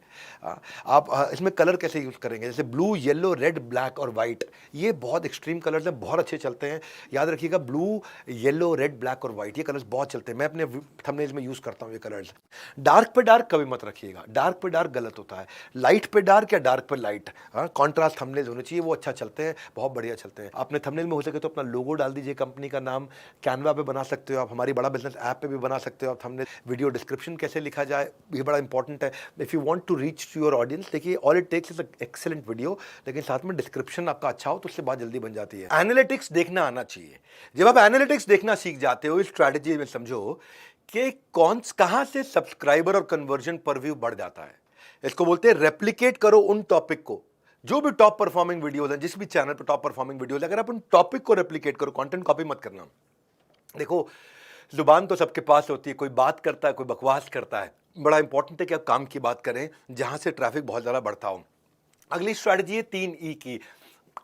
आप इसमें कलर कैसे यूज़ करेंगे, जैसे ब्लू, येलो, रेड, ब्लैक और वाइट, ये बहुत एक्सट्रीम कलर्स हैं, बहुत अच्छे चलते हैं। याद रखिएगा, ब्लू, येलो, रेड, ब्लैक और वाइट, ये कलर्स बहुत चलते हैं। मैं अपने थंबनेल्स में यूज़ करता हूँ ये कलर्स। डार्क पे डार्क कभी मत रखिएगा, डार्क पे डार्क गलत होता है। लाइट पे डार्क या डार्क पे लाइट, कॉन्ट्रास्ट थंबनेल्स होने चाहिए, वो अच्छा चलते हैं, बहुत बढ़िया चलते हैं। अपने थंबनेल में हो सके तो अपना लोगो डाल दीजिए, कंपनी का नाम। कैनवा पे बना सकते हो आप, हमारी बड़ा बिजनेस ऐप पे भी बना सकते हो आप थंबनेल। वीडियो डिस्क्रिप्शन कैसे लिखा जाए, ये बड़ा इंपॉर्टेंट है। If you want to reach to your audience, देखिए all it takes is excellent video, लेकिन साथ में डिस्क्रिप्शन आपका अच्छा हो तो उससे बात जल्दी बन जाती है। एनालिटिक्स देखना आना चाहिए। जब आप एनालिटिक्स देखना सीख जाते हो, इस स्ट्रैटेजी में समझो कि कहाँ से सब्सक्राइबर और कन्वर्जन पर व्यू बढ़ जाता है। इसको बोलते हैं रेप्लिकेट करो उन टॉपिक को, जो भी टॉप परफॉर्मिंग वीडियोस हैं, जिस भी चैनल पर टॉप परफॉर्मिंग वीडियोस, अगर आप उन टॉपिक को रेप्लिकेट करो, कंटेंट कॉपी मत करना। देखो जुबान तो सबके पास होती है, कोई बात करता है, कोई बकवास करता है। बड़ा इंपॉर्टेंट है कि आप काम की बात करें जहां से ट्रैफिक बहुत ज़्यादा बढ़ता हो। अगली स्ट्रैटेजी है 3 ई की,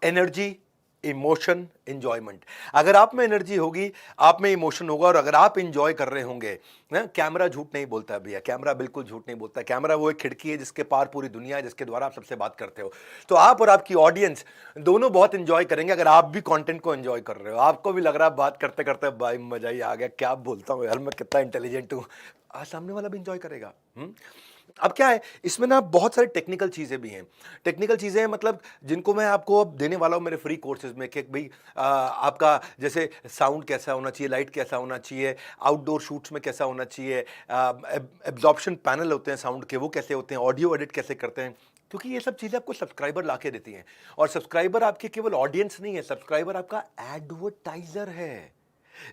एनर्जी, इमोशन, एंजॉयमेंट। अगर आप में एनर्जी होगी, आप में इमोशन होगा, और अगर आप इंजॉय कर रहे होंगे ना, कैमरा झूठ नहीं बोलता है भैया, कैमरा बिल्कुल झूठ नहीं बोलता है। कैमरा वो एक खिड़की है जिसके पार पूरी दुनिया है, जिसके द्वारा आप सबसे बात करते हो। तो आप और आपकी ऑडियंस दोनों बहुत इंजॉय करेंगे अगर आप भी कंटेंट को एंजॉय कर रहे हो। आपको भी लग रहा है बात करते करते भाई मजा ही आ गया, क्या बोलता हूँ यार मैं, कितना इंटेलिजेंट हूँ। सामने वाला भी इंजॉय करेगा। अब क्या है इसमें ना, बहुत सारी टेक्निकल चीज़ें भी हैं। टेक्निकल चीज़ें मतलब जिनको मैं आपको अब देने वाला हूँ मेरे फ्री कोर्सेज में, कि भाई आपका जैसे साउंड कैसा होना चाहिए, लाइट कैसा होना चाहिए, आउटडोर शूट्स में कैसा होना चाहिए, एब्जॉर्प्शन पैनल होते हैं साउंड के, वो कैसे होते हैं, ऑडियो एडिट कैसे करते हैं। क्योंकि ये सब चीज़ें आपको सब्सक्राइबर ला के देती हैं। और सब्सक्राइबर आपके केवल ऑडियंस नहीं है, सब्सक्राइबर आपका एडवर्टाइजर है।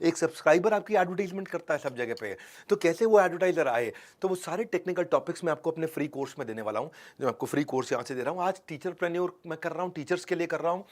एक सब्सक्राइबर आपकी एडवर्टाइजमेंट करता है सब जगह पे। तो कैसे वो एडवर्टाइजर आए, तो वो सारे टेक्निकल टॉपिक्स मैं आपको अपने फ्री कोर्स में देने वाला हूँ। जो मैं आपको फ्री कोर्स यहाँ से दे रहा हूँ, आज टीचरप्रेन्योर मैं कर रहा हूँ, टीचर्स के लिए कर रहा हूँ।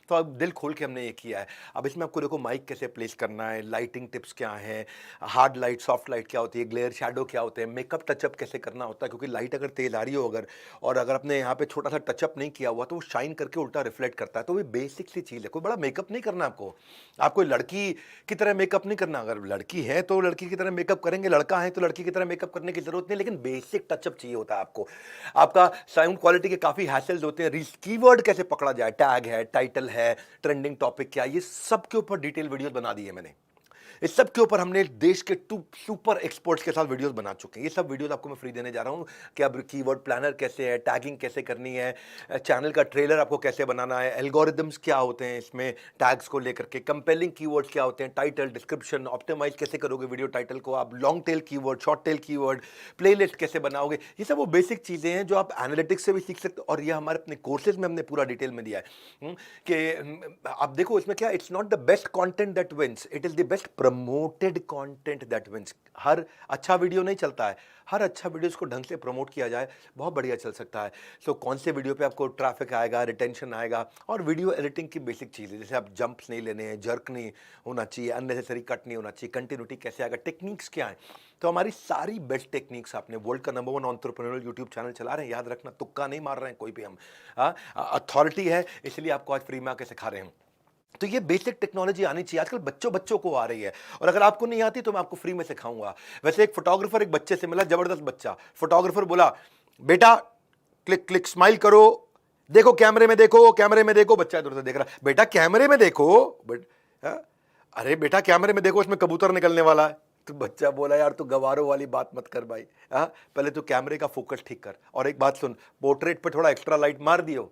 तो अब दिल खोल के हमने ये किया है। अब इसमें आपको देखो माइक कैसे प्लेस करना है, लाइटिंग टिप्स क्या है, हार्ड लाइट, सॉफ्ट लाइट क्या होती है, ग्लेयर शैडो क्या होते हैं, मेकअप टचअप कैसे करना होता है। क्योंकि लाइट अगर तेज आ रही हो और अगर आपने यहाँ पे छोटा सा टचअप नहीं किया हुआ तो वो शाइन करके उल्टा रिफ्लेक्ट करता है। तो ये बेसिक सी चीज़ है, कोई बड़ा मेकअप नहीं करना आपको। आपको लड़की की तरह मेकअप नहीं करना। अगर लड़की है तो लड़की की तरह मेकअप करेंगे, लड़का है तो लड़की की तरह मेकअप करने की जरूरत नहीं, लेकिन बेसिक टचअप चाहिए होता है आपको। आपका साउंड क्वालिटी के काफ़ी हैसल्स होते हैं। कीवर्ड कैसे पकड़ा जाए, टैग है, टाइटल है, ट्रेंडिंग टॉपिक क्या, ये सब के ऊपर डिटेल वीडियोस बना दी है मैंने। इस सब के ऊपर हमने देश के 2 सुपर एक्सपर्ट्स के साथ वीडियोस बना चुके हैं। ये सब वीडियोस आपको मैं फ्री देने जा रहा हूँ कि अब कीवर्ड प्लानर कैसे है, टैगिंग कैसे करनी है, चैनल का ट्रेलर आपको कैसे बनाना है, एल्गोरिदम्स क्या होते हैं इसमें टैग्स को लेकर के, कंपेलिंग कीवर्ड्स क्या होते हैं, टाइटल, डिस्क्रिप्शन, ऑप्टिमाइज कैसे करोगे वीडियो टाइटल को आप, long tail keyword, short tail keyword, playlist कैसे बनाओगे। ये सब वो बेसिक चीज़ें हैं जो आप एनालिटिक्स से भी सीख सकते हो। और ये हमारे अपने कोर्सेज में हमने पूरा डिटेल में दिया है कि आप देखो इसमें क्या, it's not the best content that wins, it is the best promoted content that wins. हर अच्छा वीडियो नहीं चलता है, हर अच्छा वीडियो इसको ढंग से प्रमोट किया जाए बहुत बढ़िया चल सकता है। सो कौन से वीडियो पे आपको ट्रैफिक आएगा, रिटेंशन आएगा, और वीडियो एडिटिंग की बेसिक चीज़ है, जैसे आप जंप्स नहीं लेने हैं, जर्क नहीं होना चाहिए, अननेसेसरी कट नहीं होना चाहिए, कंटिन्यूटी कैसे आएगा, टेक्निक्स क्या है। तो हमारी सारी बेस्ट टेक्निक्स, आपने वर्ल्ड का नंबर 1 एंटरप्रेन्योरियल यूट्यूब चैनल चला रहे हैं, याद रखना, तुक्का नहीं मार रहे हैं कोई भी हम, अथॉरिटी है, इसलिए आपको आज फ्री में आके सिखा रहे हैं। तो ये बेसिक टेक्नोलॉजी आनी चाहिए, आजकल बच्चों को आ रही है, और अगर आपको नहीं आती तो मैं आपको फ्री में सिखाऊंगा। वैसे एक फोटोग्राफर एक बच्चे से मिला, जबरदस्त बच्चा, फोटोग्राफर बोला बेटा क्लिक क्लिक स्माइल करो, देखो कैमरे में देखो, कैमरे में देखो, बच्चा इधर उधर देख रहा, बेटा कैमरे में देखो, अरे बेटा कैमरे में देखो, इसमें कबूतर निकलने वाला है। तो बच्चा बोला यार तू गवारों वाली बात मत कर भाई, पहले तू कैमरे का फोकस ठीक कर, और एक बात सुन, पोर्ट्रेट पे थोड़ा एक्स्ट्रा लाइट मार दियो,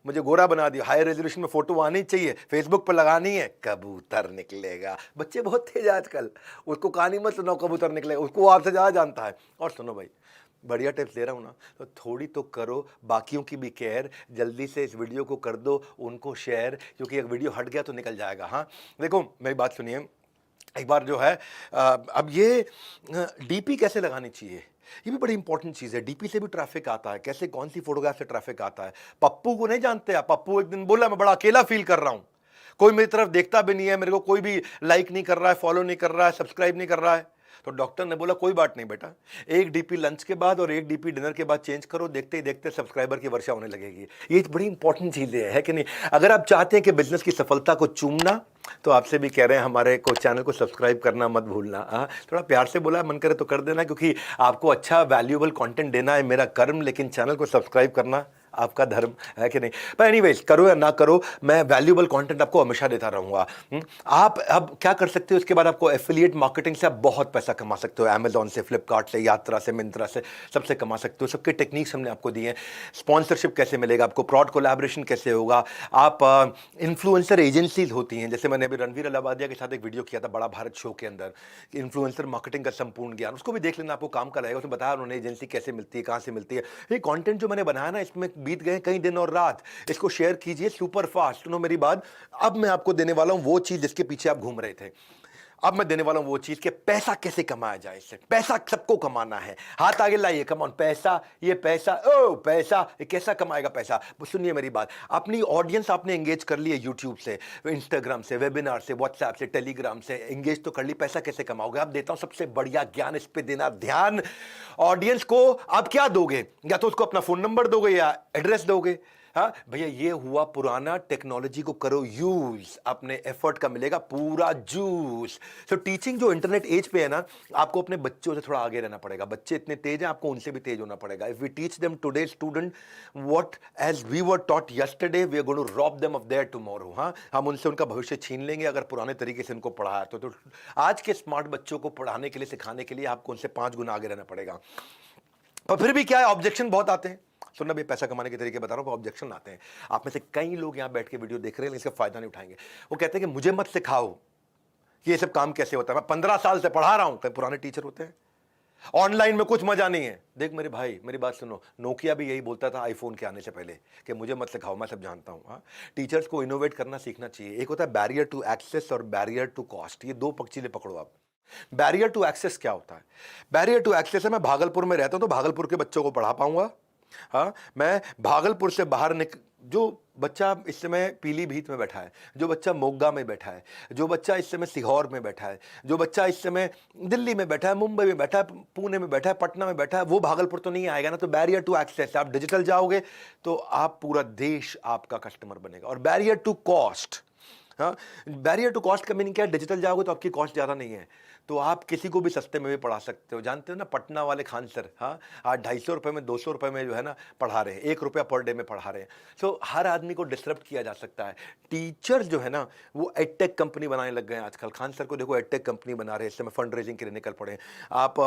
मुझे गोरा बना दियो, हाई रेजोल्यूशन में फोटो आनी चाहिए, फेसबुक पर लगानी है, कबूतर निकलेगा। बच्चे बहुत तेज आजकल, उसको कहानी मत सुनाओ कबूतर निकलेगा, उसको आपसे ज़्यादा जानता है। और सुनो भाई, बढ़िया टिप्स दे रहा हूँ ना, तो थोड़ी तो करो, बाकियों की भी केयर, जल्दी से इस वीडियो को कर दो, उनको शेयर, क्योंकि एक वीडियो हट गया तो निकल जाएगा। हाँ देखो मेरी बात सुनिए, एक बार जो है अब ये डीपी कैसे लगानी चाहिए, ये भी बड़ी इंपॉर्टेंट चीज़ है। डीपी से भी ट्रैफिक आता है, कैसे, कौन सी फोटोग्राफ से ट्रैफिक आता है। पप्पू को नहीं जानते आप? पप्पू एक दिन बोला मैं बड़ा अकेला फील कर रहा हूँ, कोई मेरी तरफ देखता भी नहीं है, मेरे को कोई भी लाइक नहीं कर रहा है, फॉलो नहीं कर रहा है, सब्सक्राइब नहीं कर रहा है। तो डॉक्टर ने बोला कोई बात नहीं बेटा, एक डीपी लंच के बाद और एक डीपी डिनर के बाद चेंज करो, देखते ही देखते सब्सक्राइबर की वर्षा होने लगेगी। ये बड़ी इंपॉर्टेंट चीज़ें है कि नहीं? अगर आप चाहते हैं कि बिजनेस की सफलता को चूमना, तो आपसे भी कह रहे हैं हमारे को चैनल को सब्सक्राइब करना मत भूलना। थोड़ा प्यार से बोला, मन करे तो कर देना, क्योंकि आपको अच्छा वैल्यूएबल कंटेंट देना है मेरा कर्म, लेकिन चैनल को सब्सक्राइब करना आपका धर्म है कि नहीं। पर एनीवेज, करो या ना करो, मैं वैल्यूएबल कंटेंट आपको हमेशा देता रहूँगा। आप अब क्या कर सकते हो, उसके बाद आपको एफिलिएट मार्केटिंग से आप बहुत पैसा कमा सकते हो, अमेजॉन से, फ्लिपकार्ट से, यात्रा से, मिंत्रा से, सबसे कमा सकते हो। सबके टेक्निक्स हमने आपको दिए हैं। स्पॉन्सरशिप कैसे मिलेगा आपको, प्रॉड कोलैबोरेशन कैसे होगा, आप इन्फ्लुएंसर एजेंसीज होती हैं, जैसे मैंने अभी रणवीर अलाहाबादिया के साथ एक वीडियो किया था बड़ा भारत शो के अंदर, इन्फ्लुएंसर मार्केटिंग का संपूर्ण ज्ञान, उसको भी देख लेना, आपको काम का रहेगा। उसमें बताया उन्होंने एजेंसी कैसे मिलती है, कहाँ से मिलती है। ये कंटेंट जो मैंने बनाया ना, इसमें बीत गए कई दिन और रात, इसको शेयर कीजिए सुपर फास्ट। सुनो मेरी बात, अब मैं आपको देने वाला हूं वो चीज जिसके पीछे आप घूम रहे थे। अब मैं देने वाला हूं वो चीज कि पैसा कैसे कमाया जाए इससे। पैसा सबको कमाना है, हाथ आगे लाइए, कम ऑन, पैसा, ये पैसा, ओ पैसा, ये कैसा कमाएगा पैसा। सुनिए मेरी बात, अपनी ऑडियंस आपने एंगेज कर ली है, यूट्यूब से, इंस्टाग्राम से, वेबिनार से, व्हाट्सएप से, टेलीग्राम से एंगेज तो कर ली, पैसा कैसे कमाओगे? आप देता हूं सबसे बढ़िया ज्ञान, इस पे देना ध्यान। ऑडियंस को आप क्या दोगे, या तो उसको अपना फोन नंबर दोगे या एड्रेस दोगे। हाँ भैया, ये हुआ पुराना, टेक्नोलॉजी को करो यूज, अपने एफर्ट का मिलेगा पूरा जूस। तो टीचिंग जो इंटरनेट एज पे है ना, आपको अपने बच्चों से थोड़ा आगे रहना पड़ेगा। बच्चे इतने तेज हैं, आपको उनसे भी तेज होना पड़ेगा। If we teach them today student what as we were taught yesterday, we are going to rob them of their tomorrow. हाँ, हम उनसे उनका भविष्य छीन लेंगे अगर पुराने तरीके से उनको पढ़ाया तो आज के स्मार्ट बच्चों को पढ़ाने के लिए, सिखाने के लिए आपको उनसे 5 गुना आगे रहना पड़ेगा। और फिर भी क्या है, ऑब्जेक्शन बहुत आते हैं। सुनना भी, पैसा कमाने के तरीके बता रहा हूँ, ऑब्जेक्शन आते हैं। आप में से कई लोग यहाँ बैठ के वीडियो देख रहे हैं, इसका फायदा नहीं उठाएंगे। वो कहते हैं कि मुझे मत सिखाओ कि ये सब काम कैसे होता है, मैं 15 साल से पढ़ा रहा हूँ। कई पुराने टीचर होते हैं, ऑनलाइन में कुछ मजा नहीं है। देख मेरे भाई, मेरी बात सुनो, नोकिया भी यही बोलता था आईफोन के आने से पहले कि मुझे मत सिखाओ, मैं सब जानता हूँ। हाँ, टीचर्स को इनोवेट करना सीखना चाहिए। एक होता है बैरियर टू एक्सेस और बैरियर टू कॉस्ट, ये 2 चीजें पकड़ो आप। बैरियर टू एक्सेस क्या होता है? बैरियर टू एक्सेस है, मैं भागलपुर में रहता हूँ तो भागलपुर के बच्चों को पढ़ा पाऊंगा। हाँ, मैं भागलपुर से बाहर जो बच्चा इस समय पीलीभीत में बैठा है, जो बच्चा मोगा में बैठा है, जो बच्चा इस समय सीहोर में बैठा है, जो बच्चा इस समय दिल्ली में बैठा है, मुंबई में बैठा है, पुणे में बैठा है, पटना में बैठा है, वो भागलपुर तो नहीं आएगा ना। तो बैरियर टू एक्सेस, आप डिजिटल जाओगे तो आप पूरा देश आपका कस्टमर बनेगा। और बैरियर टू कॉस्ट, हाँ, बैरियर टू कॉस्ट का मीनिंग क्या है? डिजिटल जाओगे तो आपकी कॉस्ट ज़्यादा नहीं है, तो आप किसी को भी सस्ते में भी पढ़ा सकते हो। जानते हो ना पटना वाले खान सर, हाँ, आज 250 रुपये में, 200 रुपये में जो है ना पढ़ा रहे हैं, 1 रुपया पर डे में पढ़ा रहे हैं। सो हर आदमी को डिसरप्ट किया जा सकता है। टीचर जो है ना, वो एडटेक कंपनी बनाने लग गए हैं आजकल। खान सर को देखो, एडटेक कंपनी बना रहे हैं, इस समय फंड रेजिंग के लिए निकल पड़े। आप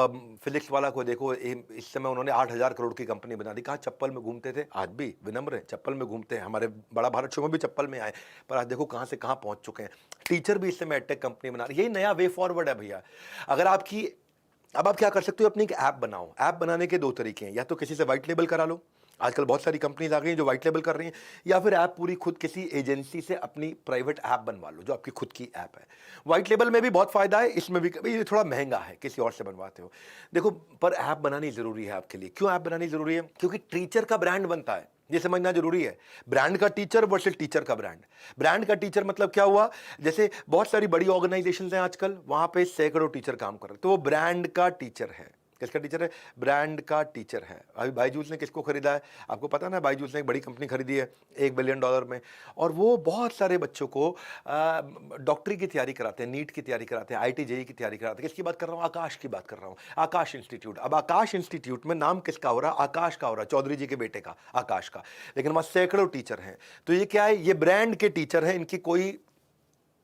फिजिक्स वाला को देखो, इस समय उन्होंने 8,000 करोड़ की कंपनी बना दी। कहाँ चप्पल में घूमते थे, आज भी विनम्र हैं, चप्पल में घूमते हैं। हमारे बड़ा भारत शो में भी चप्पल में आए, पर आज देखो कहाँ से कहाँ पहुँच चुके हैं। टीचर भी इस समय एडटेक कंपनी बना रही है। यही नया वे फॉरवर्ड है भैया। अगर अब आप क्या कर सकते हो, अपनी एक ऐप बनाओ। ऐप बनाने के 2 तरीके हैं, या तो किसी से व्हाइट लेबल करा लो, आजकल बहुत सारी कंपनीज आ गई हैं जो व्हाइट लेबल कर रही हैं, या फिर आप पूरी खुद किसी एजेंसी से अपनी प्राइवेट ऐप बनवा लो जो आपकी खुद की ऐप है। व्हाइट लेबल में भी बहुत फायदा है, इसमें भी ये थोड़ा महंगा है, किसी और से बनवाते हो। देखो, पर ऐप बनानी जरूरी है आपके लिए। क्यों ऐप बनानी जरूरी है? क्योंकि टीचर का ब्रांड बनता है, ये समझना जरूरी है। ब्रांड का टीचर वर्सेस टीचर का ब्रांड। ब्रांड का टीचर मतलब क्या हुआ, जैसे बहुत सारी बड़ी ऑर्गेनाइजेशंस हैं आजकल, वहां पे सैकड़ों टीचर काम कर रहे हैं, तो वो ब्रांड का टीचर है। किसका टीचर है? ब्रांड का टीचर है। अभी बायजूस ने किसको खरीदा है आपको पता ना? बायजूस ने एक बड़ी कंपनी खरीदी है $1 बिलियन में, और वो बहुत सारे बच्चों को डॉक्टरी की तैयारी कराते हैं, नीट की तैयारी कराते हैं, IIT JEE की तैयारी कराते हैं। किसकी बात कर रहा हूँ? आकाश की बात कर रहा हूँ, आकाश इंस्टीट्यूट। अब आकाश इंस्टीट्यूट में नाम किसका हो रहा है? आकाश का हो रहा है, चौधरी जी के बेटे का, आकाश का। लेकिन वहाँ सैकड़ों टीचर हैं। तो ये क्या है? ये ब्रांड के टीचर हैं, इनकी कोई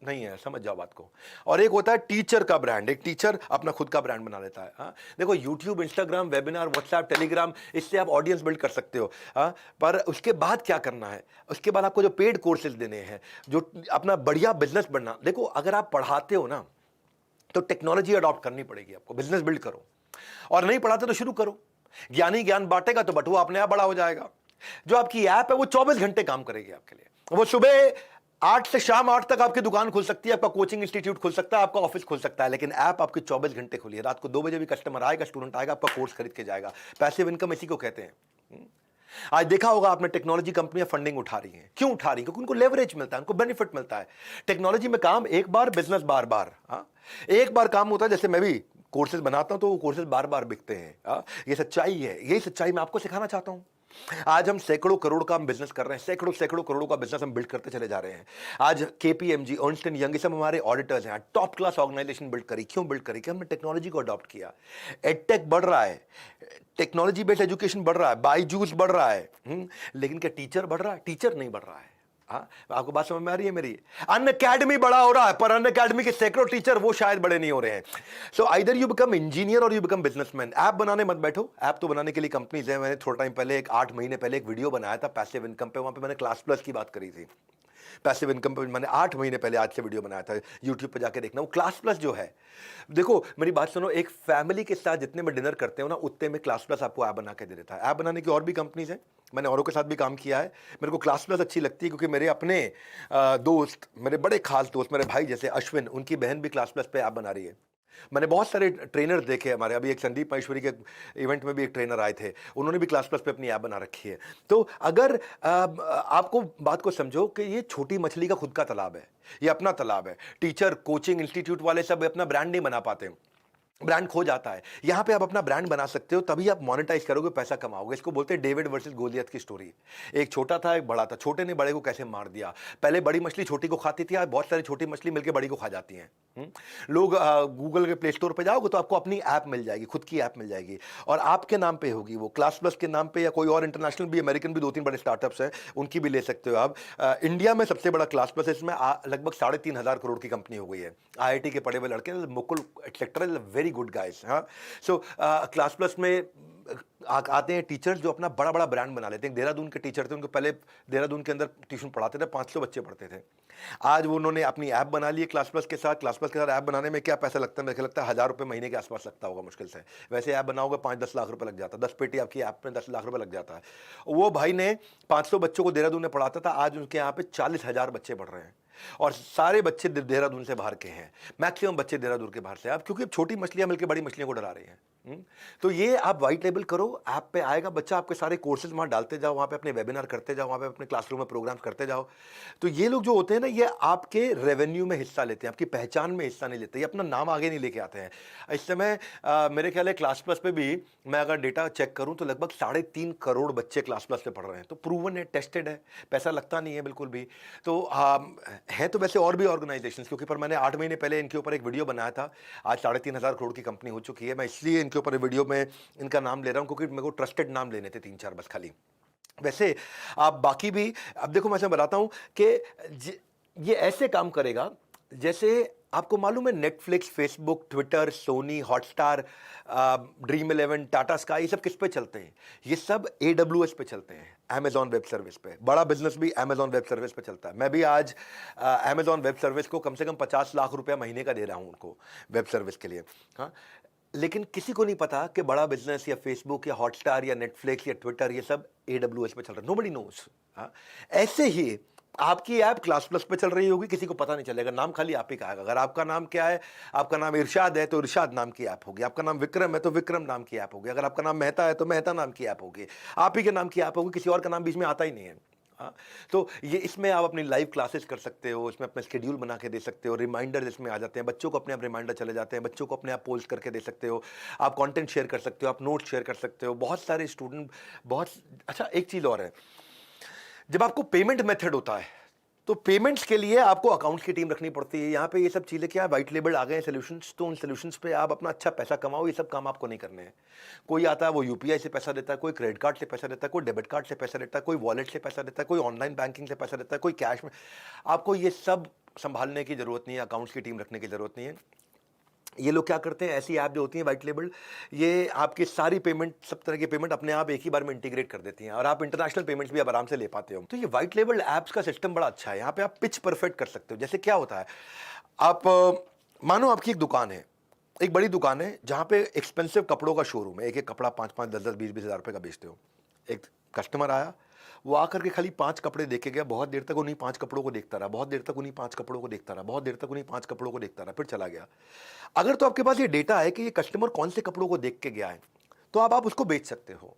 नहीं है, समझ जाओ बात को। और एक होता है टीचर का ब्रांड, एक टीचर अपना खुद का ब्रांड बना लेता है। हाँ, देखो, YouTube, Instagram, webinar, WhatsApp, Telegram, इससे आप ऑडियंस बिल्ड कर सकते हो। हाँ, पर उसके बाद क्या करना है? उसके बाद आपको जो पेड कोर्सेज देने हैं, जो अपना बढ़िया बिजनेस बनना। देखो, अगर आप पढ़ाते हो ना, तो टेक्नोलॉजी अडॉप्ट करनी पड़ेगी आपको, बिजनेस बिल्ड करो। और नहीं पढ़ाते तो शुरू करो। ज्ञानी ज्ञान बांटेगा तो बटुआ अपने आप बड़ा हो जाएगा। जो आपकी ऐप है वो 24 घंटे काम करेगी आपके लिए। वो सुबह 8 से शाम 8 तक आपकी दुकान खुल सकती है, आपका कोचिंग इंस्टीट्यूट खुल सकता है, आपका ऑफिस खुल सकता है, लेकिन ऐप आपकी 24 घंटे खुली है। रात को 2 बजे भी कस्टमर आएगा, स्टूडेंट आएगा, आपका कोर्स खरीद के जाएगा। पैसिव इनकम इसी को कहते हैं। आज देखा होगा आपने, टेक्नोलॉजी कंपनियां फंडिंग उठा रही हैं। क्यों उठा रही हैं? क्योंकि उनको लेवरेज मिलता है, उनको बेनिफिट मिलता है। टेक्नोलॉजी में काम एक बार, बिजनेस बार बार। एक बार काम होता है। जैसे मैं भी कोर्सेज बनाता हूं तो वो कोर्सेज बार बार बिकते हैं। ये सच्चाई है, यही सच्चाई मैं आपको सिखाना चाहता हूं। आज हम सैकड़ों करोड़ का हम बिजनेस कर रहे हैं, सैकड़ों करोड़ों का बिजनेस हम बिल्ड करते चले जा रहे हैं। आज KPMG, अर्नस्ट एंड यंग, ये सब हमारे ऑडिटर्स हैं। टॉप क्लास ऑर्गेनाइजेशन बिल्ड करी। क्यों बिल्ड करी? कि हमने टेक्नोलॉजी को अडॉप्ट किया। एडटेक बढ़ रहा है, टेक्नोलॉजी बेस्ड एजुकेशन बढ़ रहा है, बायजूस बढ़ रहा है, लेकिन क्या टीचर बढ़ रहा है? टीचर नहीं बढ़ रहा है। हाँ, आपको बात समझ में आ रही है मेरी? अनअकैडमी बड़ा हो रहा है, पर अनअकैडमी के सैकड़ों टीचर वो शायद बड़े नहीं हो रहे हैं। So either you become engineer और यू बिकम बिजनेसमैन। ऐप बनाने मत बैठो। ऐप तो बनाने के लिए कंपनीज है। मैंने थोड़ा टाइम पहले, 8 महीने पहले एक वीडियो बनाया था पैसिव इनकम पे। वहां पे मैंने क्लास प्लस की बात करी थी। पैसिव इनकम पे मैंने 8 महीने पहले आज से वीडियो बनाया था, यूट्यूब पे जाके देखना। वो क्लास प्लस जो है, देखो मेरी बात सुनो, एक फैमिली के साथ जितने में डिनर करते हो ना, उतने में क्लास प्लस आपको ऐप बना के दे देता है। ऐप बनाने की और भी कंपनीज हैं, मैंने औरों के साथ भी काम किया है। मेरे को क्लास प्लस अच्छी लगती है क्योंकि मेरे अपने दोस्त, मेरे बड़े खास दोस्त, मेरे भाई जैसे अश्विन, उनकी बहन भी क्लास प्लस पे ऐप बना रही है। मैंने बहुत सारे ट्रेनर देखे हमारे। अभी एक संदीप महेश्वरी के इवेंट में भी एक ट्रेनर आए थे, उन्होंने भी क्लास प्लस पे अपनी ऐप बना रखी है। तो अगर आपको बात को समझो कि ये छोटी मछली का खुद का तालाब है, ये अपना तालाब है। टीचर, कोचिंग इंस्टीट्यूट वाले सब अपना ब्रांड नहीं बना पाते, ब्रांड खो जाता है। यहां पे आप अपना ब्रांड बना सकते हो, तभी आप मोनेटाइज करोगे, पैसा कमाओगे। इसको बोलते हैं डेविड वर्सेस गोलियत की स्टोरी। एक छोटा था, एक बड़ा था। छोटे ने बड़े को कैसे मार दिया। पहले बड़ी मछली छोटी को खाती थी, आज बहुत सारी छोटी मछली मिलकर बड़ी को खा जाती हैं। लोग गूगल के प्ले स्टोर पे जाओगे तो आपको अपनी ऐप मिल जाएगी, खुद की ऐप मिल जाएगी, और आपके नाम पे होगी वो, क्लास प्लस के नाम पे, या कोई और इंटरनेशनल भी, अमेरिकन भी 2-3 बड़े स्टार्टअप्स हैं, उनकी भी ले सकते हो आप। इंडिया में सबसे बड़ा क्लास प्लस है, इसमें लगभग 3,500 करोड़ की कंपनी हो गई है। IIT के पढ़े हुए लड़के, Mukul etcetera, very good guys. हाँ, सो क्लास प्लस में आते हैं टीचर्स जो अपना बड़ा बड़ा ब्रांड बना लेते हैं। देहरादून के टीचर थे, उनको पहले देहरादून के अंदर ट्यूशन पढ़ाते थे, 500 बच्चे पढ़ते थे। आज वो उन्होंने अपनी ऐप बना ली है क्लास प्लस के साथ। क्लास प्लस के साथ ऐप बनाने में क्या पैसा लगता है? मुझे लगता है 1,000 रुपये महीने के आसपास लगता होगा मुश्किल से। वैसे ऐप बनाओगे 5-10 लाख रुपये लग जाता है। 10 पेटी आपकी ऐप में 10 लाख रुपये लग जाता है। वो भाई ने 500 बच्चों को देहरादून में पढ़ाता था, आज उनके यहाँ पे 40,000 बच्चे पढ़ रहे हैं, और सारे बच्चे देहरादून से बाहर के हैं। मैक्सिमम बच्चे देहरादून के बाहर से। अब क्योंकि छोटी मछलियां मिलकर बड़ी मछलियों को डरा रही हैं। तो ये आप व्हाइट लेबल करो, ऐप पे आएगा बच्चा, आपके सारे कोर्सेज वहाँ डालते जाओ, वहाँ पे अपने वेबिनार करते जाओ, वहाँ पे अपने क्लासरूम में प्रोग्राम्स करते जाओ। तो ये लोग जो होते हैं ना, ये आपके रेवेन्यू में हिस्सा लेते हैं, आपकी पहचान में हिस्सा नहीं लेते, ये अपना नाम आगे नहीं लेके आते हैं। इस समय मेरे ख्याल है क्लास प्लस पे भी मैं अगर डेटा चेक करूँ तो लगभग 3.5 करोड़ बच्चे क्लास प्लस पे पढ़ रहे हैं। तो प्रूवन है, टेस्टेड है, पैसा लगता नहीं है बिल्कुल भी। तो है तो वैसे और भी ऑर्गेनाइजेशंस, क्योंकि पर मैंने 8 महीने पहले इनके ऊपर एक वीडियो बनाया था। आज 3,500 करोड़ की कंपनी हो चुकी है। मैं इसलिए इनके ऊपर वीडियो में इनका नाम ले रहा हूं क्योंकि मेरे को ट्रस्टेड नाम लेने थे 3-4 बस खाली। वैसे आप बाकी भी, अब देखो मैं बताता हूं कि ये ऐसे काम करेगा जैसे आपको मालूम है Netflix, Facebook, Twitter, Sony, Hotstar, Dream11, Tata Sky, ये सब किस पे चलते हैं? ये सब AWS पे चलते हैं, Amazon वेब सर्विस पे। बड़ा बिजनेस भी Amazon वेब सर्विस पे चलता है। मैं भी आज Amazon वेब सर्विस को कम से कम 50 लाख रुपया महीने का दे रहा हूं उनको, वेब सर्विस के लिए। हाँ, लेकिन किसी को नहीं पता कि बड़ा बिजनेस या फेसबुक या हॉटस्टार या नेटफ्लिक्स या ट्विटर ये सब AWS पे चल रहा है, नोबडी नोस। ऐसे ही आपकी ऐप क्लास प्लस पे चल रही होगी, किसी को पता नहीं चलेगा, नाम खाली आप ही का आएगा। अगर आपका नाम क्या है, आपका नाम इरशाद है तो इरशाद नाम की ऐप होगी, आपका नाम विक्रम है तो विक्रम नाम की ऐप होगी, अगर आपका नाम मेहता है तो मेहता नाम की ऐप होगी, आप ही के नाम की ऐप होगी, किसी और का नाम बीच में आता ही नहीं है। तो ये इसमें आप अपनी लाइव क्लासेस कर सकते हो, इसमें अपना शेड्यूल बना के दे सकते हो, रिमाइंडर इसमें आ जाते हैं, बच्चों को अपने आप रिमाइंडर चले जाते हैं, बच्चों को अपने आप पोस्ट करके दे सकते हो, आप कंटेंट शेयर कर सकते हो, आप नोट्स शेयर कर सकते हो। बहुत सारे स्टूडेंट बहुत अच्छा, एक चीज़ और है, जब आपको पेमेंट मेथड होता है तो पेमेंट्स के लिए आपको अकाउंट्स की टीम रखनी पड़ती है। यहाँ पे ये सब चीज़ें क्या है, वाइट लेबल आ गए हैं सोल्यूशंस, तो उन सोल्यूशंस पे आप अपना अच्छा पैसा कमाओ। ये सब काम आपको नहीं करने हैं। कोई आता है वो UPI से पैसा देता है, कोई क्रेडिट कार्ड से पैसा देता है, कोई डेबिट कार्ड से पैसा देता है, कोई वॉलेट से पैसा देता है, कोई ऑनलाइन बैंकिंग से पैसा देता है, कोई कैश में। आपको ये सब संभालने की जरूरत नहीं है, अकाउंट्स की टीम रखने की जरूरत नहीं है। ये लोग क्या करते हैं, ऐसी ऐप जो होती हैं वाइट लेबल, ये आपकी सारी पेमेंट, सब तरह की पेमेंट अपने आप एक ही बार में इंटीग्रेट कर देती हैं और आप इंटरनेशनल पेमेंट्स भी आप आराम से ले पाते हो। तो ये वाइट लेबल ऐप्स का सिस्टम बड़ा अच्छा है। यहाँ पे आप पिच परफेक्ट कर सकते हो। जैसे क्या होता है, आप मानो आपकी एक दुकान है, एक बड़ी दुकान है जहाँ पे एक्सपेंसिव कपड़ों का शोरूम है, एक एक कपड़ा 5-5, 10-10, 20-20 हज़ार रुपये का बेचते हो। एक कस्टमर आया, वो आकर के खाली 5 कपड़े देख के गया, बहुत देर तक उन्हीं 5 कपड़ों को देखता रहा, बहुत देर तक उन्हीं 5 कपड़ों को देखता रहा, बहुत देर तक उन्हीं 5 कपड़ों को देखता रहा, फिर चला गया। अगर तो आपके पास ये डेटा है कि ये कस्टमर कौन से कपड़ों को देख के गया है, तो आप उसको बेच सकते हो।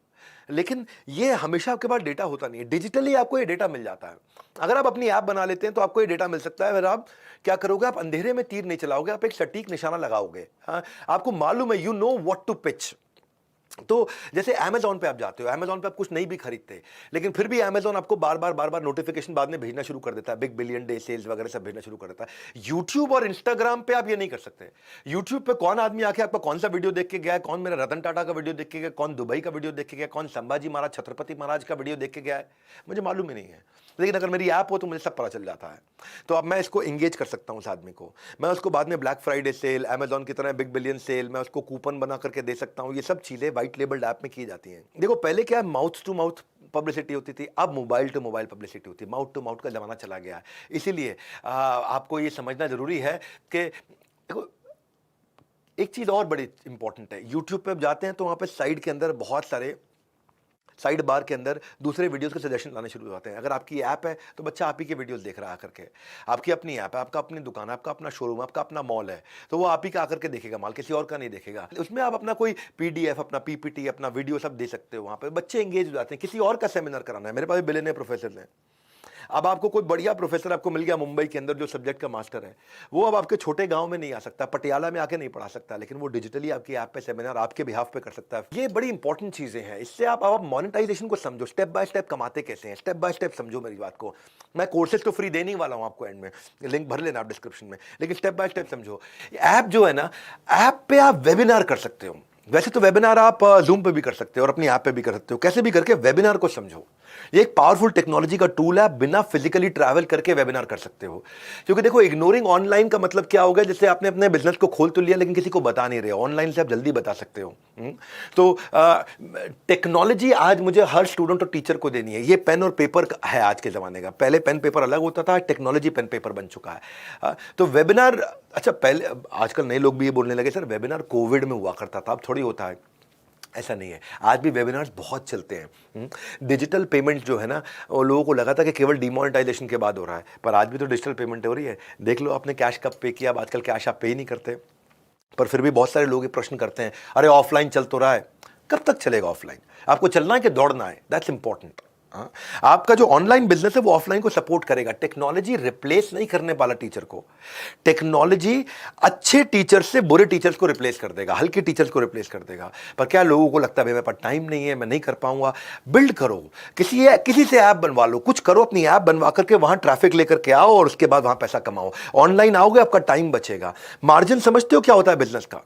लेकिन ये हमेशा आपके पास डेटा होता नहीं है, डिजिटली आपको ये डेटा मिल जाता है। अगर आप अपनी ऐप बना लेते हैं तो आपको ये डेटा मिल सकता है। फिर आप क्या करोगे, आप अंधेरे में तीर नहीं चलाओगे, आप एक सटीक निशाना लगाओगे। हाँ, आपको मालूम है, you know what to pitch. तो जैसे अमेजोन पे आप जाते हो, अमेजोन पे आप कुछ नहीं भी खरीदते, लेकिन फिर भी अमेजोन आपको बार बार नोटिफिकेशन बाद में भेजना शुरू कर देता है, बिग बिलियन डे सेल्स वगैरह सब भेजना शुरू कर देता है। यूट्यूब और इंस्टाग्राम पे आप ये नहीं कर सकते। यूट्यूब पे कौन आदमी आके आपका कौन सा वीडियो देख के गया है, कौन मेरा रतन टाटा का वीडियो देख के गया, कौन दुबई का वीडियो देख के गया, कौन संभाजी महाराज, छत्रपति महाराज का वीडियो देख के गया है, मुझे मालूम ही नहीं है। लेकिन अगर मेरी ऐप हो तो मुझे सब पता चल जाता है। तो अब मैं इसको इंगेज कर सकता हूँ उस आदमी को, मैं उसको बाद में ब्लैक फ्राइडे सेल, अमेजोन की तरह बिग बिलियन सेल, मैं उसको कूपन बना करके दे सकता हूँ। ये सब चीज़ें वाइट लेबल्ड ऐप में की जाती हैं। देखो पहले क्या है, माउथ टू माउथ पब्लिसिटी होती थी, अब मोबाइल टू मोबाइल पब्लिसिटी होती है। माउथ टू माउथ का जमाना चला गया है। इसीलिए आपको ये समझना जरूरी है कि देखो एक चीज़ और बड़ी इंपॉर्टेंट है, यूट्यूब पे आप जाते हैं तो वहाँ पे साइड के अंदर बहुत सारे साइड बार के अंदर दूसरे वीडियोस के सजेशन लाने शुरू हो जाते हैं। अगर आपकी ऐप है तो बच्चा आप ही के वीडियोस देख रहा है आकर के, आपकी अपनी ऐप है, आपका अपनी दुकान है, आपका अपना शोरूम, आपका अपना मॉल है, तो वो आप ही का आकर के देखेगा माल, किसी और का नहीं देखेगा। उसमें आप अपना कोई PDF, अपना PPT, अपना वीडियो सब दे सकते हो। वहाँ पर बच्चे एंगेज हो जाते हैं। किसी और का सेमिनार कराना है, मेरे पास बिलियनियर प्रोफेसर हैं। अब आपको कोई बढ़िया प्रोफेसर आपको मिल गया मुंबई के अंदर जो सब्जेक्ट का मास्टर है, वो अब आपके छोटे गांव में नहीं आ सकता, पटियाला में आके नहीं पढ़ा सकता, लेकिन वो डिजिटली आपकी ऐप पे सेमिनार आपके बिहाफ पे कर सकता है। ये बड़ी इंपॉर्टेंट चीजें हैं। इससे आप मोनेटाइजेशन को समझो, स्टेप बाय स्टेप कमाते कैसे हैं, स्टेप बाय स्टेप समझो मेरी बात को। मैं कोर्सेज तो फ्री देने ही वाला हूं आपको, एंड में लिंक भर लेना आप डिस्क्रिप्शन में, लेकिन स्टेप बाय स्टेप समझो। ऐप जो है ना, ऐप पे आप वेबिनार कर सकते हो। वैसे तो वेबिनार आप जूम पे भी कर सकते हो और अपनी ऐप पे भी कर सकते हो, कैसे भी करके वेबिनार को समझो। ये एक पावरफुल टेक्नोलॉजी का टूल है, बिना फिजिकली ट्रैवल करके वेबिनार कर सकते हो। क्योंकि देखो, इग्नोरिंग ऑनलाइन का मतलब क्या होगा, जैसे आपने अपने बिजनेस को खोल तो लिया लेकिन किसी को बता नहीं रहे। ऑनलाइन से आप जल्दी बता सकते हो। तो टेक्नोलॉजी आज मुझे हर स्टूडेंट और टीचर को देनी है। ये पेन और पेपर है आज के जमाने का, पहले पेन पेपर अलग होता था, टेक्नोलॉजी पेन पेपर बन चुका है। तो वेबिनार, अच्छा पहले, आजकल नए लोग भी ये बोलने लगे सर वेबिनार कोविड में हुआ करता था, अब थोड़ी होता है। ऐसा नहीं है, आज भी वेबिनार्स बहुत चलते हैं। डिजिटल पेमेंट जो है ना, वो लोगों को लगा था कि केवल डिमोनेटाइजेशन के बाद हो रहा है, पर आज भी तो डिजिटल पेमेंट हो रही है। देख लो आपने कैश कब पे किया, अब आजकल कैश आप पे ही नहीं करते। पर फिर भी बहुत सारे लोग ये प्रश्न करते हैं, अरे ऑफलाइन चल तो रहा है, कब तक चलेगा ऑफलाइन? आपको चलना है कि दौड़ना है, दैट्स इंपॉर्टेंट। आपका जो ऑनलाइन बिजनेस है वो ऑफलाइन को सपोर्ट करेगा। टेक्नोलॉजी रिप्लेस नहीं करने वाला टीचर को। टेक्नोलॉजी अच्छे टीचर से बुरे टीचर्स को रिप्लेस कर देगा, हल्के टीचर्स को रिप्लेस कर देगा। पर क्या लोगों को लगता है मेरे पास टाइम नहीं है, मैं नहीं कर पाऊंगा। बिल्ड करो, किसी से ऐप बनवा लो, कुछ करो, अपनी ऐप बनवा करके वहां ट्रैफिक लेकर के आओ और उसके बाद वहां पैसा कमाओ। ऑनलाइन आओगे, आपका टाइम बचेगा। मार्जिन समझते हो क्या होता है बिजनेस का?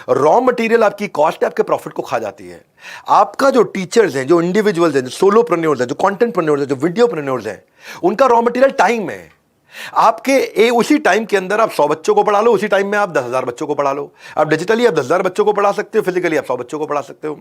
रॉ मटेरियल आपकी कॉस्ट है, आपके प्रॉफिट को खा जाती है। आपका जो टीचर्स हैं, जो इंडिविजुअल्स हैं, जो सोलोप्रेन्योर्स हैं, जो कंटेंटप्रेन्योर्स हैं, जो वीडियोप्रेन्योर्स हैं, उनका रॉ मटेरियल टाइम है। आपके उसी टाइम के अंदर आप 100 बच्चों को पढ़ा लो, उसी टाइम में आप 10,000 बच्चों को पढ़ा लो। आप डिजिटली आप 10,000 बच्चों को पढ़ा सकते हो, फिजिकली आप 100 बच्चों को पढ़ा सकते हो।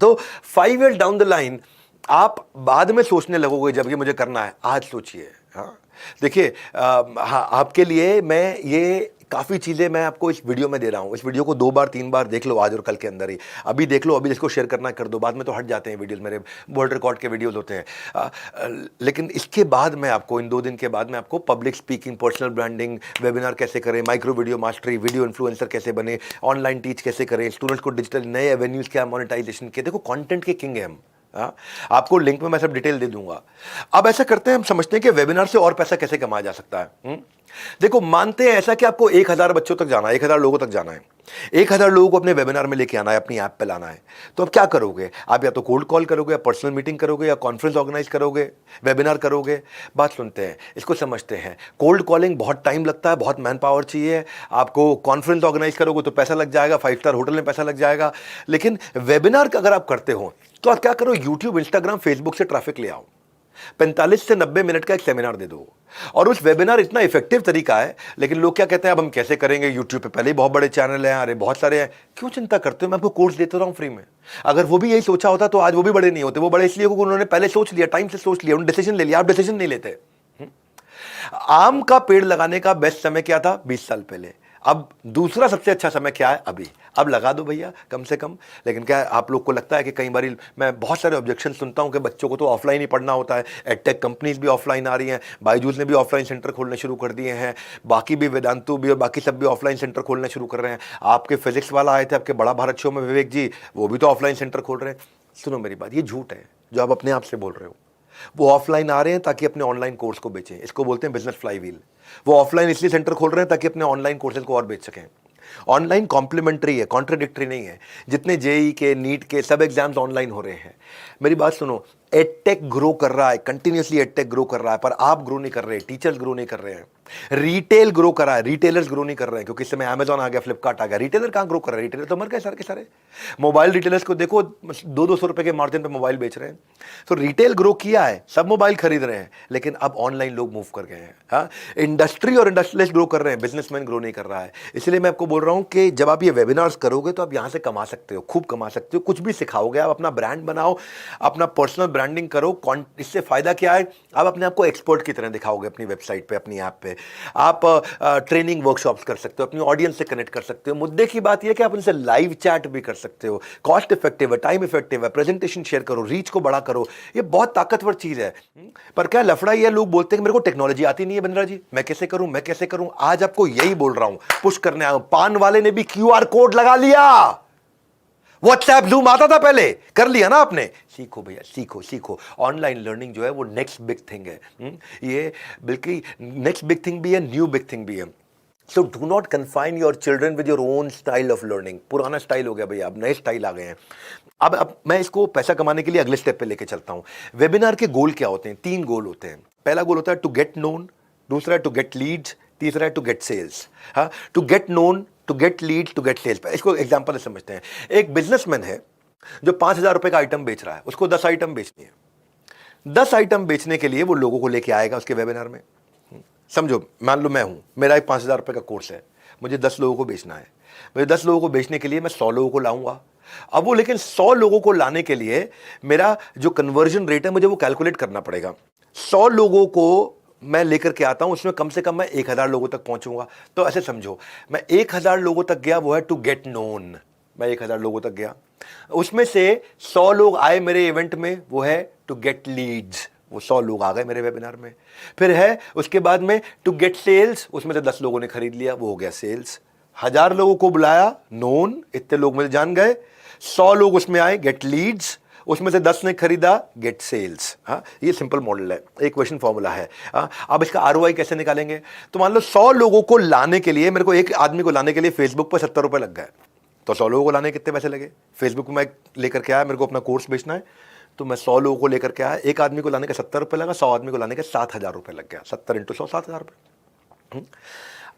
तो 5 ईयर डाउन द लाइन आप बाद में सोचने लगोगे जब ये मुझे करना है, आज सोचिए। हाँ देखिए, हाँ आपके लिए मैं ये काफ़ी चीज़ें मैं आपको इस वीडियो में दे रहा हूँ। इस वीडियो को 2 बार 3 बार देख लो आज और कल के अंदर ही। अभी देख लो, अभी जिसको शेयर करना कर दो, बाद में तो हट जाते हैं वीडियोस, मेरे वर्ल्ड रिकॉर्ड के वीडियोस होते हैं। लेकिन इसके बाद मैं आपको, इन 2 दिन के बाद मैं आपको public speaking, personal branding, webinar कैसे करें, micro video mastery, video influencer कैसे बने, ऑनलाइन टीच कैसे करें, स्टूडेंट्स को डिजिटल नए एवेन्यूज़ क्या, मोनेटाइजेशन के, देखो कंटेंट के किंग है हम। आपको लिंक में मैं सब डिटेल दे दूंगा। अब ऐसा करते हैं, हम समझते हैं कि वेबिनार से और पैसा कैसे कमाया जा सकता है। देखो, मानते हैं ऐसा कि आपको 1000 बच्चों तक जाना है, 1000 लोगों तक जाना है, 1000 लोगों को अपने वेबिनार में लेके आना है, अपनी ऐप पे लाना है। तो अब क्या करोगे आप? या तो कोल्ड कॉल करोगे, या पर्सनल मीटिंग करोगे, या कॉन्फ्रेंस ऑर्गेनाइज करोगे, वेबिनार करोगे। बात सुनते हैं, इसको समझते हैं। कोल्ड कॉलिंग बहुत टाइम लगता है, बहुत मैन पावर चाहिए। आपको कॉन्फ्रेंस ऑर्गेनाइज करोगे तो पैसा लग जाएगा, 5 स्टार होटल में पैसा लग जाएगा। लेकिन वेबिनार अगर आप करते हो तो आप क्या करो, यूट्यूब, इंस्टाग्राम, फेसबुक से ट्रैफिक ले आओ, 45 से 90 मिनट का एक सेमिनार दे दो। और उस वेबिनार इतना इफेक्टिव तरीका है। लेकिन लोग क्या कहते हैं, अब हम कैसे करेंगे, यूट्यूब पे पहले ही बहुत बड़े चैनल हैं, अरे बहुत सारे हैं, क्यों चिंता करते हो, मैं आपको कोर्स देता रहा हूं फ्री में। अगर वो भी यही सोचा होता तो आज वो भी बड़े नहीं होते। वो बड़े इसलिए क्योंकि उन्होंने पहले सोच लिया, टाइम से सोच लिया, उन्होंने डिसीजन ले लिया। आप डिसीजन नहीं लेते। आम का पेड़ लगाने का बेस्ट समय क्या था? 20 साल पहले। अब दूसरा सबसे अच्छा समय क्या है? अभी। अब लगा दो भैया कम से कम। लेकिन क्या आप लोग को लगता है कि कई बार मैं बहुत सारे ऑब्जेक्शन सुनता हूं कि बच्चों को तो ऑफलाइन ही पढ़ना होता है। एडटेक कंपनीज भी ऑफलाइन आ रही हैं, बायजूस ने भी ऑफलाइन सेंटर खोलने शुरू कर दिए हैं, बाकी भी, वेदांतु भी और बाकी सब भी ऑफलाइन सेंटर खोलने शुरू कर रहे हैं। आपके फिजिक्स वाला आए थे आपके बड़ा भारत शो में, विवेक जी, वो भी तो ऑफलाइन सेंटर खोल रहे हैं। सुनो मेरी बात, ये झूठ है जो आप अपने आप से बोल रहे हो। वो ऑफलाइन आ रहे हैं ताकि अपने ऑनलाइन कोर्स को बेचें, इसको बोलते हैं बिजनेस फ्लाईव्हील। वो ऑफलाइन इसलिए सेंटर खोल रहे हैं ताकि अपने ऑनलाइन कोर्सेज को और बेच सकें। ऑनलाइन कॉम्प्लीमेंट्री है, कॉन्ट्राडिक्टरी नहीं है। जितने जेई के, नीट के सब एग्जाम्स ऑनलाइन हो रहे हैं। मेरी बात सुनो, एडटेक ग्रो कर रहा है, कंटिन्यूअसली एडटेक ग्रो कर रहा है, पर आप ग्रो नहीं कर रहे, टीचर्स ग्रो नहीं कर रहे हैं। रिटेल ग्रो कर रहा है, रिटेलर्स ग्रो नहीं कर रहे हैं, क्योंकि इस समय अमेजॉन आ गया, फ्लिपकार्ट आ गया। रिटेलर कहां ग्रो कर रहे हैं? रिटेलर तो मर गए सारे के सारे। मोबाइल रिटेलर्स को देखो, 200-200 रुपए के मार्जिन पे मोबाइल बेच रहे हैं। तो रिटेल ग्रो किया है, सब मोबाइल खरीद रहे हैं, लेकिन अब ऑनलाइन लोग मूव कर गए हैं। हाँ, इंडस्ट्री और इंडस्ट्रियलिस्ट ग्रो कर रहे हैं, बिजनेसमैन ग्रो नहीं कर रहा है। इसलिए मैं आपको बोल रहा हूं कि जब आप ये वेबिनार्स करोगे तो आप यहां से कमा सकते हो, खूब कमा सकते हो। कुछ भी सिखाओगे, आप अपना ब्रांड बनाओ, अपना पर्सनल ब्रांडिंग करो। इससे फायदा क्या है? आप अपने आप को एक्सपर्ट की तरह दिखाओगे अपनी वेबसाइट पे, अपनी ऐप पे। आप ट्रेनिंग वर्कशॉप्स कर सकते हो, अपनी ऑडियंस से कनेक्ट कर सकते हो। मुद्दे की बात यह कि आप उनसे लाइव चैट भी कर सकते हो। कॉस्ट इफेक्टिव है, टाइम इफेक्टिव है। प्रेजेंटेशन शेयर करो, रीच को बड़ा करो। ये बहुत ताकतवर चीज है। पर क्या लफड़ा ये, लोग बोलते हैं कि मेरे को टेक्नोलॉजी आती नहीं है बंदरा जी, मैं कैसे करूं, मैं कैसे करूं। आज आपको यही बोल रहा हूं, पुश करने आया हूं। पान वाले ने भी क्यूआर कोड लगा लिया। व्हाट्सएप जूम आता था पहले, कर लिया ना आपने। सीखो भैया, सीखो सीखो। ऑनलाइन लर्निंग जो है वो नेक्स्ट बिग थिंग है। ये बिल्कुल नेक्स्ट बिग थिंग भी है, न्यू बिग थिंग भी है। So do not confine your children with your own style of learning. पुराना स्टाइल हो गया भैया, अब नए स्टाइल आ गए हैं। अब मैं इसको पैसा कमाने के लिए अगले स्टेप पे लेके चलता हूं। वेबिनार के गोल क्या होते हैं? 3 गोल होते हैं। पहला गोल होता है टू गेट नोन, दूसरा है टू गेट लीड्स, तीसरा है टू गेट सेल्स। हाँ, to get known, to get lead, to get sales. इसको एग्जांपल से समझते हैं। एक बिजनेसमैन है जो 5000 रुपए का आइटम बेच रहा है, उसको 10 आइटम बेचनी है। 10 आइटम बेचने के लिए वो लोगों को लेके आएगा उसके वेबिनार में। समझो, मान लो मैं हूं, मेरा एक 5000 रुपए का कोर्स है, मुझे 10 लोगों को बेचना है। मुझे 10 लोगों को बेचने के लिए मैं 100 लोगों को लाऊंगा। अब वो, लेकिन 100 लोगों को लाने के लिए मेरा जो कन्वर्जन रेट है मुझे वो कैलकुलेट करना पड़ेगा। 100 लोगों को मैं लेकर के आता हूं, उसमें कम से कम मैं 1000 लोगों तक पहुंचूंगा। तो ऐसे समझो, मैं 1000 लोगों तक गया, वो है टू गेट नोन। मैं 1000 लोगों तक गया, उसमें से 100 लोग आए मेरे इवेंट में, वो है टू गेट लीड्स। वो 100 लोग आ गए मेरे वेबिनार में। फिर है उसके बाद में टू गेट सेल्स, उसमें से 10 लोगों ने खरीद लिया, वो हो गया सेल्स। 1000 लोगों को बुलाया, नोन, इतने लोग मुझे जान गए। 100 लोग उसमें आए, गेट लीड्स, उसमें से 10 ने खरीदा, गेट सेल्स। हाँ, ये सिंपल मॉडल है, एक क्वेश्चन फॉर्मूला है। हाँ, अब इसका आरओआई कैसे निकालेंगे? तो मान लो 100 लोगों को लाने के लिए, मेरे को एक आदमी को लाने के लिए फेसबुक पर 70 रुपए लग गए। तो 100 लोगों को लाने कितने पैसे लगे? फेसबुक में लेकर के आया, मेरे को अपना कोर्स बेचना है, तो मैं 100 लोगों को लेकर के आया। एक आदमी को लाने का 70 रुपए लगा, 100 आदमी को लाने के 7000 रुपए लग गया। 70 इंटू 100, 7000 रुपए।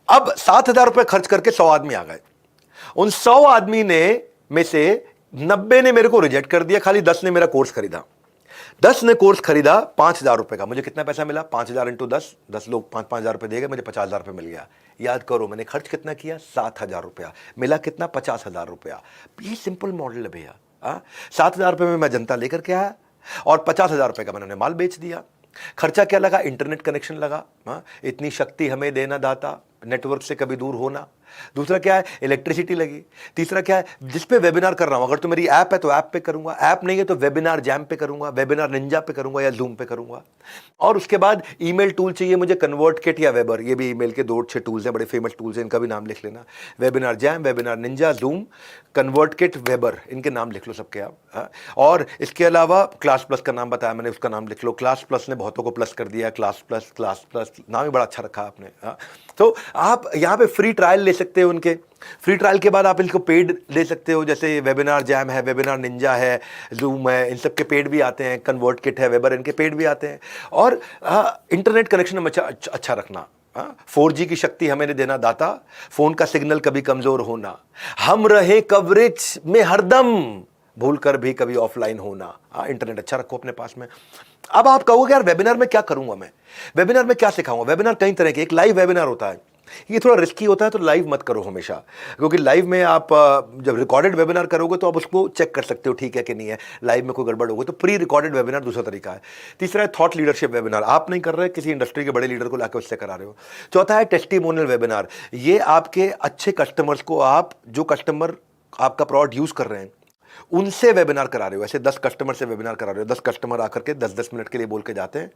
अब 7000 रुपए खर्च करके 100 आदमी आ गए। उन 100 आदमी ने में से 90 ने मेरे को रिजेक्ट कर दिया, खाली 10 ने मेरा कोर्स खरीदा। 10 ने कोर्स खरीदा 5000 रुपए का। मुझे कितना पैसा मिला? 5000 इंटू 10, 10 लोग 5-5000 रुपए देगा, मुझे 50000 रुपए मिल गया। याद करो, मैंने खर्च कितना किया? 7000 रुपया। मिला कितना? 50000 रुपया। ये सिंपल मॉडल है भैया। 7000 रुपए में मैं जनता लेकर के आया और 50000 रुपए का मैंने माल बेच दिया। खर्चा क्या लगा? इंटरनेट कनेक्शन लगा। इतनी शक्ति हमें देना दाता, नेटवर्क से कभी दूर होना। दूसरा क्या है, इलेक्ट्रिसिटी लगी। तीसरा क्या है, जिस पे वेबिनार कर रहा हूं, अगर तो मेरी ऐप है तो ऐप पे करूंगा, ऐप नहीं है तो वेबिनार जैम पे करूंगा, वेबिनार निंजा पे करूंगा या जूम पे करूंगा। और उसके बाद ईमेल टूल चाहिए मुझे, कन्वर्टकिट या वेबर, ये भी ईमेल के 2-6 टूल्स हैं, बड़े फेमस टूल्स हैं, इनका भी नाम लिख लेना। Webinar jam, webinar Ninja, zoom, ConvertKit, weber, इनके नाम लिख लो सबके आप। हाँ? और इसके अलावा क्लास प्लस का नाम बताया मैंने, उसका नाम लिख लो। क्लास प्लस ने बहुतों को प्लस कर दिया, क्लास प्लस नाम ही बड़ा अच्छा रखा आपने। हाँ? तो आप यहाँ पे फ्री ट्रायल ले सकते हो उनके। फ्री ट्रायल के बाद आप इनको पेड ले सकते हो, जैसे वेबिनार जैम है, वेबिनार निंजा है, जूम है, इन सब के पेड भी आते हैं। कन्वर्टकिट है, वेबर, इनके पेड भी आते हैं। और इंटरनेट कनेक्शन हम अच्छा रखना। 4G की शक्ति हमें देना दाता, फोन का सिग्नल कभी कमजोर होना, हम रहे कवरेज में हरदम, भूल कर भी कभी ऑफलाइन होना। इंटरनेट अच्छा रखो अपने पास में। अब आप कहोगे यार वेबिनार में क्या करूंगा मैं, वेबिनार में क्या सिखाऊंगा। वेबिनार कई तरह के, एक लाइव वेबिनार होता है, ये थोड़ा रिस्की होता है, तो लाइव मत करो हमेशा, क्योंकि लाइव में आप जब रिकॉर्डेड वेबिनार करोगे तो आप उसको चेक कर सकते हो ठीक है कि नहीं है, लाइव में कोई गड़बड़ होगी तो प्री रिकॉर्डेड वेबिनार दूसरा तरीका है। तीसरा है थॉट लीडरशिप वेबिनार, आप नहीं कर रहे, किसी इंडस्ट्री के बड़े लीडर को लाकर उससे करा रहे हो। चौथा है टेस्टिमोनियल वेबिनार, ये आपके अच्छे कस्टमर्स को, आप जो कस्टमर आपका प्रोडक्ट यूज कर रहे हैं उनसे वेबिनार करा रहे हो। ऐसे 10 कस्टमर से वेबिनार करा रहे हो, 10 कस्टमर आकर के 10-10 मिनट के लिए बोल के जाते हैं,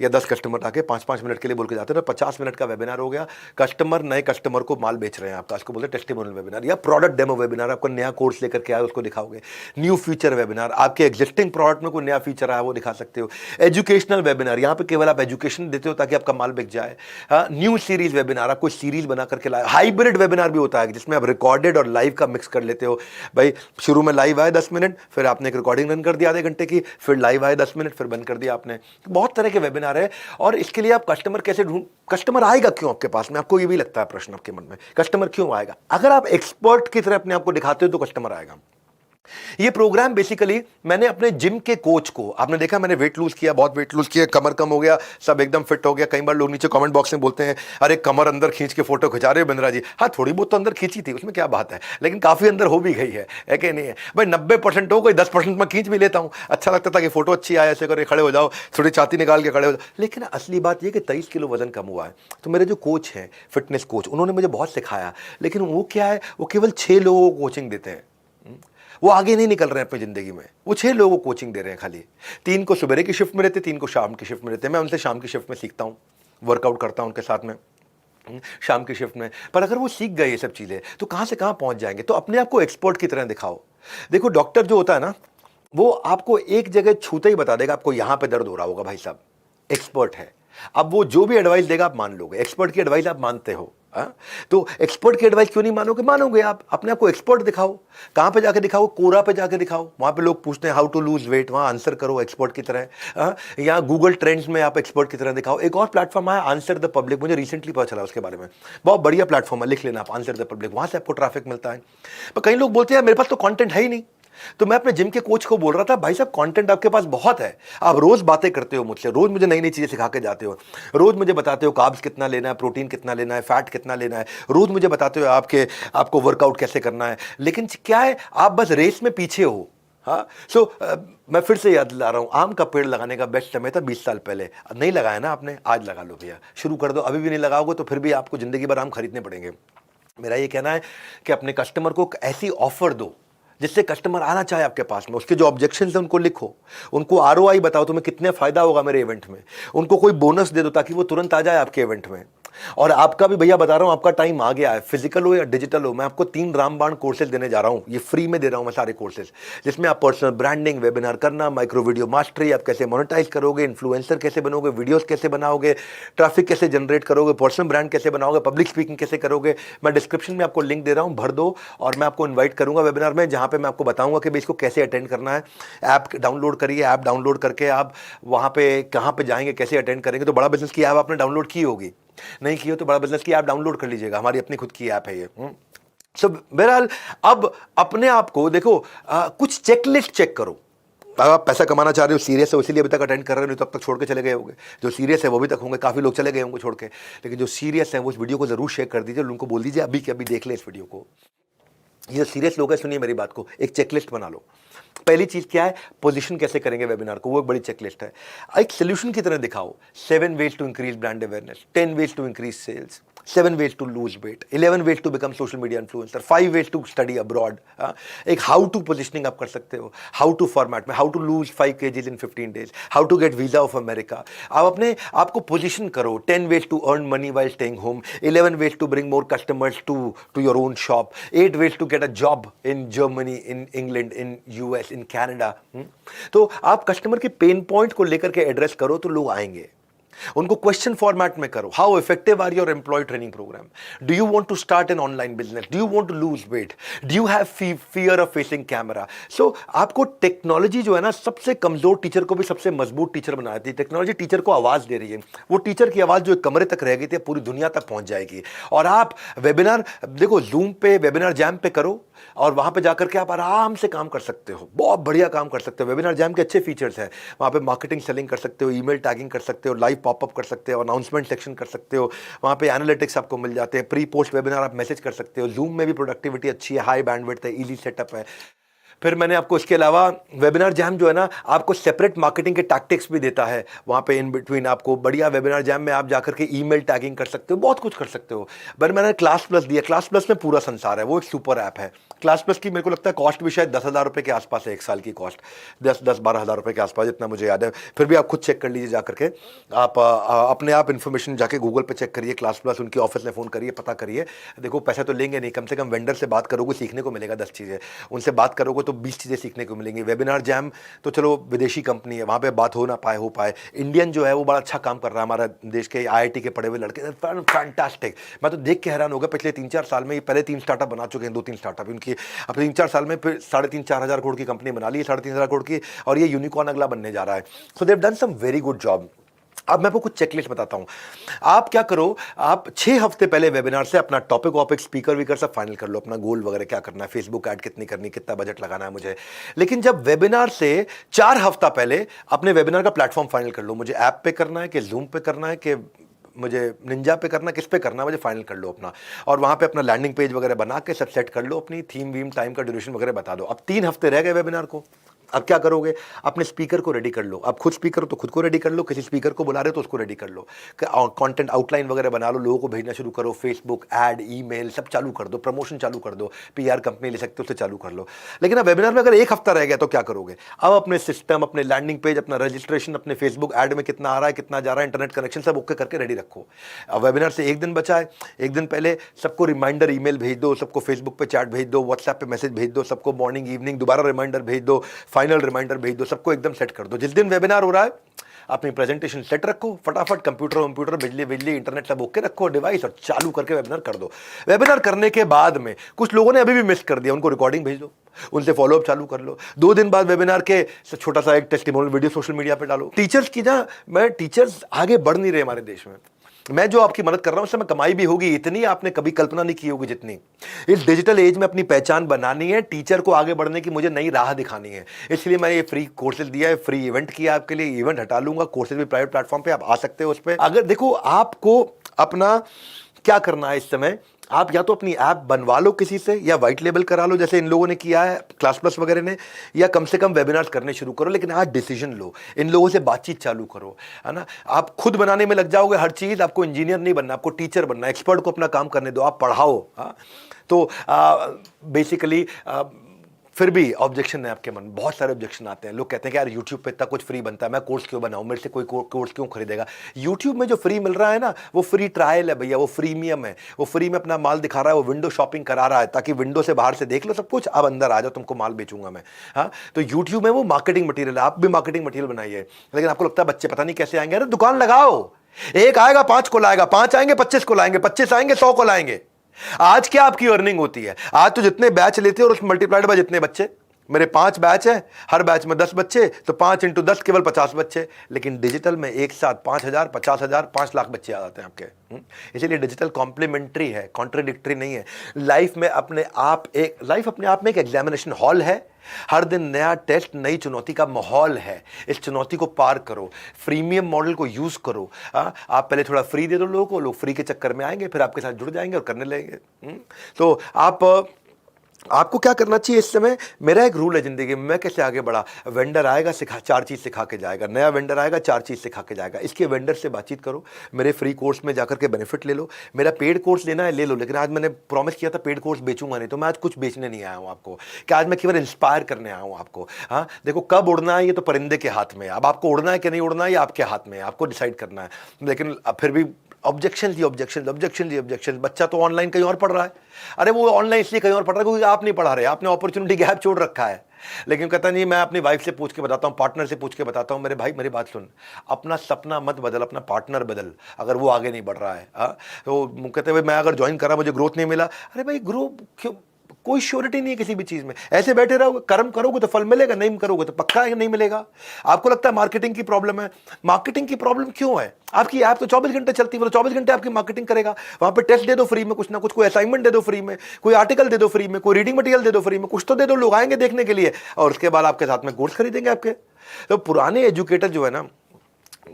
या 10 कस्टमर आके 5-5 मिनट के लिए बोल के जाते हैं, तो 50 मिनट का वेबिनार हो गया। कस्टमर नए कस्टमर को माल बेच रहे हैं आपका, उसको बोलते हैं टेस्टिमोनियल वेबिनार। या प्रोडक्ट डेमो वेबिनार, आपको नया कोर्स लेकर के आए उसको दिखाओगे। न्यू फीचर वेबिनार, आपके एग्जिस्टिंग प्रोडक्ट में कोई नया फीचर आया वो दिखा सकते हो। एजुकेशनल वेबिनार, यहाँ पे केवल आप एजुकेशन देते हो ताकि आपका माल बिक जाए। न्यू सीरीज वेबिनार, आप कोई सीरीज बना करके लाए। हाइब्रिड वेबिनार भी होता है जिसमें आप रिकॉर्डेड और लाइव का मिक्स कर लेते हो। भाई शुरू में लाइव आए 10 मिनट, फिर आपने एक रिकॉर्डिंग रन कर दिया आधे घंटे की, फिर लाइव आए 10 मिनट, फिर बंद कर दिया आपने। बहुत तरह के वेबिनार है। और इसके लिए आप कस्टमर कैसे कस्टमर आएगा क्यों आपके पास में, आपको ये भी लगता है प्रश्न आपके मन में, कस्टमर क्यों आएगा। अगर आप एक्सपर्ट की तरह अपने आप को दिखाते हो तो कस्टमर आएगा। ये प्रोग्राम बेसिकली मैंने अपने जिम के कोच को, आपने देखा मैंने वेट लूज किया, बहुत वेट लूज किया, कमर कम हो गया, सब एकदम फिट हो गया। कई बार लोग नीचे कमेंट बॉक्स में बोलते हैं अरे कमर अंदर खींच के फोटो खिंचा रहे हो बिंद्रा जी। हाँ थोड़ी बहुत तो अंदर खींची थी, उसमें क्या बात है, लेकिन काफी अंदर हो भी गई है कि नहीं है। भाई 90% हो, कोई 10% मैं खींच भी लेता हूँ, अच्छा लगता था कि फोटो अच्छी आए, ऐसे करे खड़े हो जाओ, थोड़ी छाती निकाल के खड़े हो जाओ। लेकिन असली बात यह कि 23 किलो वजन कम हुआ है। तो मेरे जो कोच हैं, फिटनेस कोच, उन्होंने मुझे बहुत सिखाया, लेकिन वो क्या है, वो केवल 6 लोगों को कोचिंग देते हैं, वो आगे नहीं निकल रहे हैं अपनी जिंदगी में। वो 6 लोगों को कोचिंग दे रहे हैं खाली। 3 को सुबह की शिफ्ट में रहते, 3 को शाम की शिफ्ट में रहते हैं। मैं उनसे शाम की शिफ्ट में सीखता हूँ, वर्कआउट करता हूँ उनके साथ में शाम की शिफ्ट में। पर अगर वो सीख गए ये सब चीज़ें तो कहाँ से कहाँ पहुँच जाएंगे। तो अपने आप को एक्सपर्ट की तरह दिखाओ। देखो डॉक्टर जो होता है ना, वो आपको एक जगह छूते ही बता देगा आपको यहाँ पे दर्द हो रहा होगा, भाई साहब एक्सपर्ट है। अब वो जो भी एडवाइस देगा आप मान लोगे, एक्सपर्ट की एडवाइस आप मानते हो। तो एक्सपर्ट की एडवाइस क्यों नहीं मानोगे, मानोगे आप। अपने आप को एक्सपर्ट दिखाओ। कहां पे जाके दिखाओ, कोरा पे जाके दिखाओ। वहां पे लोग पूछते हैं हाउ टू लूज वेट, वहां आंसर करो एक्सपर्ट की तरह। या गूगल ट्रेंड्स में आप एक्सपर्ट की तरह दिखाओ। एक और प्लेटफॉर्म है आंसर द पब्लिक, मुझे रिसेंटली पता चला उसके बारे में, बहुत बढ़िया प्लेटफॉर्म है, लिख लेना आप आंसर द पब्लिक, वहां से आपको ट्रैफिक मिलता है। पर कई लोग बोलते हैं मेरे पास तो कंटेंट है ही नहीं। तो मैं अपने जिम के कोच को बोल रहा था, भाई साहब कंटेंट आपके पास बहुत है, आप रोज बातें करते हो मुझसे, रोज मुझे नई नई चीजें सिखा के जाते हो, रोज मुझे बताते हो कार्ब्स कितना लेना है, प्रोटीन कितना लेना है, फैट कितना लेना है, रोज मुझे बताते हो आपको वर्कआउट कैसे करना है। लेकिन क्या है, आप बस रेस में पीछे हो। हाँ मैं फिर से याद दिला रहा हूँ, आम का पेड़ लगाने का बेस्ट समय था 20 साल पहले। नहीं लगाया ना आपने, आज लगा लो भैया, शुरू कर दो। अभी भी नहीं लगाओगे तो फिर भी आपको जिंदगी भर आम खरीदने पड़ेंगे। मेरा ये कहना है कि अपने कस्टमर को ऐसी ऑफर दो जिससे कस्टमर आना चाहे आपके पास में। उसके जो ऑब्जेक्शंस हैं उनको लिखो, उनको ROI बताओ, तुम्हें कितने फायदा होगा मेरे इवेंट में। उनको कोई बोनस दे दो ताकि वो तुरंत आ जाए आपके इवेंट में। और आपका भी भैया बता रहा हूं, आपका टाइम आ गया है, फिजिकल हो या डिजिटल हो। मैं आपको 3 रामबाण कोर्सेज देने जा रहा हूं, ये फ्री में दे रहा हूं मैं सारे कोर्सेज, जिसमें आप पर्सनल ब्रांडिंग, वेबिनार करना, माइक्रो वीडियो मास्टरी, आप कैसे मोनेटाइज करोगे, इन्फ्लुएंसर कैसे बनोगे, वीडियोस कैसे बनाओगे, ट्रैफिक कैसे जनरेट करोगे, पर्सनल ब्रांड कैसे बनाओगे, पब्लिक स्पीकिंग कैसे करोगे। मैं डिस्क्रिप्शन में आपको लिंक दे रहा हूं, भर दो। और मैं आपको इन्वाइट करूंगा वेबिनार में, जहां पे मैं आपको बताऊंगा कि इसको कैसे अटेंड करना है। ऐप डाउनलोड करिए, ऐप डाउनलोड करके आप वहां पे कहां पे जाएंगे, कैसे अटेंड करेंगे। तो बड़ा बिजनेस की ऐप आपने डाउनलोड की होगी, नहीं की हो तो बड़ा बिजनेस की ऐप डाउनलोड कर लीजिएगा, हमारी अपनी खुद की ऐप है ये। सो बहरहाल अब अपने आप को देखो, कुछ चेकलिस्ट चेक करो। आप पैसा कमाना चाह रहे हो, सीरियस है, इसीलिए अभी तक अटेंड कर रहे हो, नहीं तो अब तक छोड़ के चले गए होंगे। जो सीरियस है वो भी तक होंगे, काफ़ी लोग चले गए होंगे छोड़ के, लेकिन जो सीरियस है वो इस वीडियो को जरूर शेयर कर दीजिए, उनको बोल दीजिए अभी के अभी देख ले इस वीडियो को। ये सीरियस लोग हैं, सुनिए मेरी बात को, एक चेकलिस्ट बना लो। पहली चीज क्या है, पोजीशन कैसे करेंगे वेबिनार को, वो एक बड़ी चेकलिस्ट है। एक सोल्यूशन की तरह दिखाओ। 7 ways to increase brand awareness, 10 ways to increase sales, 7 ways to lose weight, 11 ways to become social media influencer, 5 ways to study abroad. एक how to positioning आप कर सकते हो, how to format में, how to lose 5 kgs in 15 days, how to get visa of America. आप अपने आप को position करो. 10 ways to earn money while staying home, 11 ways to bring more customers to your own shop, 8 ways to get a job in Germany, in England, in US, in Canada. तो आप customer के pain point को लेकर के address करो तो लोग आएंगे. उनको क्वेश्चन फॉर्मेट में करो. How effective are your employ training programme? Do you want to start an online business? Do you want to lose weight? Do you have fear of facing camera? So आपको technology जो है ना, सबसे कमजोर teacher को भी सबसे मजबूत टीचर बनाती है. टेक्नोलॉजी टीचर को आवाज दे रही है. वो टीचर की आवाज जो एक कमरे तक रह गई थी पूरी दुनिया तक पहुंच जाएगी. और आप वेबिनार देखो, जूम पे, वेबिनार जैम पे करो और वहां पे जाकर के आप आराम से काम कर सकते हो. बहुत बढ़िया काम कर सकते हो. वेबिनार जैम के अच्छे फीचर्स हैं. वहां पे मार्केटिंग सेलिंग कर सकते हो, ईमेल टैगिंग कर सकते हो, लाइव पॉपअप कर सकते हो, अनाउंसमेंट सेक्शन कर सकते हो. वहां पे एनालिटिक्स आपको मिल जाते हैं. प्री पोस्ट वेबिनार आप मैसेज कर सकते हो. जूम में भी प्रोडक्टिविटी अच्छी है, हाई बैंडविड्थ है, इजी सेटअप है. फिर मैंने आपको इसके अलावा वेबिनार जैम जो है ना, आपको सेपरेट मार्केटिंग के टैक्टिक्स भी देता है. वहाँ पे इन बिटवीन आपको बढ़िया वेबिनार जैम में आप जाकर के ईमेल टैगिंग कर सकते हो, बहुत कुछ कर सकते हो. पर मैंने क्लास प्लस दिया. क्लास प्लस में पूरा संसार है. वो एक सुपर ऐप है. क्लास प्लस की मेरे को लगता है कॉस्ट भी शायद 10,000 रुपये के आसपास है. एक साल की कॉस्ट 10-12 हज़ार रुपये के आसपास, जितना मुझे याद है. फिर भी आप खुद चेक कर लीजिए जाकर के. आप अपने आप इन्फॉर्मेशन जाके गूगल पे चेक करिए. क्लास प्लस, उनकी ऑफिस में फ़ोन करिए, पता करिए. देखो पैसे तो लेंगे नहीं, कम से कम वेंडर से बात करोगे, सीखने को मिलेगा 10 चीज़ें. उनसे बात करोगे तो 20 चीज़ें सीखने को मिलेंगी. वेबिनार जैम तो चलो विदेशी कंपनी है, वहाँ पे बात हो पाए. इंडियन जो है वो बड़ा अच्छा काम कर रहा है. हमारा देश के IIT के पढ़े हुए लड़के, फैंटास्टिक. मैं तो देख के हैरान हो गया. पिछले 3-4 साल में ये पहले 3 स्टार्टअप बना चुके हैं, 2-3 स्टार्टअप उनकी. अब 3-4 साल में फिर 3.5-4 हज़ार करोड़ की कंपनी बना ली है, 3.5 हज़ार करोड़ की, और ये यूनिकॉर्न अगला बनने जा रहा है. So they have done some very good job. अब मैं आपको कुछ चेकलिस्ट बताता हूं. आप क्या करो, आप 6 हफ्ते पहले वेबिनार से अपना टॉपिक वॉपिक स्पीकर वीकर सब फाइनल कर लो. अपना गोल वगैरह क्या करना है, फेसबुक ऐड कितनी करनी, कितना बजट लगाना है मुझे. लेकिन जब वेबिनार से 4 हफ्ता पहले अपने वेबिनार का प्लेटफॉर्म फाइनल कर लो. मुझे ऐप पे करना है कि जूम पे करना है कि मुझे निंजा पे करना, किस पे करना, मुझे फाइनल कर लो अपना. और वहाँ पे अपना लैंडिंग पेज वगैरह बना के सब सेट कर लो. अपनी थीम वीम, टाइम का ड्यूरेशन वगैरह बता दो. अब 3 हफ्ते रह गए वेबिनार को. अब क्या करोगे, अपने स्पीकर को रेडी कर लो. आप खुद स्पीकर हो तो खुद को रेडी कर लो, किसी स्पीकर को बुला रहे हो तो उसको रेडी कर लो. कंटेंट आउटलाइन वगैरह बना लो, लोगों को भेजना शुरू करो. फेसबुक ऐड, ईमेल सब चालू कर दो. प्रमोशन चालू कर दो. PR कंपनी ले सकते हो, उससे चालू कर लो. लेकिन अब वेबिनार में अगर 1 हफ्ता रह गया तो क्या करोगे? अब अपने सिस्टम, अपने लैंडिंग पेज, अपना रजिस्ट्रेशन, अपने फेसबुक ऐड में कितना आ रहा है, कितना जा रहा है, इंटरनेट कनेक्शन सब ओके करके रेडी रखो. अब वेबिनार से 1 दिन बचा है, 1 दिन पहले सबको रिमाइंडर ईमेल भेज दो, सबको फेसबुक पे चैट भेज दो, व्हाट्सएप पे मैसेज भेज दो, सबको मॉर्निंग इवनिंग दोबारा रिमाइंडर भेज दो, फाइनल रिमाइंडर भेज दो. सबको एकदम सेट कर दो. जिस दिन वेबिनार हो रहा है अपनी प्रेजेंटेशन सेट रखो, फटाफट कंप्यूटर बिजली इंटरनेट सब ओके रखो, डिवाइस, और चालू करके वेबिनार कर दो. वेबिनार करने के बाद में कुछ लोगों ने अभी भी मिस कर दिया, उनको रिकॉर्डिंग भेज दो, उनसे फॉलोअप चालू कर लो. 2 दिन बाद वेबिनार के छोटा सा एक टेस्टिमोनियल वीडियो सोशल मीडिया पे डालो. टीचर्स की ना, मैं टीचर्स आगे बढ़ नहीं रहे हमारे देश में. मैं जो आपकी मदद कर रहा हूं उससे मैं कमाई भी होगी, इतनी आपने कभी कल्पना नहीं की होगी जितनी. इस डिजिटल एज में अपनी पहचान बनानी है, टीचर को आगे बढ़ने की मुझे नई राह दिखानी है. इसलिए मैंने ये फ्री कोर्सेज दिया है, फ्री इवेंट किया आपके लिए. इवेंट हटा लूंगा, कोर्सेज भी प्राइवेट प्लेटफॉर्म पे आप आ सकते हो. उस पर अगर देखो आपको अपना क्या करना है इस समय, आप या तो अपनी ऐप बनवा लो किसी से, या व्हाइट लेबल करा लो जैसे इन लोगों ने किया है क्लास प्लस वगैरह ने, या कम से कम वेबिनार्स करने शुरू करो. लेकिन आज डिसीजन लो, इन लोगों से बातचीत चालू करो, है ना. आप खुद बनाने में लग जाओगे हर चीज. आपको इंजीनियर नहीं बनना, आपको टीचर बनना. एक्सपर्ट को अपना काम करने दो, आप पढ़ाओ. तो बेसिकली फिर भी ऑब्जेक्शन है आपके मन में, बहुत सारे ऑब्जेक्शन आते हैं. लोग कहते हैं कि यार यूट्यूब पे इतना कुछ फ्री बनता है, मैं कोर्स क्यों बनाऊं, मेरे से कोई कोर्स क्यों खरीदेगा. यूट्यूब में जो फ्री मिल रहा है ना, वो फ्री ट्रायल है भैया, वो फ्रीमियम है. वो फ्री में अपना माल दिखा रहा है, वो विंडो शॉपिंग करा रहा है, ताकि विंडो से बाहर से देख लो सब कुछ, अब अंदर आ जाओ, तुमको माल बेचूंगा मैं. हाँ, तो यूट्यूब में वो मार्केटिंग मटीरियल है. आप भी मार्केटिंग मटीरियल बनाइए. लेकिन आपको लगता है बच्चे पता नहीं कैसे आएंगे. अरे दुकान लगाओ, 1 आएगा 5 को लाएगा, 5 आएंगे 25 को लाएंगे, 25 आएंगे 100 को लाएंगे. आज क्या आपकी अर्निंग होती है? आज तो जितने बैच लेते हो और उसमें मल्टीप्लाइड बाय जितने बच्चे. मेरे 5 बैच है, हर बैच में 10 बच्चे, तो 5 × 10 केवल 50 बच्चे. लेकिन डिजिटल में एक साथ 5,000, 50,000, 5 लाख बच्चे आ जाते हैं आपके. इसीलिए डिजिटल कॉम्प्लीमेंट्री है, कॉन्ट्राडिक्टरी नहीं है. लाइफ अपने आप में एक एग्जामिनेशन हॉल है. हर दिन नया टेस्ट, नई चुनौती का माहौल है. इस चुनौती को पार करो, फ्रीमियम मॉडल को यूज करो. आप पहले थोड़ा फ्री दे दो लोगों को, लोग फ्री के चक्कर में आएंगे, फिर आपके साथ जुड़ जाएंगे और करने लगेंगे. तो आप आपको क्या करना चाहिए इस समय? मेरा एक रूल है जिंदगी में, मैं कैसे आगे बढ़ा। वेंडर आएगा, सिखा 4 चीज़ सिखा के जाएगा, नया वेंडर आएगा 4 चीज़ सिखा के जाएगा। इसके वेंडर से बातचीत करो, मेरे फ्री कोर्स में जाकर के बेनिफिट ले लो। मेरा पेड कोर्स लेना है ले लो, लेकिन आज मैंने प्रॉमिस किया था पेड कोर्स बेचूंगा नहीं, तो मैं आज कुछ बेचने नहीं आया हूँ आपको, कि आज मैं केवल इंस्पायर करने आया हूँ आपको। हाँ देखो, कब उड़ना है ये तो परिंदे के हाथ में है। अब आपको उड़ना है कि नहीं उड़ना है ये आपके हाथ में है, आपको डिसाइड करना है। लेकिन फिर भी ऑब्जेक्शन जी ऑब्जेक्शन ऑब्जेक्शन जी ऑब्जेक्शन। बच्चा तो ऑनलाइन कहीं और पढ़ रहा है। अरे वो ऑनलाइन इसलिए कहीं और पढ़ रहा है क्योंकि आप नहीं पढ़ा रहे, आपने अपॉर्चुनिटी गैप छोड़ रखा है। लेकिन कहता नहीं, मैं अपनी वाइफ से पूछ के बताता हूँ, पार्टनर से पूछ के बताता हूँ। मेरे भाई मेरी बात सुन, अपना सपना मत बदल, अपना पार्टनर बदल अगर वो आगे नहीं बढ़ रहा है। तो कहते भाई मैं अगर ज्वाइन करा मुझे ग्रोथ नहीं मिला। अरे भाई ग्रो क्यों, कोई श्योरिटी नहीं है किसी भी चीज में। ऐसे बैठे रहोगे, कर्म करोगे तो फल मिलेगा, नहीं करोगे तो पक्का है नहीं मिलेगा। आपको लगता है मार्केटिंग की प्रॉब्लम है, मार्केटिंग की प्रॉब्लम क्यों है? आपकी ऐप तो 24 घंटे चलती है, मतलब 24 घंटे आपकी मार्केटिंग करेगा। वहां पे टेस्ट दे दो फ्री में, कुछ ना कुछ, कोई असाइनमेंट दे दो फ्री में, कोई आर्टिकल दे दो फ्री में, कोई रीडिंग मटेरियल दे दो फ्री में, कुछ तो दे दो, लोग आएंगे देखने के लिए और उसके बाद आपके साथ में कोर्स खरीदेंगे आपके। तो पुराने एजुकेटर जो है ना,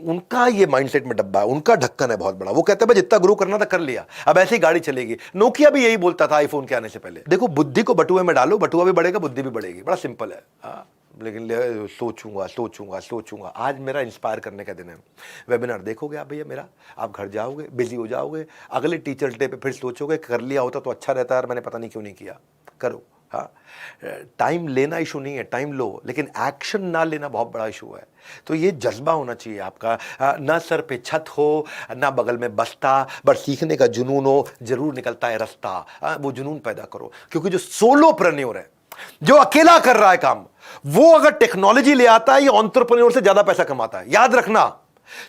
उनका ये माइंडसेट में डब्बा है, उनका ढक्कन है बहुत बड़ा। वो कहते हैं भाई जितना ग्रो करना था कर लिया, अब ऐसी गाड़ी चलेगी। नोकिया भी यही बोलता था आईफोन के आने से पहले। देखो, बुद्धि को बटुए में डालो, बटुआ भी बढ़ेगा, बुद्धि भी बढ़ेगी, बड़ा सिंपल है। लेकिन सोचूंगा सोचूंगा सोचूंगा। आज मेरा इंस्पायर करने का दिन है। वेबिनार देखोगे आप भैया मेरा, आप घर जाओगे, बिजी हो जाओगे, अगले टीचर्स डे पे फिर सोचोगे कर लिया होता तो अच्छा रहता है, मैंने पता नहीं क्यों नहीं किया। करो। हाँ, टाइम लेना इशू नहीं है, टाइम लो, लेकिन एक्शन ना लेना बहुत बड़ा इशू है। तो ये जज्बा होना चाहिए आपका। ना सर पे छत हो, ना बगल में बस्ता, बस सीखने का जुनून हो, जरूर निकलता है रास्ता। वो जुनून पैदा करो, क्योंकि जो सोलोप्रेन्योर है, जो अकेला कर रहा है काम, वो अगर टेक्नोलॉजी ले आता है ये एंटरप्रेन्योर से ज्यादा पैसा कमाता है। याद रखना,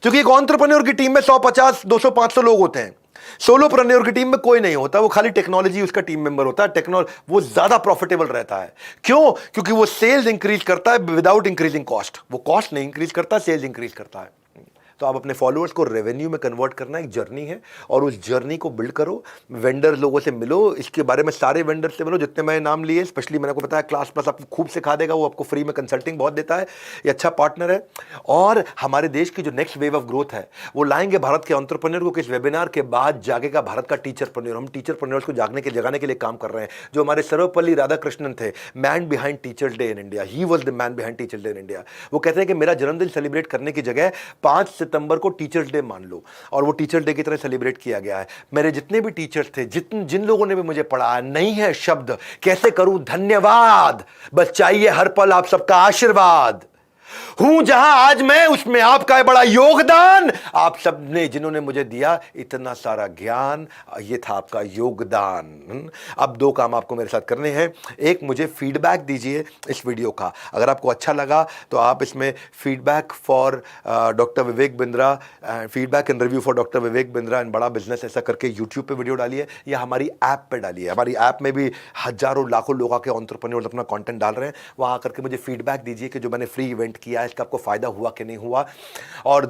क्योंकि एक एंटरप्रेन्योर की टीम में 150, 200, 500 लोग होते हैं। सोलोप्रेन्योर की टीम में कोई नहीं होता, वो खाली टेक्नोलॉजी उसका टीम मेंबर होता है। वो ज्यादा प्रॉफिटेबल रहता है। क्यों? क्योंकि वो सेल्स इंक्रीज करता है विदाउट इंक्रीजिंग कॉस्ट। वो कॉस्ट नहीं इंक्रीज करता, सेल्स इंक्रीज करता है। तो आप अपने फॉलोअर्स को रेवेन्यू में कन्वर्ट करना एक जर्नी है, और उस जर्नी को बिल्ड करो। वेंडर लोगों से मिलो, इसके बारे में सारे वेंडर से मिलो जितने मैंने नाम लिए। स्पेशली मैंने को बताया क्लास प्लस आपको खूब सिखा देगा, वो आपको फ्री में कंसल्टिंग बहुत देता है, ये अच्छा पार्टनर है। और हमारे देश की जो नेक्स्ट वेव ऑफ ग्रोथ है वो लाएंगे भारत के एंटरप्रेन्योर को। किस वेबिनार के बाद जागेगा भारत का टीचरप्रेन्योर। हम टीचरप्रेन्योर्स को जगाने के लिए काम कर रहे हैं। जो हमारे सर्वपल्ली राधाकृष्णन थे, man behind teachers day in India, he was the man behind teachers day in India. वो कहते हैं कि मेरा जन्मदिन सेलिब्रेट करने की जगह 5 सितंबर को टीचर्स डे मान लो, और वो टीचर्स डे की तरह सेलिब्रेट किया गया है। मेरे जितने भी टीचर्स थे, जिन लोगों ने भी मुझे पढ़ाया, नहीं है शब्द कैसे करूं धन्यवाद, बस चाहिए हर पल आप सबका आशीर्वाद। हूं जहां आज मैं, उसमें आपका है बड़ा योगदान। आप सबने जिन्होंने मुझे दिया इतना सारा ज्ञान, ये था आपका योगदान। अब 2 काम आपको मेरे साथ करने हैं। एक, मुझे फीडबैक दीजिए इस वीडियो का। अगर आपको अच्छा लगा तो आप इसमें feedback for doctor Vivek Bindra, feedback and review for doctor Vivek Bindra and बड़ा बिजनेस, ऐसा करके यूट्यूब पे वीडियो डालिए, या हमारी ऐप पे डालिए। हमारी ऐप में भी हजारों लाखों लोग आके एंटरप्रेन्योर्स अपना कंटेंट डाल रहे हैं। वहां आकर के मुझे फीडबैक दीजिए कि जो मैंने फ्री इवेंट किया है इसका आपको फायदा हुआ कि नहीं हुआ। और